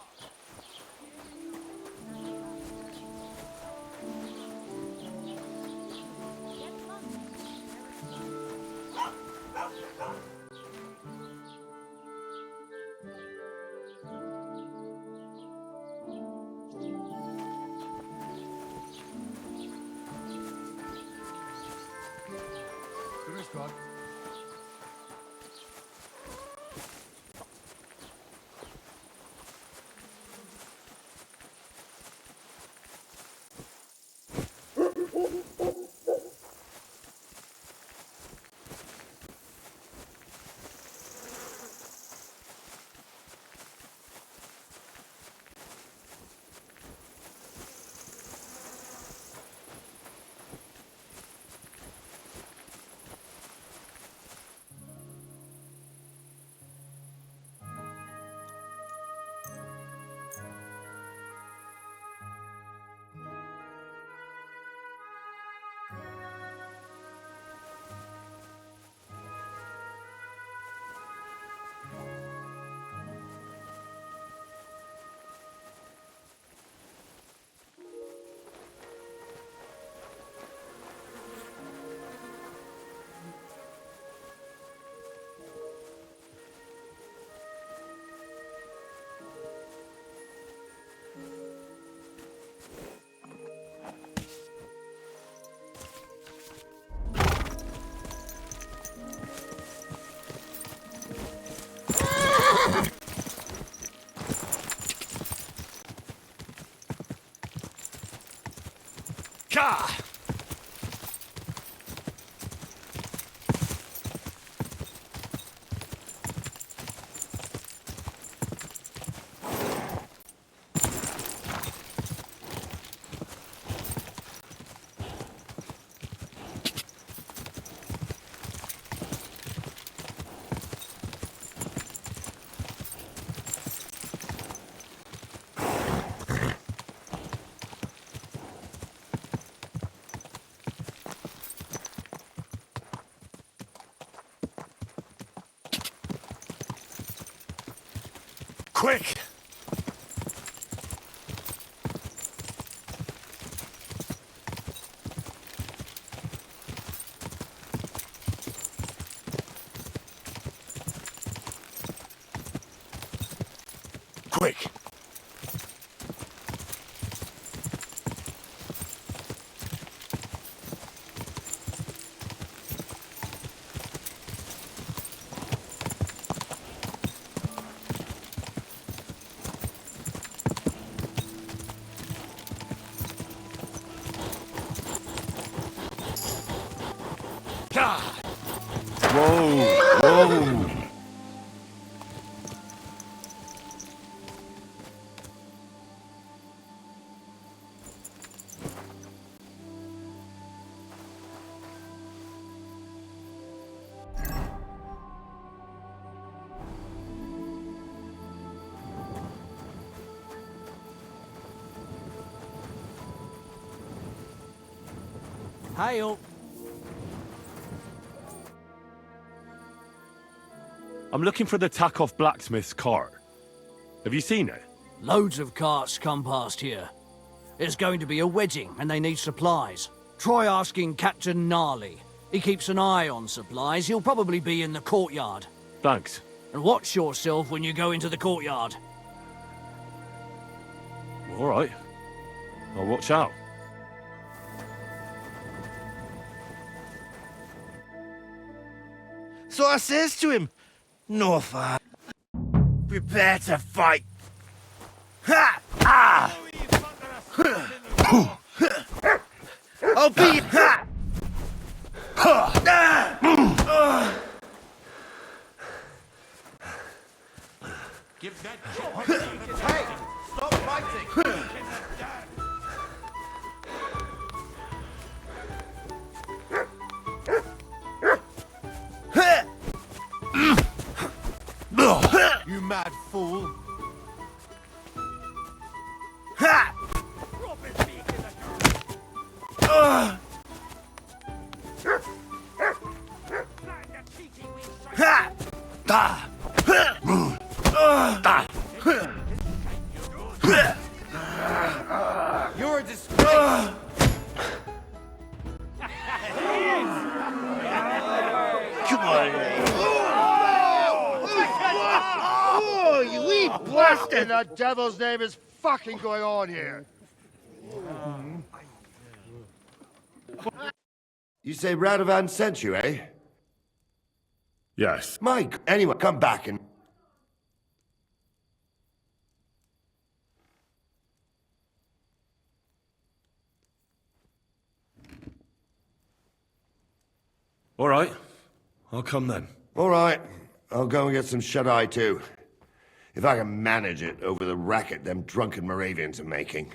Ka! Quick! Quick! Whoa! Whoa! Hail! I'm looking for the Takoff blacksmith's cart. Have you seen it? Loads of carts come past here. There's going to be a wedding and they need supplies. Try asking Captain Gnarly. He keeps an eye on supplies. He'll probably be in the courtyard. Thanks. And watch yourself when you go into the courtyard. All right. I'll watch out. So I says to him, Northard, prepare to fight. Ha! Ah! I'll be... Ha! Give that... Hey! Stop fighting! You mad fool! You're a disgrace! Come on, Oh, you wee blasted! What the devil's name is fucking going on here? You say Radovan sent you, eh? Yes. Mike, anyway, come back and... All right. I'll come then. All right. I'll go and get some shut-eye too. If I can manage it over the racket them drunken Moravians are making.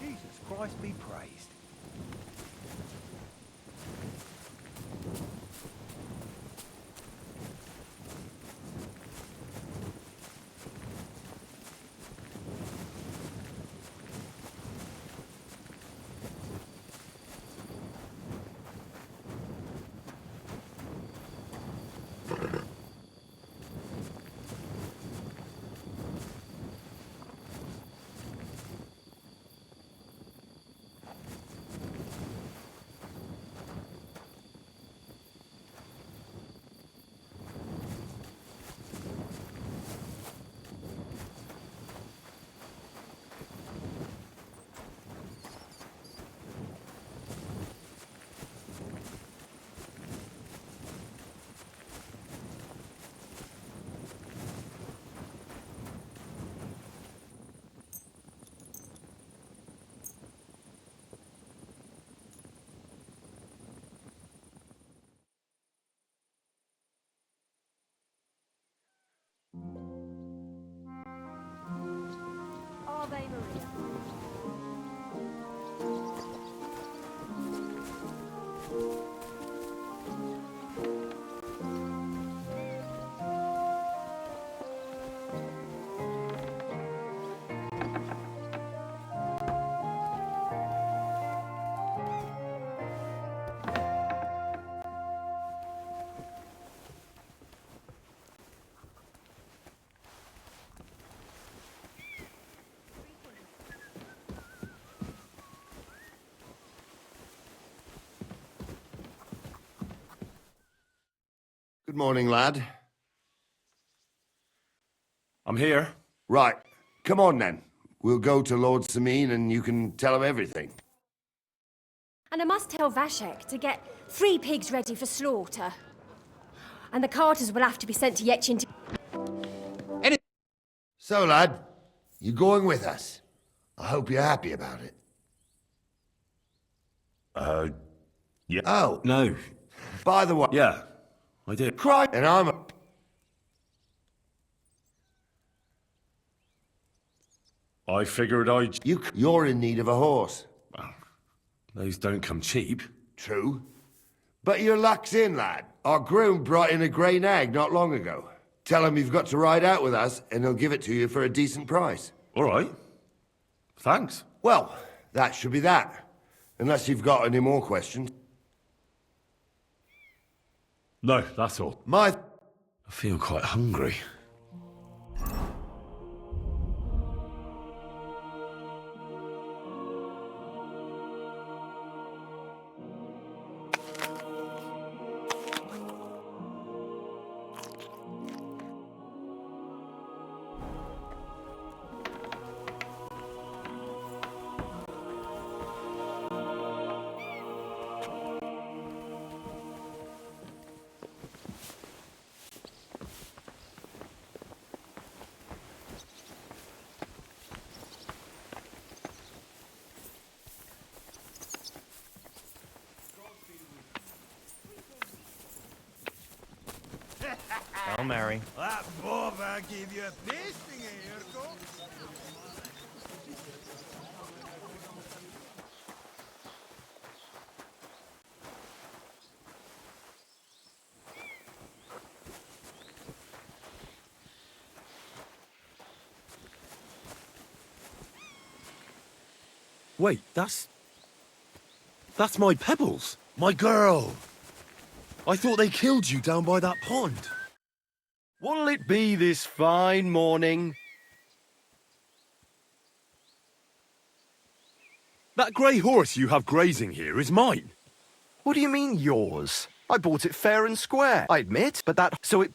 Jesus Christ be praised. Ave Maria. Good morning, lad. I'm here. Right. Come on, then. We'll go to Lord Sameen and you can tell him everything. And I must tell Vashek to get 3 pigs ready for slaughter. And the carters will have to be sent to Yetchin to... So, lad, you going with us? I hope you're happy about it. Yeah. Oh. No. By the way... Yeah, I did. Cry... And I'm a... I figured I'd... You're in need of a horse. Those don't come cheap. True. But your luck's in, lad. Our groom brought in a grey nag not long ago. Tell him you've got to ride out with us, and he'll give it to you for a decent price. All right. Thanks. Well, that should be that. Unless you've got any more questions. No, that's all. I feel quite hungry. Hail Mary. That bobber gave you a pasting, Urko. Wait, that's my Pebbles, my girl. I thought they killed you down by that pond. What'll it be this fine morning? That grey horse you have grazing here is mine. What do you mean, yours? I bought it fair and square, I admit, but that... so it...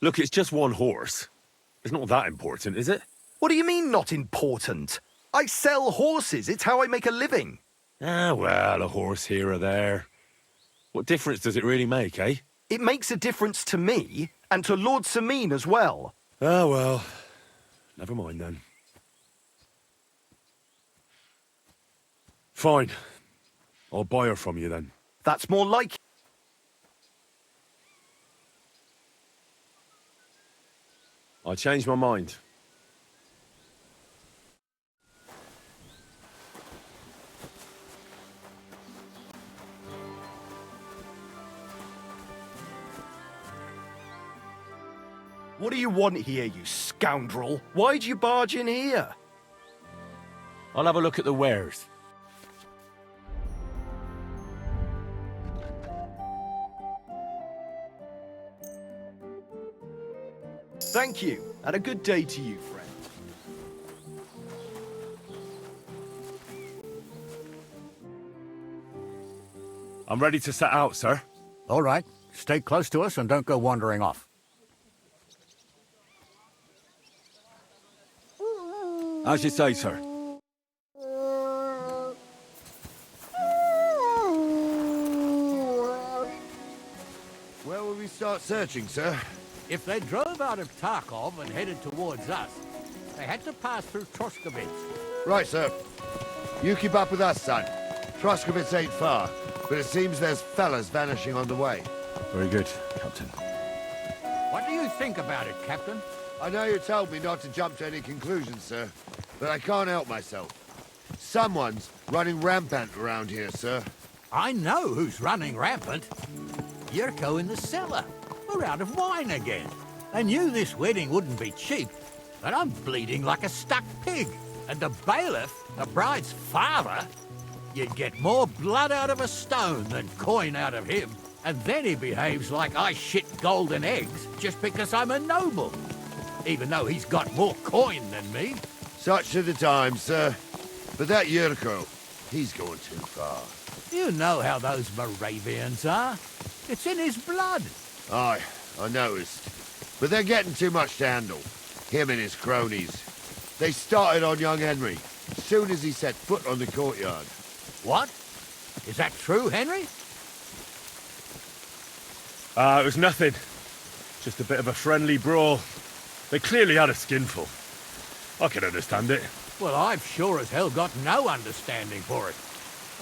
Look, it's just one horse. It's not that important, is it? What do you mean, not important? I sell horses, it's how I make a living. Ah, well, a horse here or there. What difference does it really make, eh? It makes a difference to me, and to Lord Sameen as well. Ah, well, never mind then. Fine. I'll buy her from you then. That's more like... I changed my mind. What do you want here, you scoundrel? Why'd you barge in here? I'll have a look at the wares. Thank you, and a good day to you, friend. I'm ready to set out, sir. All right. Stay close to us and don't go wandering off. As you say, sir. Where will we start searching, sir? If they drove out of Tarkov and headed towards us, they had to pass through Troskovitz. Right, sir. You keep up with us, son. Troskovitz ain't far, but it seems there's fellas vanishing on the way. Very good, Captain. What do you think about it, Captain? I know you told me not to jump to any conclusions, sir, but I can't help myself. Someone's running rampant around here, sir. I know who's running rampant. Yurko in the cellar. We're out of wine again. I knew this wedding wouldn't be cheap, but I'm bleeding like a stuck pig. And the bailiff, the bride's father, you'd get more blood out of a stone than coin out of him. And then he behaves like I shit golden eggs just because I'm a noble. Even though he's got more coin than me. Such are the times, sir. But that Yurko, he's going too far. You know how those Moravians are. It's in his blood. Aye, I noticed. But they're getting too much to handle. Him and his cronies. They started on young Henry, as soon as he set foot on the courtyard. What? Is that true, Henry? It was nothing. Just a bit of a friendly brawl. They clearly had a skinful. I can understand it. Well, I've sure as hell got no understanding for it.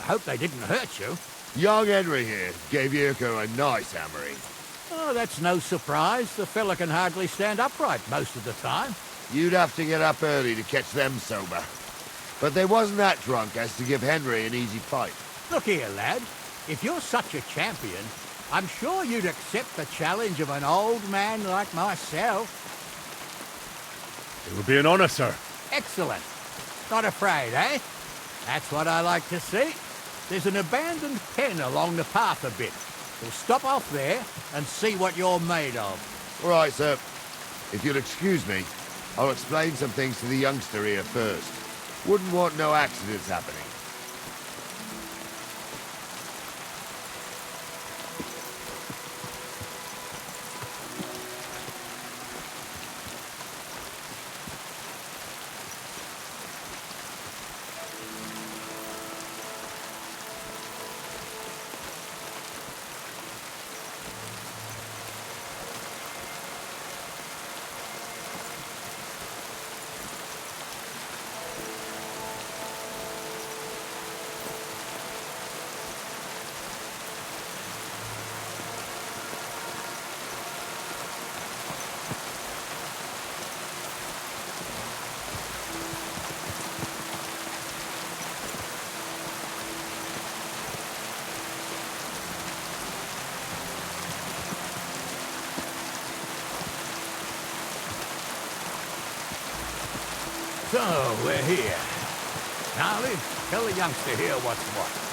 hope they didn't hurt you. Young Henry here gave Yurko a nice hammering. Oh, that's no surprise. The fella can hardly stand upright most of the time. You'd have to get up early to catch them sober. But they wasn't that drunk as to give Henry an easy fight. Look here, lad. If you're such a champion, I'm sure you'd accept the challenge of an old man like myself. It would be an honor, sir. Excellent. Not afraid, eh? That's what I like to see. There's an abandoned pen along the path a bit. We'll stop off there and see what you're made of. All right, sir. If you'll excuse me, I'll explain some things to the youngster here first. Wouldn't want no accidents happening. So, we're here. Charlie, tell the youngster here what's what.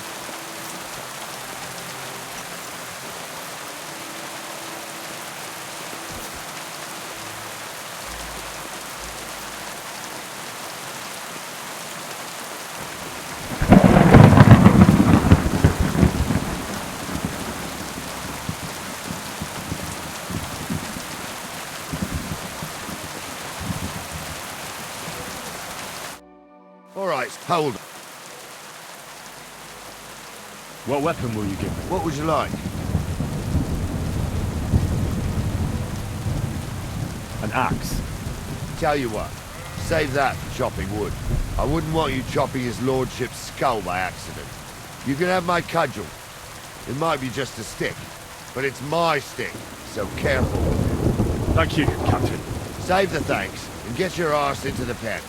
All right, hold. What weapon will you give me? What would you like? An axe. Tell you what, save that for chopping wood. I wouldn't want you chopping his lordship's skull by accident. You can have my cudgel. It might be just a stick, but it's my stick, so careful. Thank you, Captain. Save the thanks, and get your arse into the pen.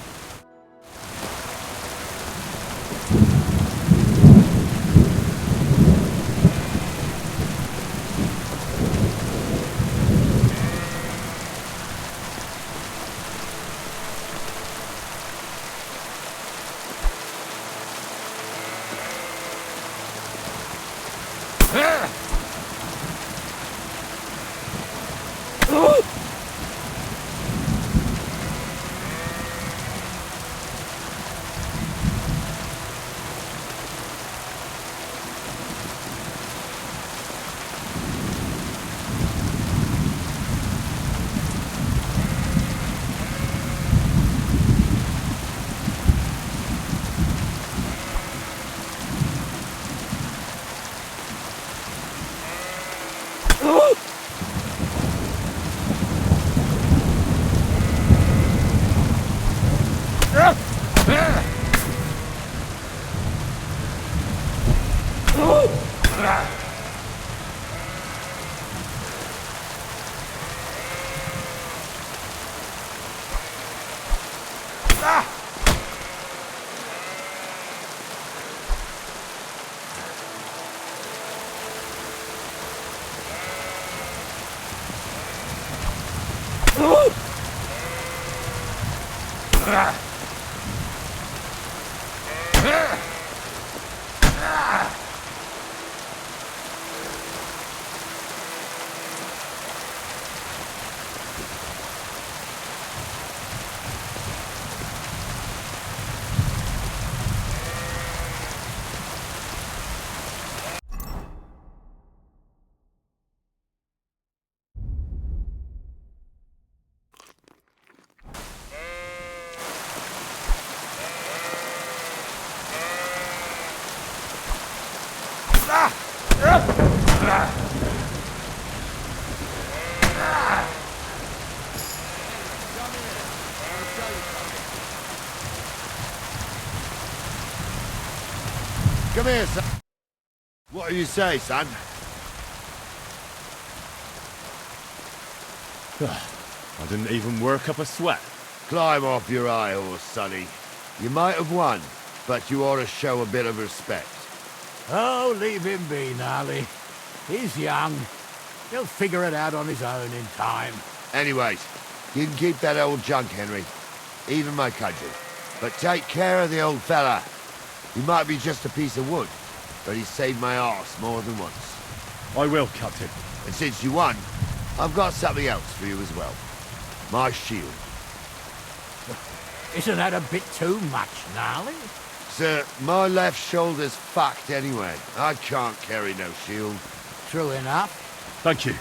here, son. What do you say, son? I didn't even work up a sweat. Climb off your high horse, sonny. You might have won, but you ought to show a bit of respect. Oh, leave him be, Gnarly. He's young. He'll figure it out on his own in time. Anyways, you can keep that old junk, Henry. Even my cudgel. But take care of the old fella. He might be just a piece of wood, but he's saved my arse more than once. I will, Captain. And since you won, I've got something else for you as well. My shield. Isn't that a bit too much, Gnarly? Sir, my left shoulder's fucked anyway. I can't carry no shield. True enough. Thank you.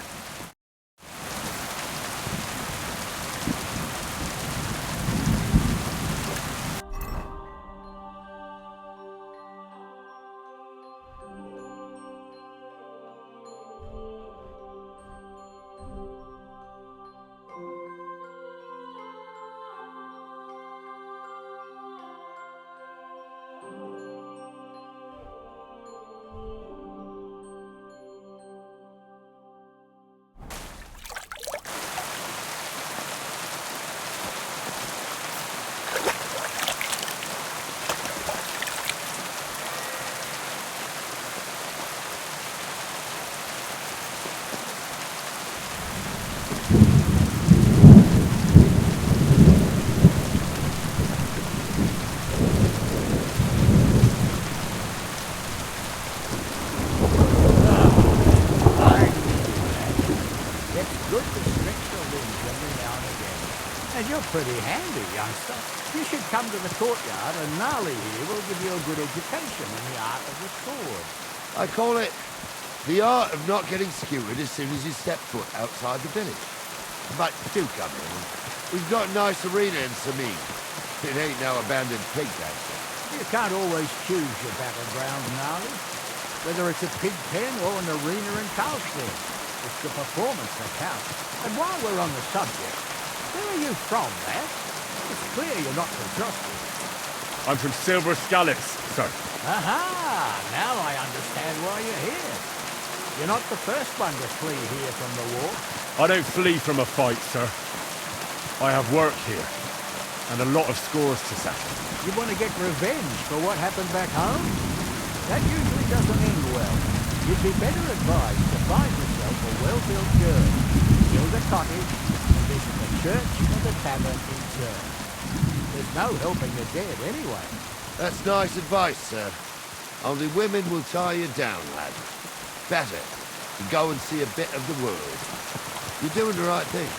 Pretty handy, youngster. You should come to the courtyard, and Gnarly here will give you a good education in the art of the sword. I call it the art of not getting skewered as soon as you step foot outside the village. But do come in. We've got a nice arena in Samin. It ain't no abandoned pig dance. You can't always choose your battleground, Gnarly. Whether it's a pig pen or an arena in Carlstein. It's the performance that counts. And while we're on the subject, where are you from, lad? It's clear you're not from Trusty. I'm from Silver Scallis, sir. Aha! Now I understand why you're here. You're not the first one to flee here from the war. I don't flee from a fight, sir. I have work here, and a lot of scores to settle. You want to get revenge for what happened back home? That usually doesn't end well. You'd be better advised to find yourself a well-built girl, build a cottage, visit the church or the tavern in turn. There's no helping the dead anyway. That's nice advice, sir. Only women will tie you down, lad. Better to go and see a bit of the world. You're doing the right thing.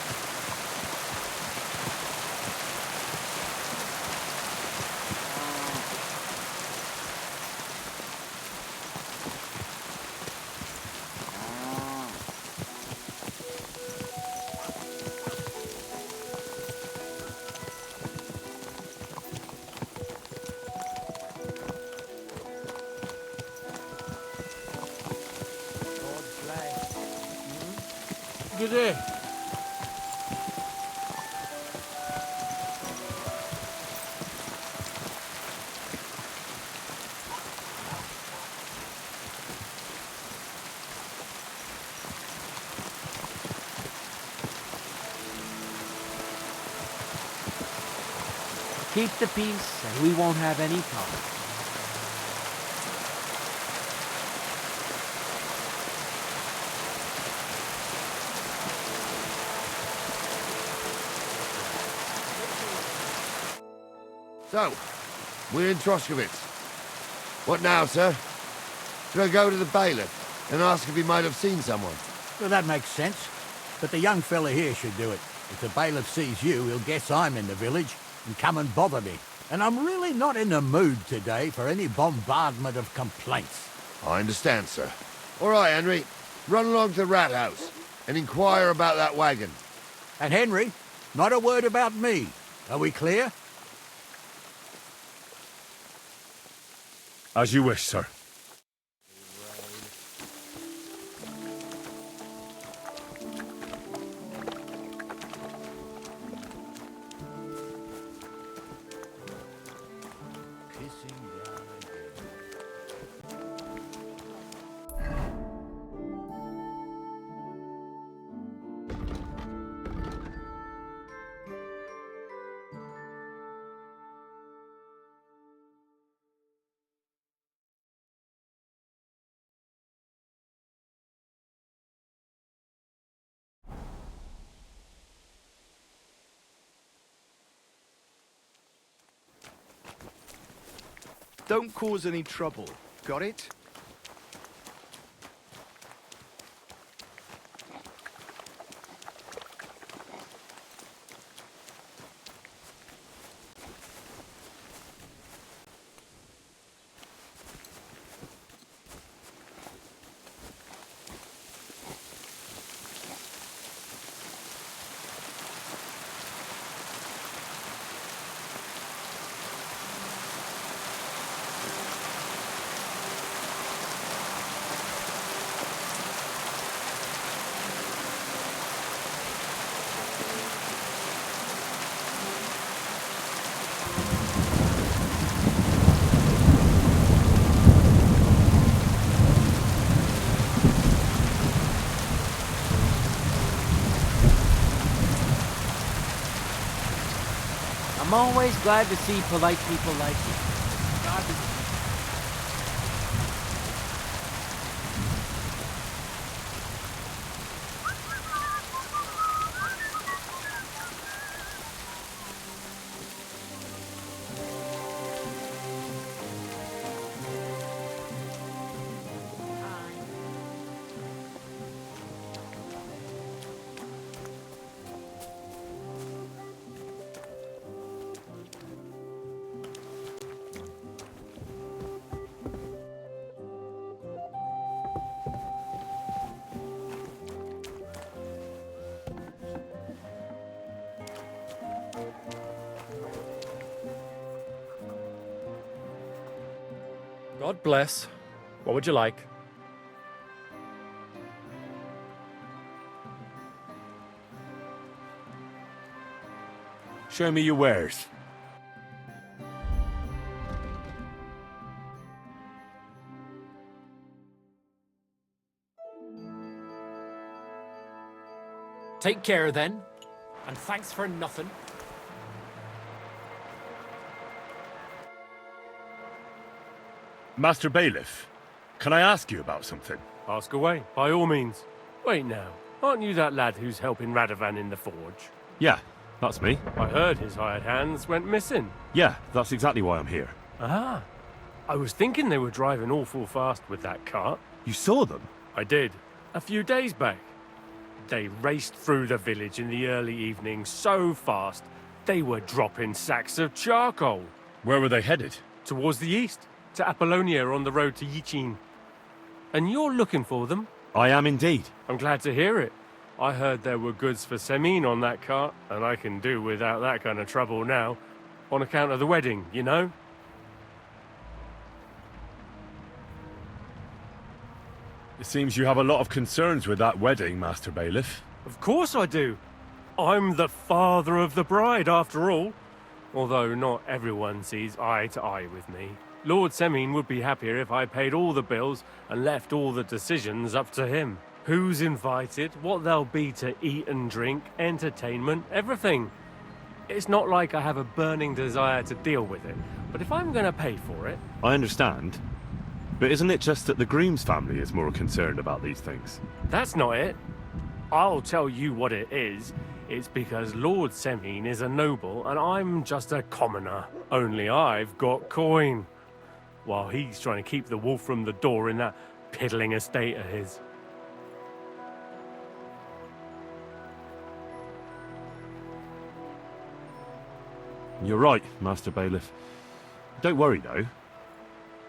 Good day. Keep the peace, and we won't have any problems. So, we're in Troskowitz. What now, sir? Should I go to the bailiff and ask if he might have seen someone? Well, that makes sense. But the young fella here should do it. If the bailiff sees you, he'll guess I'm in the village and come and bother me. And I'm really not in the mood today for any bombardment of complaints. I understand, sir. All right, Henry. Run along to the rat house and inquire about that wagon. And Henry, not a word about me. Are we clear? As you wish, sir. Don't cause any trouble. Got it? I'm always glad to see polite people like you. God is God bless. What would you like? Show me your wares. Take care then, and thanks for nothing. Master Bailiff, can I ask you about something? Ask away, by all means. Wait now, aren't you that lad who's helping Radovan in the forge? Yeah, that's me. I heard his hired hands went missing. Yeah, that's exactly why I'm here. Ah, I was thinking they were driving awful fast with that cart. You saw them? I did, a few days back. They raced through the village in the early evening so fast, they were dropping sacks of charcoal. Where were they headed? Towards the east, to Apollonia on the road to Yichin. And you're looking for them? I am indeed. I'm glad to hear it. I heard there were goods for Semin on that cart, and I can do without that kind of trouble now, on account of the wedding, you know? It seems you have a lot of concerns with that wedding, Master Bailiff. Of course I do. I'm the father of the bride, after all. Although not everyone sees eye to eye with me. Lord Semin would be happier if I paid all the bills and left all the decisions up to him. Who's invited, what there'll be to eat and drink, entertainment, everything. It's not like I have a burning desire to deal with it, but if I'm going to pay for it... I understand. But isn't it just that the groom's family is more concerned about these things? That's not it. I'll tell you what it is. It's because Lord Semin is a noble and I'm just a commoner. Only I've got coin. While he's trying to keep the wolf from the door in that piddling estate of his. You're right, Master Bailiff. Don't worry, though.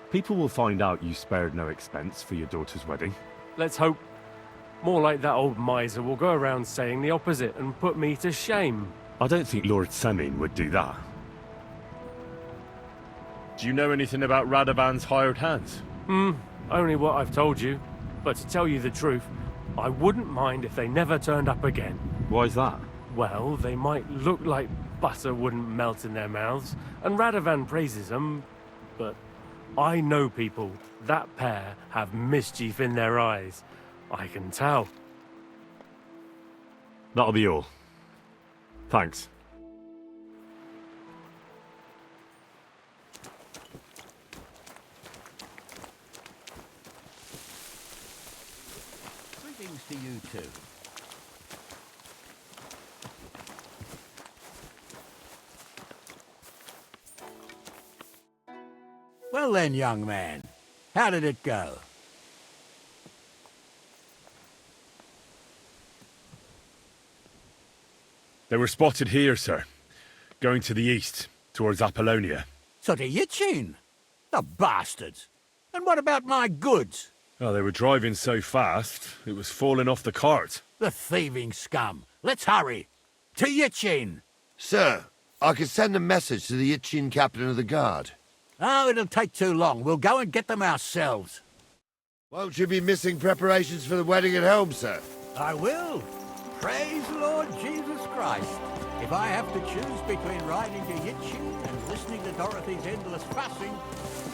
People will find out you spared no expense for your daughter's wedding. Let's hope. More like that old miser will go around saying the opposite and put me to shame. I don't think Lord Semin would do that. Do you know anything about Radovan's hired hands? Only what I've told you. But to tell you the truth, I wouldn't mind if they never turned up again. Why's that? Well, they might look like butter wouldn't melt in their mouths, and Radovan praises them, but I know people. That pair have mischief in their eyes. I can tell. That'll be all. Thanks. Greetings to you too. Well then, young man, how did it go? They were spotted here, sir. Going to the east, towards Apollonia. So to Yitchin? The bastards! And what about my goods? Oh, they were driving so fast, it was falling off the cart. The thieving scum! Let's hurry! To Yitchin! Sir, I can send a message to the Itchin captain of the guard. Oh, it'll take too long. We'll go and get them ourselves. Won't you be missing preparations for the wedding at home, sir? I will. Praise Lord Jesus Christ. If I have to choose between riding to Yitchin and listening to Dorothy's endless fussing,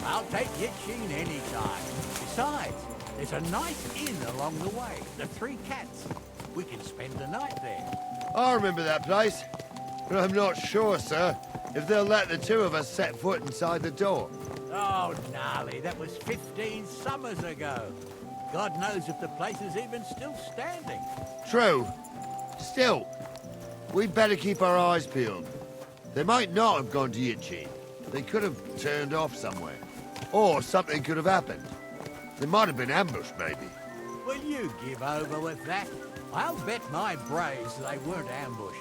I'll take Yitchin any time. Besides, there's a nice inn along the way, the Three Cats. We can spend the night there. I remember that place, but I'm not sure, sir, if they'll let the two of us set foot inside the door. Oh, gnarly, that was 15 summers ago. God knows if the place is even still standing. True. Still, we'd better keep our eyes peeled. They might not have gone to Yitchin. They could have turned off somewhere. Or something could have happened. They might have been ambushed, maybe. Will you give over with that? I'll bet my braves they weren't ambushed.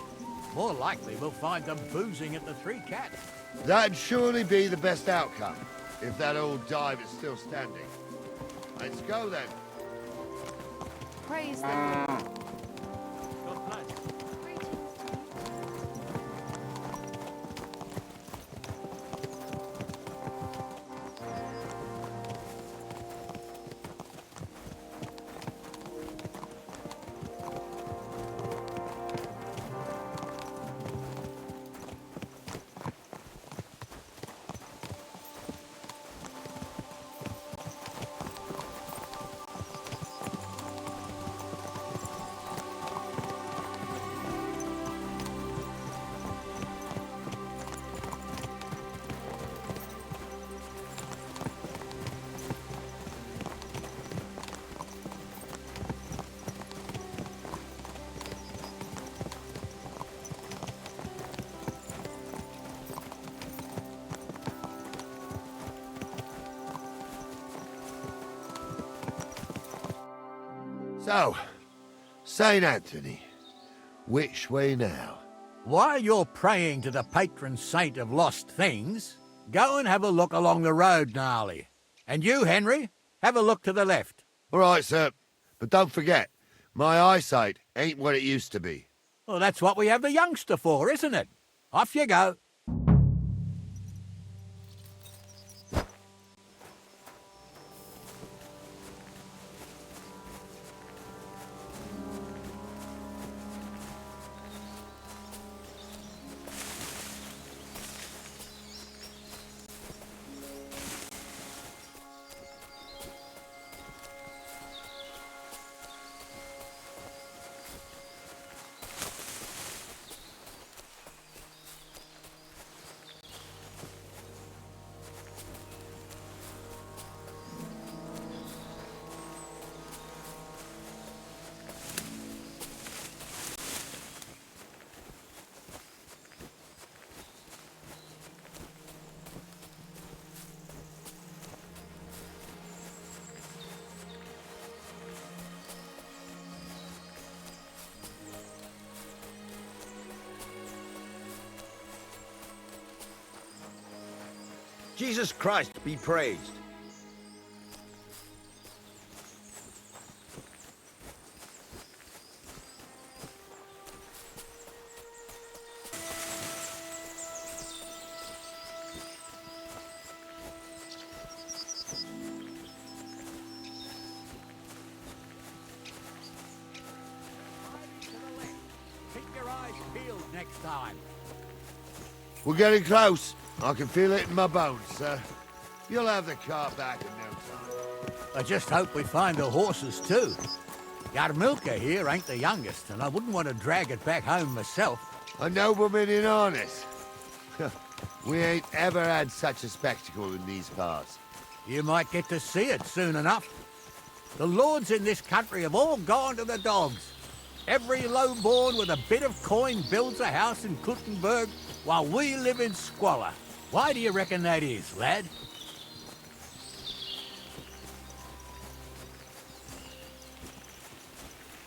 More likely we'll find them boozing at the Three Cats. That'd surely be the best outcome, if that old dive is still standing. Let's go, then. Praise the Lord. God bless. So, St. Anthony, which way now? While you're praying to the patron saint of lost things, go and have a look along the road, Gnarly. And you, Henry, have a look to the left. All right, sir. But don't forget, my eyesight ain't what it used to be. Well, that's what we have the youngster for, isn't it? Off you go. Jesus Christ be praised. Keep your eyes peeled next time. We're getting close. I can feel it in my bones, sir. You'll have the car back in no time. I just hope we find the horses, too. Yarmilka here ain't the youngest, and I wouldn't want to drag it back home myself. A nobleman in harness. We ain't ever had such a spectacle in these parts. You might get to see it soon enough. The lords in this country have all gone to the dogs. Every lowborn with a bit of coin builds a house in Kuttenberg while we live in squalor. Why do you reckon that is, lad?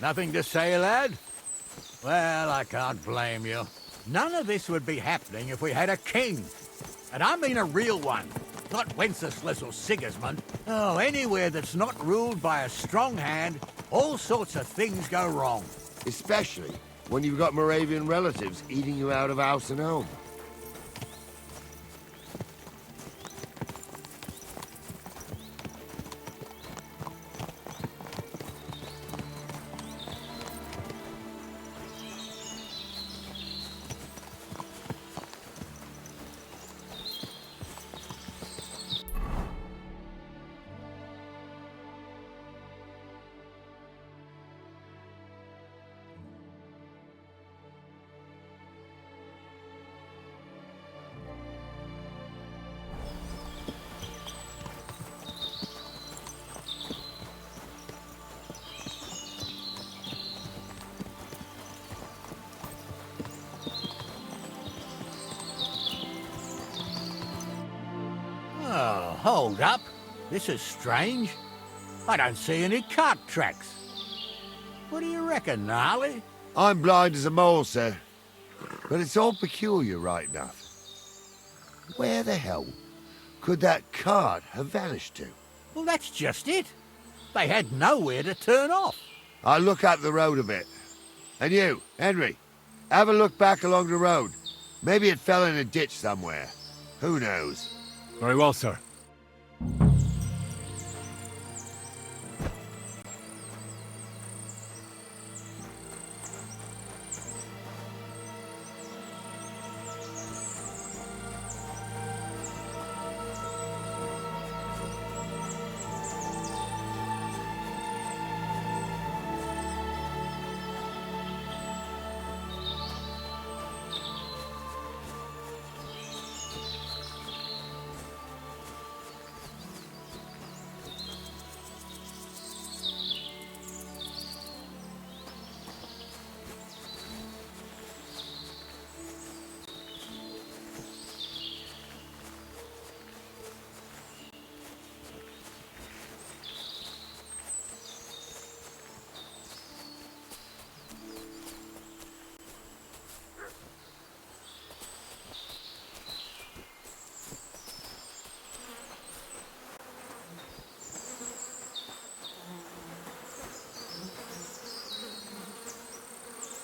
Nothing to say, lad? Well, I can't blame you. None of this would be happening if we had a king. And I mean a real one. Not Wenceslas or Sigismund. Oh, anywhere that's not ruled by a strong hand, all sorts of things go wrong. Especially when you've got Moravian relatives eating you out of house and home. Oh, hold up. This is strange. I don't see any cart tracks. What do you reckon, Gnarly? I'm blind as a mole, sir. But it's all peculiar, right enough. Where the hell could that cart have vanished to? Well, that's just it. They had nowhere to turn off. I'll look up the road a bit. And you, Henry, have a look back along the road. Maybe it fell in a ditch somewhere. Who knows? Very well, sir.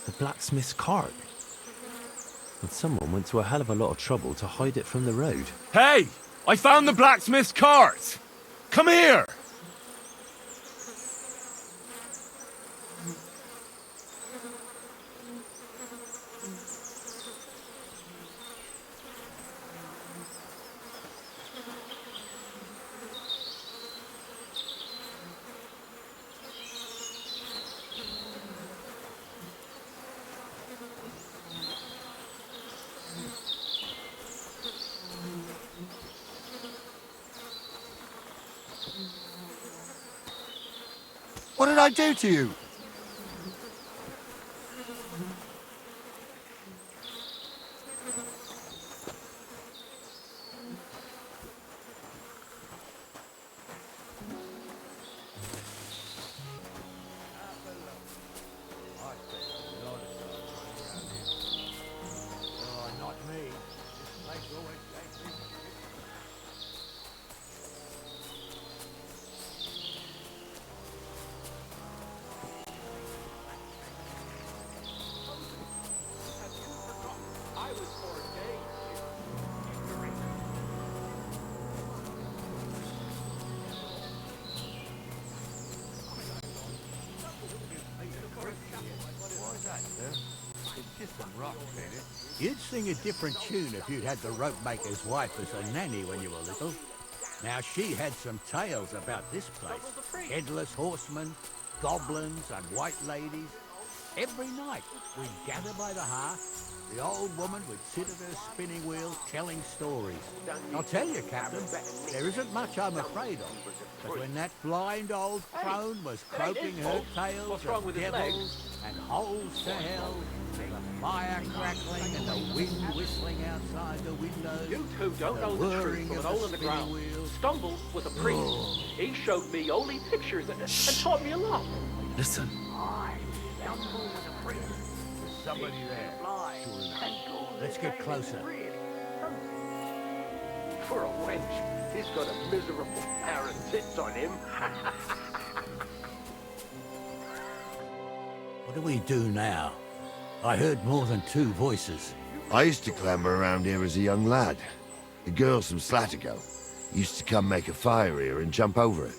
The blacksmith's cart. And someone went to a hell of a lot of trouble to hide it from the road. Hey! I found the blacksmith's cart! Come here! What did I do to you? Oh, not me. This place always takes me. You'd sing a different tune if you'd had the ropemaker's wife as a nanny when you were little. Now, she had some tales about this place. Headless horsemen, goblins and white ladies. Every night, we'd gather by the hearth. The old woman would sit at her spinning wheel telling stories. I'll tell you, Captain, there isn't much I'm afraid of. But when that blind old crone was croaking her tales of devils and holes to hell, the fire crackling and the wind whistling outside the windows, You two don't know the truth from an hole in the ground. Stumbles was a priest. He showed me holy pictures and taught me a lot. Listen. Somebody there. Let's get closer. For a wench, he's got a miserable pair of tits on him. What do we do now? I heard more than two voices. I used to clamber around here as a young lad. The girls from Slattergo used to come make a fire here and jump over it.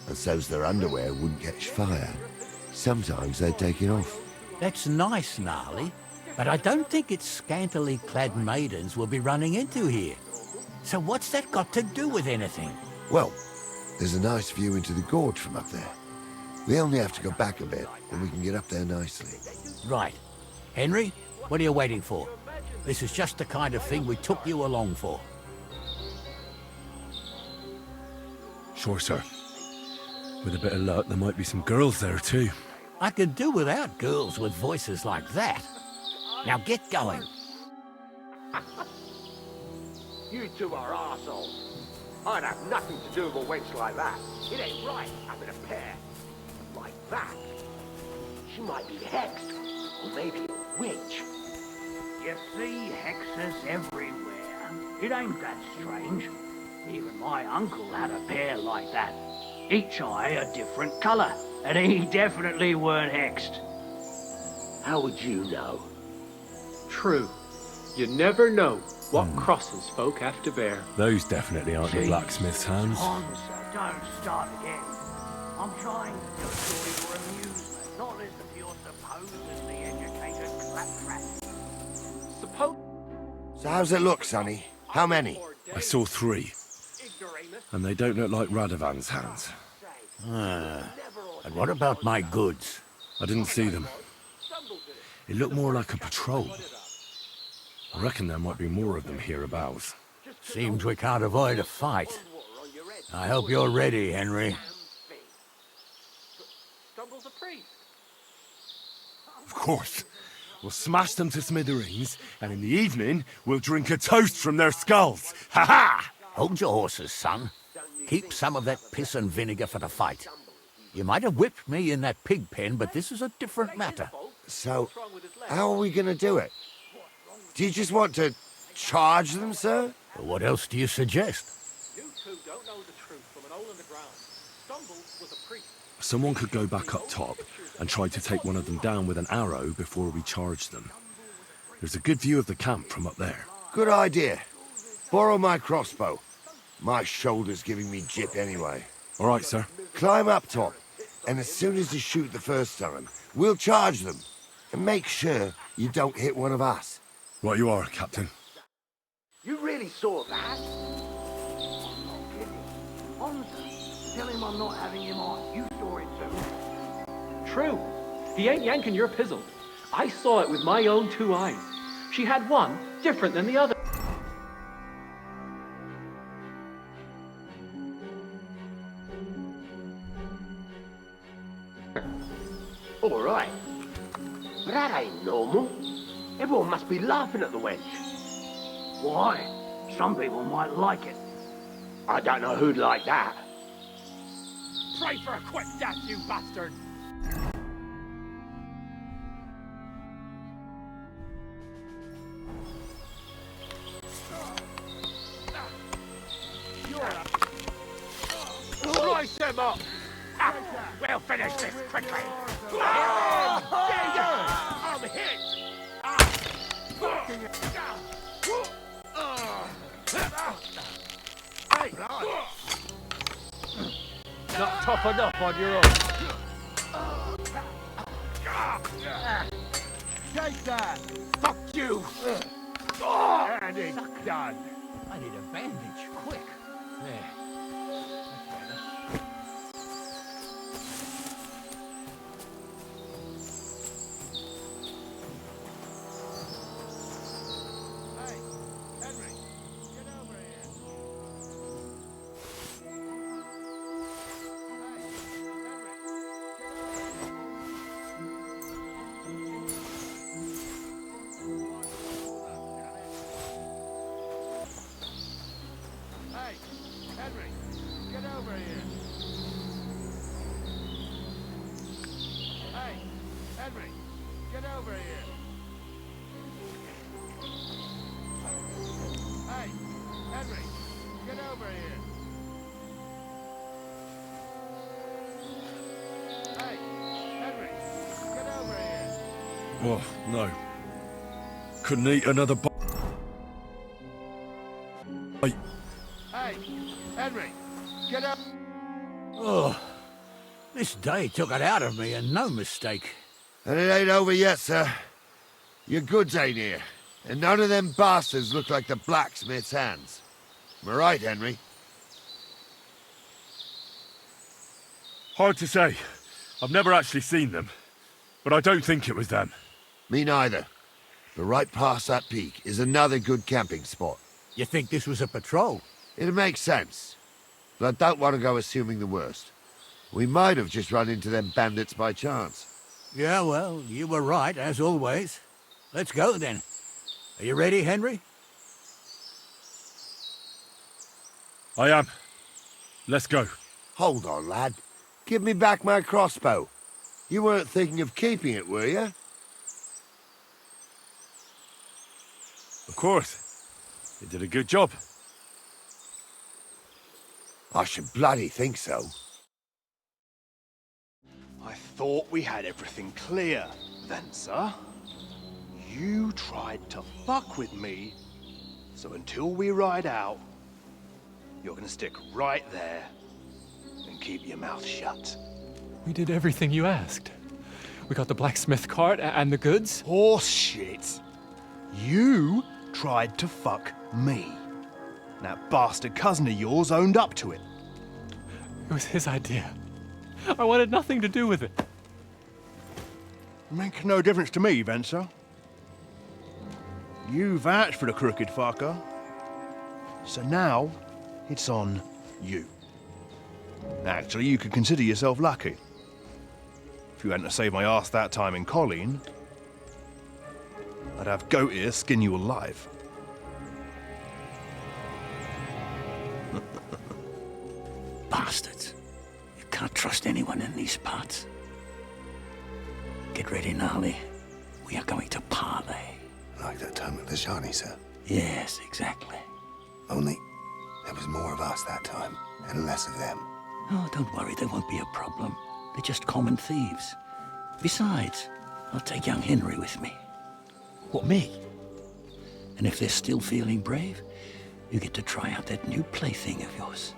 And so's their underwear wouldn't catch fire. Sometimes they'd take it off. That's nice, Gnarly, but I don't think it's scantily clad maidens we'll be running into here. So what's that got to do with anything? Well, there's a nice view into the gorge from up there. We only have to go back a bit, and we can get up there nicely. Right. Henry, what are you waiting for? This is just the kind of thing we took you along for. Sure, sir. With a bit of luck, there might be some girls there too. I could do without girls with voices like that. Now get going. You two are arseholes. I'd have nothing to do with a wench like that. It ain't right having a pair like that. She might be hexed, or maybe a witch. You see hexes everywhere. It ain't that strange. Even my uncle had a pair like that. Each eye a different colour, and he definitely weren't hexed. How would you know? True. You never know what crosses folk have to bear. Those definitely aren't the blacksmith's hands. Honza, don't start again. I'm trying to tell you for amusement, not listen to your supposedly educated claptrap. So how's it look, Sonny? How many? I saw 3. And they don't look like Radovan's hands. And what about my goods? I didn't see them. It looked more like a patrol. I reckon there might be more of them hereabouts. Seems we can't avoid a fight. I hope you're ready, Henry. Of course. We'll smash them to smithereens, and in the evening, we'll drink a toast from their skulls. Ha-ha! Hold your horses, son. Keep some of that piss and vinegar for the fight. You might have whipped me in that pig pen, but this is a different matter. So, how are we gonna do it? Do you just want to charge them, sir? What else do you suggest? Someone could go back up top and try to take one of them down with an arrow before we charge them. There's a good view of the camp from up there. Good idea. Borrow my crossbow. My shoulder's giving me jip anyway. All right, sir. Climb up top, and as soon as you shoot the first time, we'll charge them. And make sure you don't hit one of us. Right you are, Captain. You really saw that? I'm not kidding. Honza, tell him I'm not having him on. You saw it too. True. He ain't yanking your pizzle. I saw it with my own 2 eyes. She had one different than the other. All right. But that ain't normal. Everyone must be laughing at the wench. Why? Some people might like it. I don't know who'd like that. Pray for a quick death, you bastard! Slice him up! We'll finish this quickly! I'm hit! Hey! Not tough enough on your own. Take that! Fuck you! And it's done. I need a bandage, quick. There. Henry, get over here. Hey, Henry, get over here. Hey, Henry, get over here. Oh, no. Couldn't eat another bite. Hey, Henry, get up. Oh, this day took it out of me, and no mistake. And it ain't over yet, sir. Your goods ain't here, and none of them bastards look like the blacksmith's hands. Am I right, Henry? Hard to say. I've never actually seen them, but I don't think it was them. Me neither. But right past that peak is another good camping spot. You think this was a patrol? It makes sense. But I don't want to go assuming the worst. We might have just run into them bandits by chance. Yeah, well, you were right, as always. Let's go, then. Are you ready, Henry? I am. Let's go. Hold on, lad. Give me back my crossbow. You weren't thinking of keeping it, were you? Of course. They did a good job. I should bloody think so. I thought we had everything clear, then, sir. You tried to fuck with me, so until we ride out, you're gonna stick right there and keep your mouth shut. We did everything you asked. We got the blacksmith cart and the goods. Horse shit. You tried to fuck me. That bastard cousin of yours owned up to it. It was his idea. I wanted nothing to do with it. Make no difference to me, Venser. You vouched for the crooked fucker. So now, it's on you. Actually, you could consider yourself lucky. If you hadn't saved my ass that time in Colleen, I'd have goat ear skin you alive. Bastards. You can't trust anyone in these parts. Get ready, Gnarly. We are going to parley. Like that time with the Shani, sir? Yes, exactly. Only there was more of us that time, and less of them. Oh, don't worry, there won't be a problem. They're just common thieves. Besides, I'll take young Henry with me. What, me? And if they're still feeling brave, you get to try out that new plaything of yours.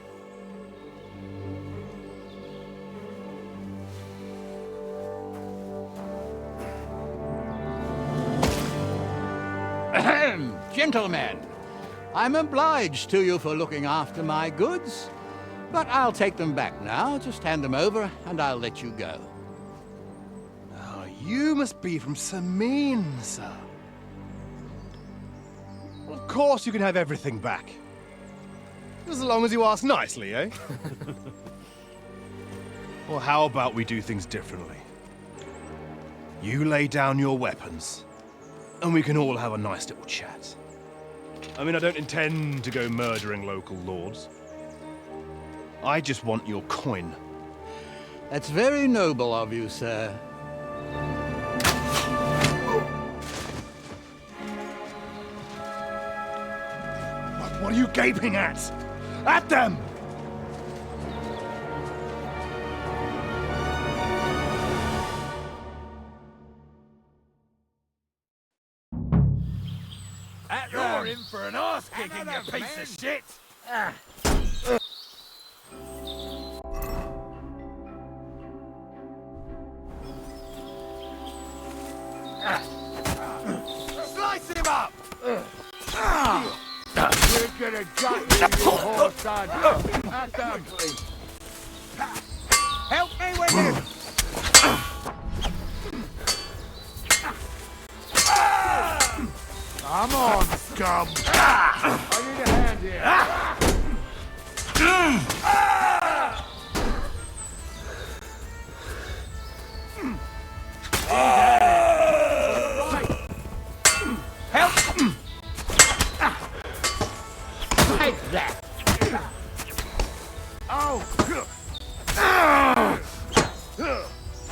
Ahem, gentlemen, I'm obliged to you for looking after my goods, but I'll take them back now. Just hand them over and I'll let you go. Oh, you must be from Samin, sir. Well, of course you can have everything back. As long as you ask nicely, eh? Well, how about we do things differently? You lay down your weapons, and we can all have a nice little chat. I mean, I don't intend to go murdering local lords. I just want your coin. That's very noble of you, sir. What are you gaping at? At them! You're in for an arse kicking, you piece of shit! Slice him up! We're gonna gut you, you horse son! At them! Help me with him! Come on, scum! I need a hand here! Help! Take that! Oh!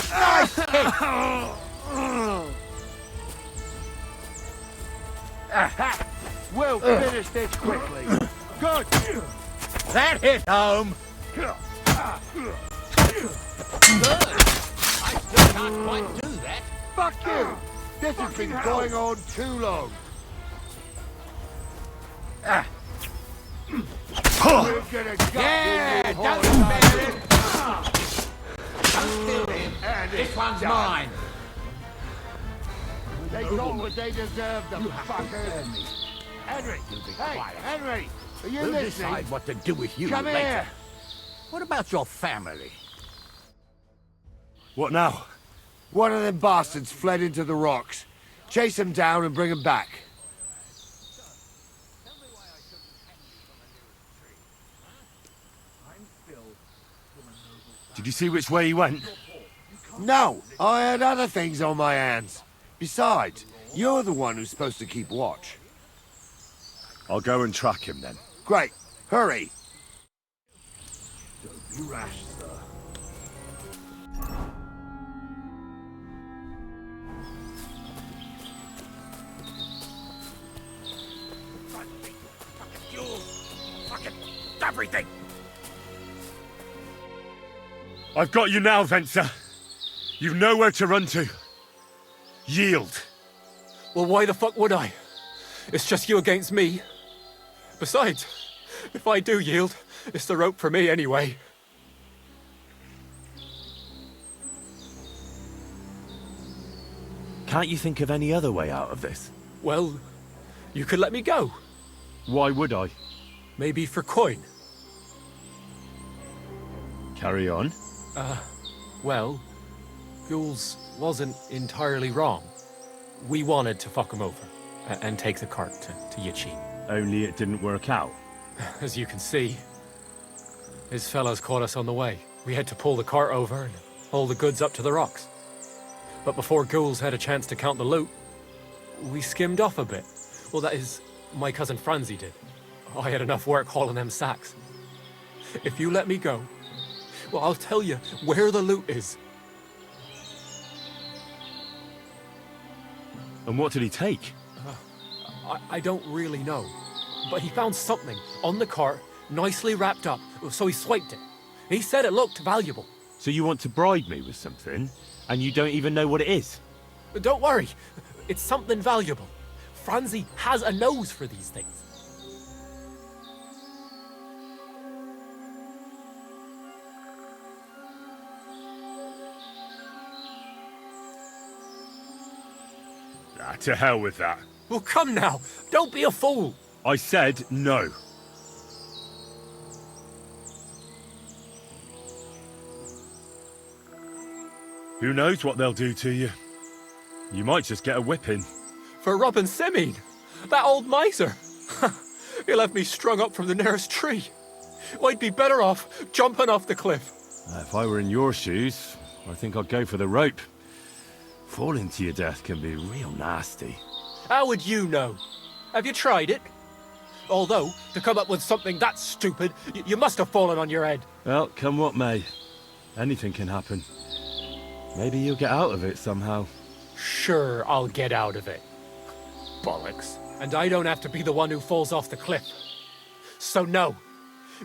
Nice kick! Aha! We'll finish this quickly. Good! That hit home! Good. I still can't quite do that. Fuck you! This has been going on too long. We're gonna gut Yeah, you, don't you spare him. Don't kill him. This one's mine. They got what they deserve, the fuckers. Henry! Hey, Henry! Are you We'll listening? decide what to do with you Come later. here! What about your family? What now? One of them bastards fled into the rocks. Chase him down and bring him back. Did you see which way he went? No, I had other things on my hands. Besides, you're the one who's supposed to keep watch. I'll go and track him then. Great. Hurry. Don't be rash, sir. Fucking everything! I've got you now, Venser. You've nowhere to run to. Yield. Well, why the fuck would I? It's just you against me. Besides, if I do yield, it's the rope for me anyway. Can't you think of any other way out of this? Well, you could let me go. Why would I? Maybe for coin. Carry on. Well, Ghouls wasn't entirely wrong. We wanted to fuck him over and take the cart to Yichin. Only it didn't work out. As you can see, his fellows caught us on the way. We had to pull the cart over and haul the goods up to the rocks. But before Ghouls had a chance to count the loot, we skimmed off a bit. Well, that is, my cousin Franzi did. I had enough work hauling them sacks. If you let me go, well, I'll tell you where the loot is. And what did he take? I don't really know. But he found something on the cart, nicely wrapped up, so he swiped it. He said it looked valuable. So you want to bribe me with something, and you don't even know what it is? Don't worry, it's something valuable. Franzi has a nose for these things. To hell with that. Well, come now. Don't be a fool. I said no. Who knows what they'll do to you? You might just get a whipping. For robbing Simeon, that old miser. He left me strung up from the nearest tree. I'd be better off jumping off the cliff. If I were in your shoes, I think I'd go for the rope. Falling to your death can be real nasty. How would you know? Have you tried it? Although, to come up with something that stupid, you must have fallen on your head. Well, come what may. Anything can happen. Maybe you'll get out of it somehow. Sure, I'll get out of it. Bollocks. And I don't have to be the one who falls off the cliff. So no,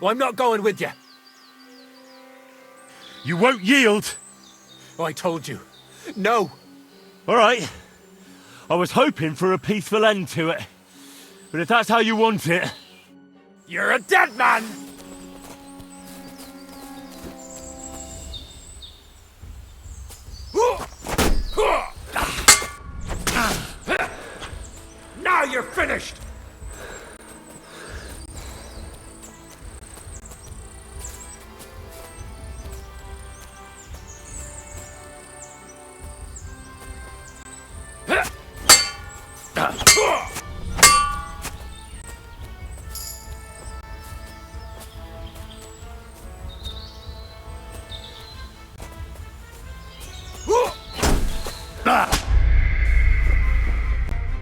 I'm not going with you. You won't yield! I told you. No. All right. I was hoping for a peaceful end to it. But if that's how you want it... You're a dead man! Now you're finished!